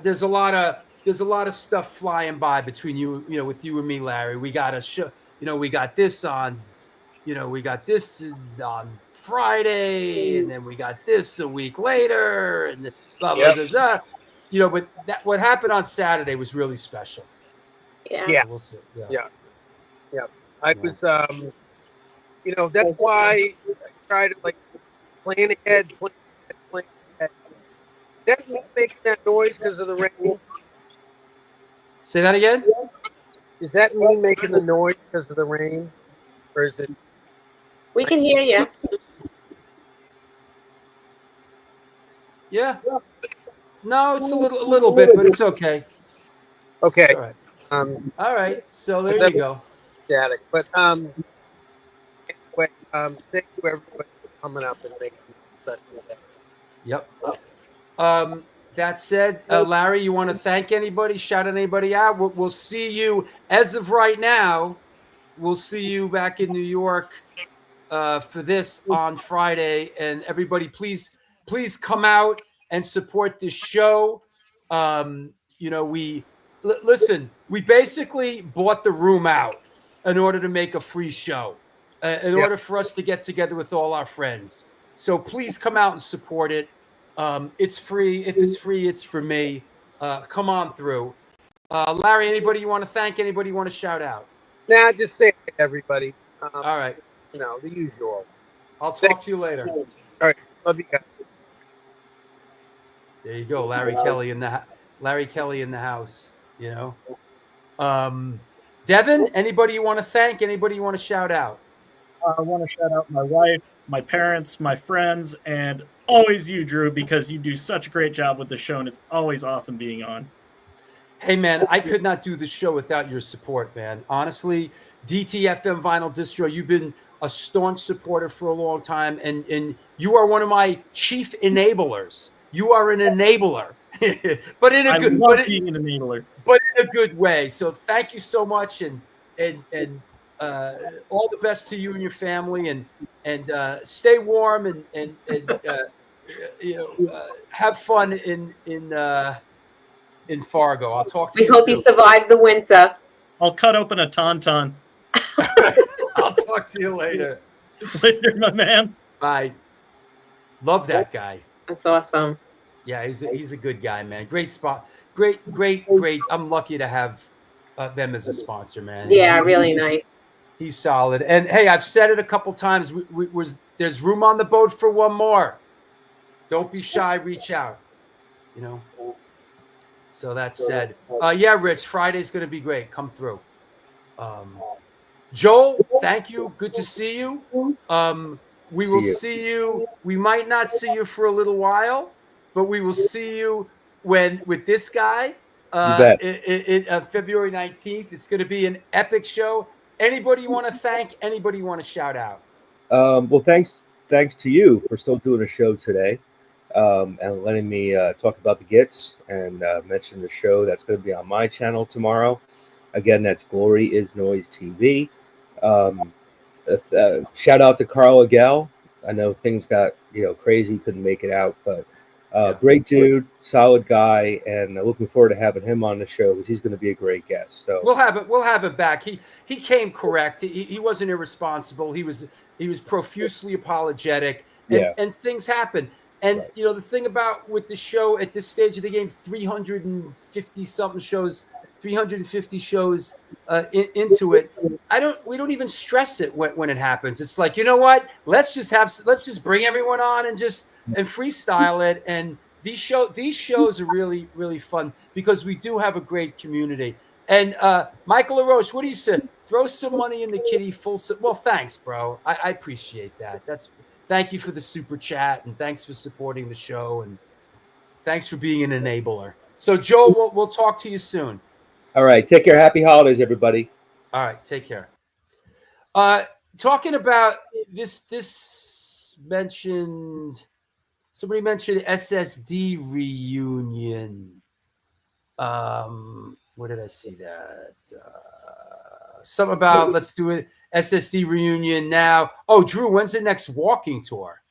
of stuff flying by between you, with you and me, Larry. We got a show, we got this on Friday, and then we got this a week later, and blah blah blah. But what happened on Saturday was really special.
Yeah.
We'll see.
Yeah. I was, that's why I try to plan ahead. Is that me making that noise because of the rain?
Say that again?
Is that me making the noise because of the rain? Or is it?
We can hear you.
Yeah. No, it's a little bit, but it's okay.
Okay.
It's all right. All right. So there you go.
Static. But anyway, thank you everybody for coming up and making a special day.
Yep. That said, Larry, you want to thank anybody? Shout anybody out? We'll see you. As of right now, we'll see you back in New York for this on Friday. And everybody, please come out and support this show. Listen, we basically bought the room out in order to make a free show, in order for us to get together with all our friends. So please come out and support it. It's free. If it's free, it's for me. Come on through. Larry, anybody you want to thank? Anybody you want to shout out?
Nah, just say hi to everybody.
All right.
The usual.
I'll talk to you later.
All right. Love you guys.
There you go, Larry Kelly in the house. You know, Devin. Anybody you want to thank? Anybody you want to shout out?
I want to shout out my wife, my parents, my friends, and always you, Drew, because you do such a great job with the show, and it's always awesome being on.
Hey, man, I could not do the show without your support, man. Honestly, DTFM Vinyl Distro, you've been a staunch supporter for a long time, and you are one of my chief enablers. You are an enabler, but in a good,
being an enabler,
but in a good way. So thank you so much, and all the best to you and your family, and stay warm and have fun in Fargo. I'll talk to you soon.
We hope you survive the winter.
I'll cut open a tauntaun.
I'll talk to you later.
Later, my man.
Bye. Love that guy.
That's awesome.
Yeah, he's a good guy, man. Great spot. Great. I'm lucky to have them as a sponsor, man.
Yeah, really nice.
He's solid. And hey, I've said it a couple times. There's room on the boat for one more. Don't be shy. Reach out. You know. So that said, yeah, Rich, Friday's going to be great. Come through. Joel, thank you. Good to see you. We will see you. We might not see you for a little while, but we will see you with this guy February 19th. It's going to be an epic show. Anybody you want to thank? Anybody you want to shout out?
Well, thanks to you for still doing a show today. And letting me talk about the Gits and mention the show that's going to be on my channel tomorrow. Again, that's Glory is Noise TV. Shout out to Carl Agel. I know things got crazy, couldn't make it out, but great dude, solid guy, and looking forward to having him on the show because he's going to be a great guest. So
we'll have it back. He came correct. He wasn't irresponsible. He was profusely apologetic, and things happen. And the thing about with the show at this stage of the game, 350 something shows, 350 shows into it. We don't even stress it when it happens. It's like, you know what? Let's just bring everyone on and freestyle it. And these shows are really, really fun because we do have a great community. And Michael LaRoche, what do you say? Throw some money in the kitty well, thanks, bro. I appreciate that. Thank you for the super chat, and thanks for supporting the show, and thanks for being an enabler. So, Joe, we'll talk to you soon.
All right. Take care. Happy holidays, everybody.
All right. Take care. Talking about this somebody mentioned SSD reunion. Where did I see that? Something about let's do it. SSD reunion now. Oh, Drew, when's the next walking tour?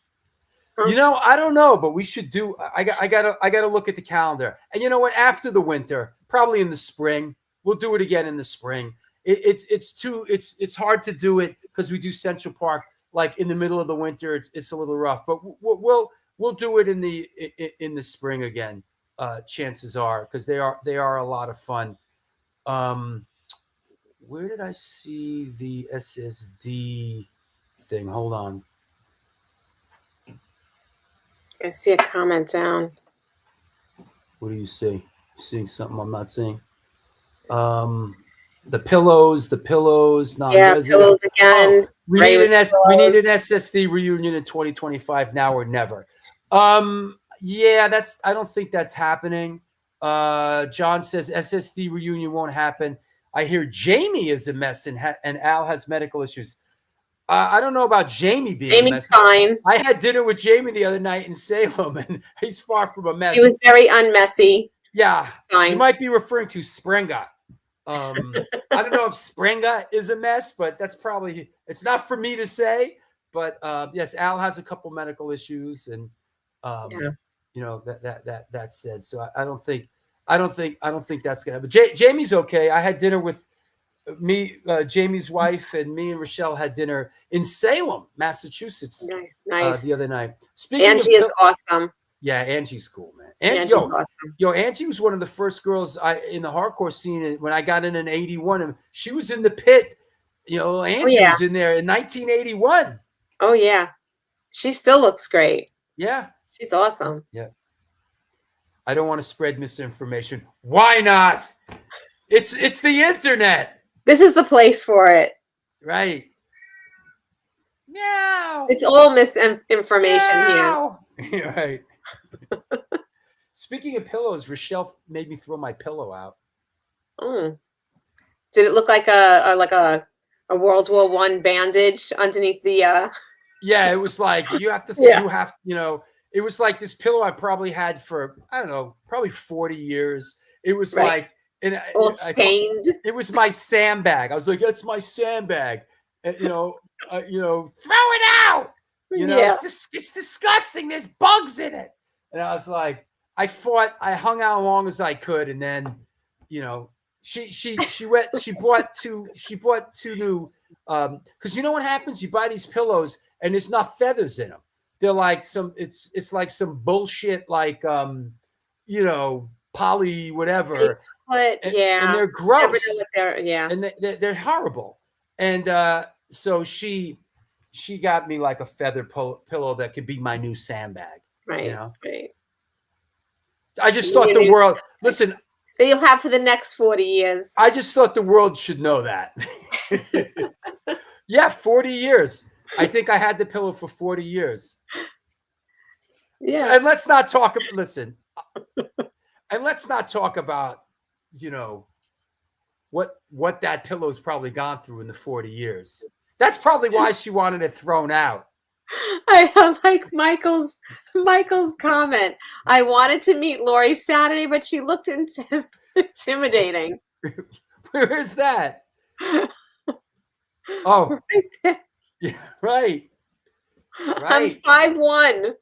I don't know, but we should do. I gotta look at the calendar. And you know what? After the winter, probably in the spring, we'll do it again in the spring. It's hard to do it because we do Central Park like in the middle of the winter. It's a little rough, but we'll do it in the spring again. Chances are because they are a lot of fun. Where did I see the SSD thing? Hold on.
I see a comment down.
What do you see? Seeing something I'm not seeing? The pillows.
Yeah, pillows again.
Oh, we need an SSD reunion in 2025. Now or never. Yeah, I don't think that's happening. John says SSD reunion won't happen. I hear Jamie is a mess and Al has medical issues. I don't know about Jamie being a mess.
Fine.
I had dinner with Jamie the other night in Salem, and he's far from a mess.
He was very unmessy.
Yeah.
Fine.
You might be referring to Springa. I don't know if Springa is a mess, but that's probably it's not for me to say. But yes, Al has a couple medical issues, and that said, so I don't think that's gonna happen. Jamie's okay. I had dinner with Jamie's wife, and me and Rochelle had dinner in Salem, Massachusetts, the other night.
Angie is awesome.
Yeah, Angie's cool, man.
Angie's awesome.
Angie was one of the first girls in the hardcore scene when I got in 81, and she was in the pit. Angie was in there in 1981.
Oh yeah, she still looks great.
Yeah,
she's awesome.
Yeah. I don't want to spread misinformation. Why not? It's the internet.
This is the place for it.
Right. Meow.
It's all misinformation
here. Right. Speaking of pillows, Rochelle made me throw my pillow out.
Mm. Did it look like a World War I bandage underneath the?
Yeah, it was like you have to. It was like this pillow I probably had for I don't know, probably 40 years. It was like, and
all stained.
It was my sandbag. I was like, "That's my sandbag," and, throw it out. It's disgusting. There's bugs in it. And I was like, I hung out as long as I could, and then, she bought two new, because you know what happens? You buy these pillows and there's not feathers in them. They're like it's like some bullshit, like poly whatever.
And
they're gross.
And
they're horrible. And so she got me like a feather pillow that could be my new sandbag.
Right.
Right. I just thought the world. Listen.
That you'll have for the next 40 years.
I just thought the world should know that. Yeah, 40 years. I think I had the pillow for 40 years.
Yeah.
And let's not talk. Listen. And let's not talk about, what that pillow's probably gone through in the 40 years. That's probably why she wanted it thrown out.
I like Michael's comment. I wanted to meet Lori Saturday, but she looked intimidating.
Where is that? Oh,
right there.
Yeah, right.
I'm 5'1".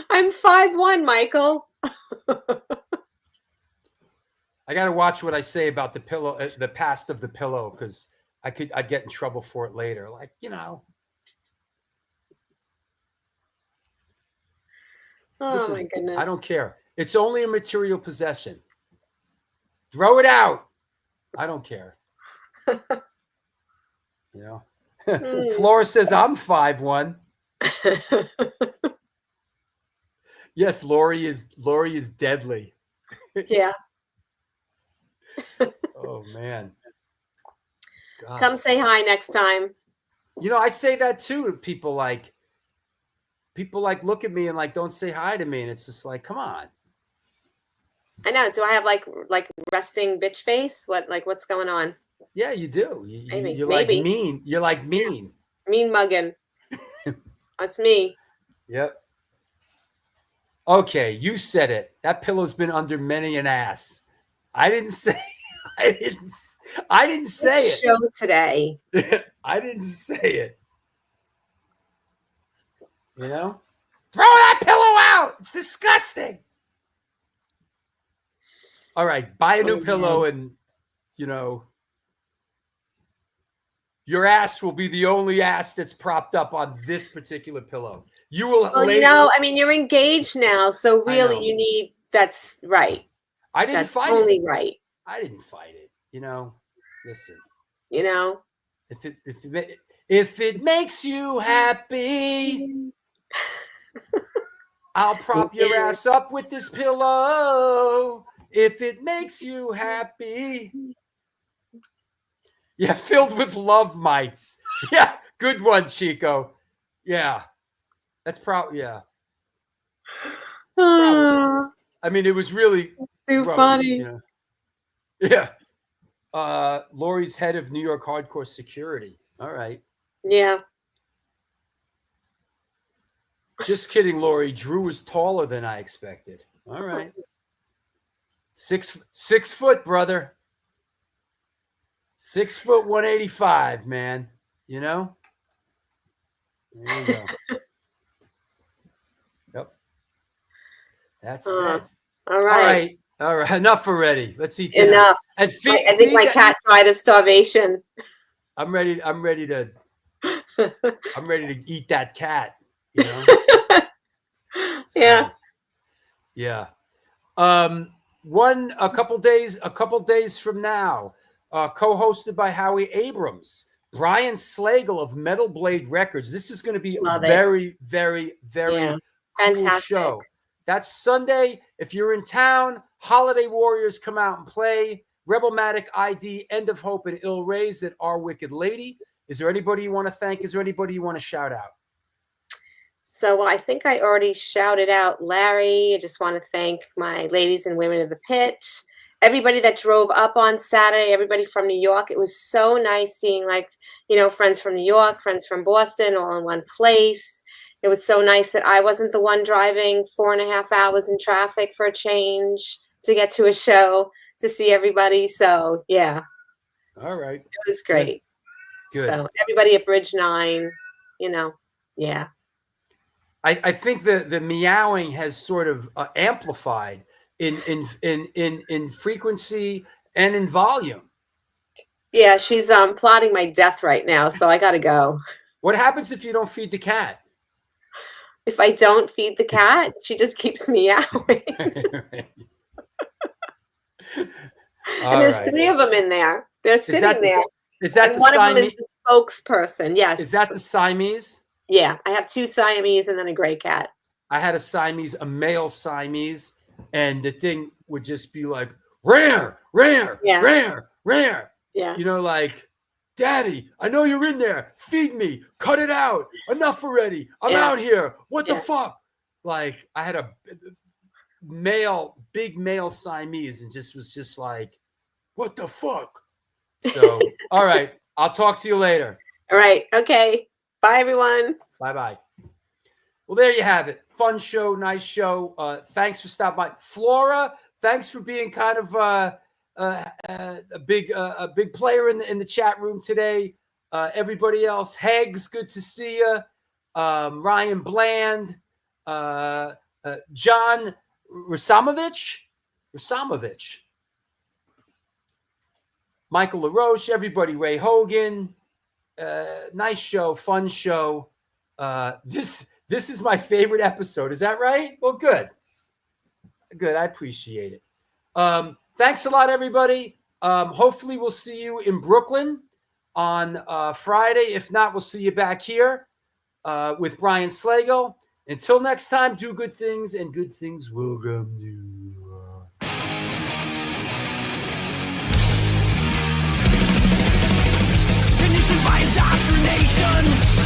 I'm 5'1", Michael.
I got to watch what I say about the pillow, the past of the pillow, because I'd get in trouble for it later. Like,
Oh, my goodness.
I don't care. It's only a material possession. Throw it out. I don't care. Flora says I'm 5'1". Yes, Lori is deadly.
Yeah.
Oh man. God.
Come say hi next time.
I say that too to people like look at me and like don't say hi to me, and it's just like, come on.
I know. Do I have like resting bitch face? What's going on?
Yeah, you do. You're
Maybe.
like mean. You're like mean.
Mean mugging. That's me.
Yep. Okay, you said it. That pillow's been under many an ass. I didn't say. I didn't say it.
Show today.
I didn't say it. Throw that pillow out. It's disgusting. All right, buy a new pillow, and your ass will be the only ass that's propped up on this particular pillow. You will.
Well, you're engaged now, so really you need. That's right.
I didn't
that's
fight
only
it.
Right.
I didn't fight it. Listen. If it makes you happy, I'll prop your ass up with this pillow. If it makes you happy. Yeah, filled with love mites. Yeah, good one, Chico. Yeah. That's probably, yeah. It was really
too
gross,
funny.
Yeah. Lori's head of New York hardcore security. All right.
Yeah.
Just kidding, Lori. Drew is taller than I expected. All right. 6 foot, brother. 6 foot 185, man. There you go. Yep. That's it.
All right.
All right. Enough already. Let's eat dinner.
Enough.
And
I think my cat died of starvation.
I'm ready to eat that cat.
Yeah.
Yeah. A couple days from now, co-hosted by Howie Abrams, Brian Slagle of Metal Blade Records. This is going to be a very, very, very cool
fantastic
show. That's Sunday. If you're in town, Holiday Warriors come out and play. Rebelmatic ID, End of Hope, and Ill Raised at Our Wicked Lady. Is there anybody you want to thank? Is there anybody you want to shout out?
So I think I already shouted out Larry. I just want to thank my ladies and women of the pit. Everybody that drove up on Saturday, everybody from New York. It was so nice seeing, like, friends from New York, friends from Boston, all in one place. It was so nice that I wasn't the one driving 4.5 hours in traffic for a change to get to a show to see everybody. So, yeah.
All right.
It was great.
Good.
So everybody at Bridge 9, yeah.
I think the meowing has sort of amplified in frequency and in volume.
Yeah, she's plotting my death right now, so I gotta go.
What happens if you don't feed the cat?
If I don't feed the cat, she just keeps meowing. And there's 3 of them in there. They're sitting there.
Is that
and
the
one
Siamese?
of them is the spokesperson. Yes.
Is that the Siamese?
Yeah, I have 2 Siamese and then a gray cat.
I had a male Siamese, and the thing would just be like, rare, rare,
Yeah.
rare, rare.
Yeah.
Like, Daddy, I know you're in there. Feed me. Cut it out. Enough already. I'm out here. What the fuck? Like, I had a big male Siamese, and was just like, what the fuck? So, all right. I'll talk to you later.
All right. Okay. Bye, everyone.
Bye-bye. Well, there you have it. Fun show, nice show. Thanks for stopping by. Flora, thanks for being kind of a big player in the chat room today. Everybody else, Hegs, good to see you. Ryan Bland, John Rasamovich, Michael LaRoche, everybody, Ray Hogan. Nice show, fun show. This is my favorite episode. Is that right? Well, good. I appreciate it. Thanks a lot, everybody. Hopefully we'll see you in Brooklyn on Friday. If not, we'll see you back here with Brian Slagle. Until next time, do good things, and good things will come to you.
Conditioned by indoctrination.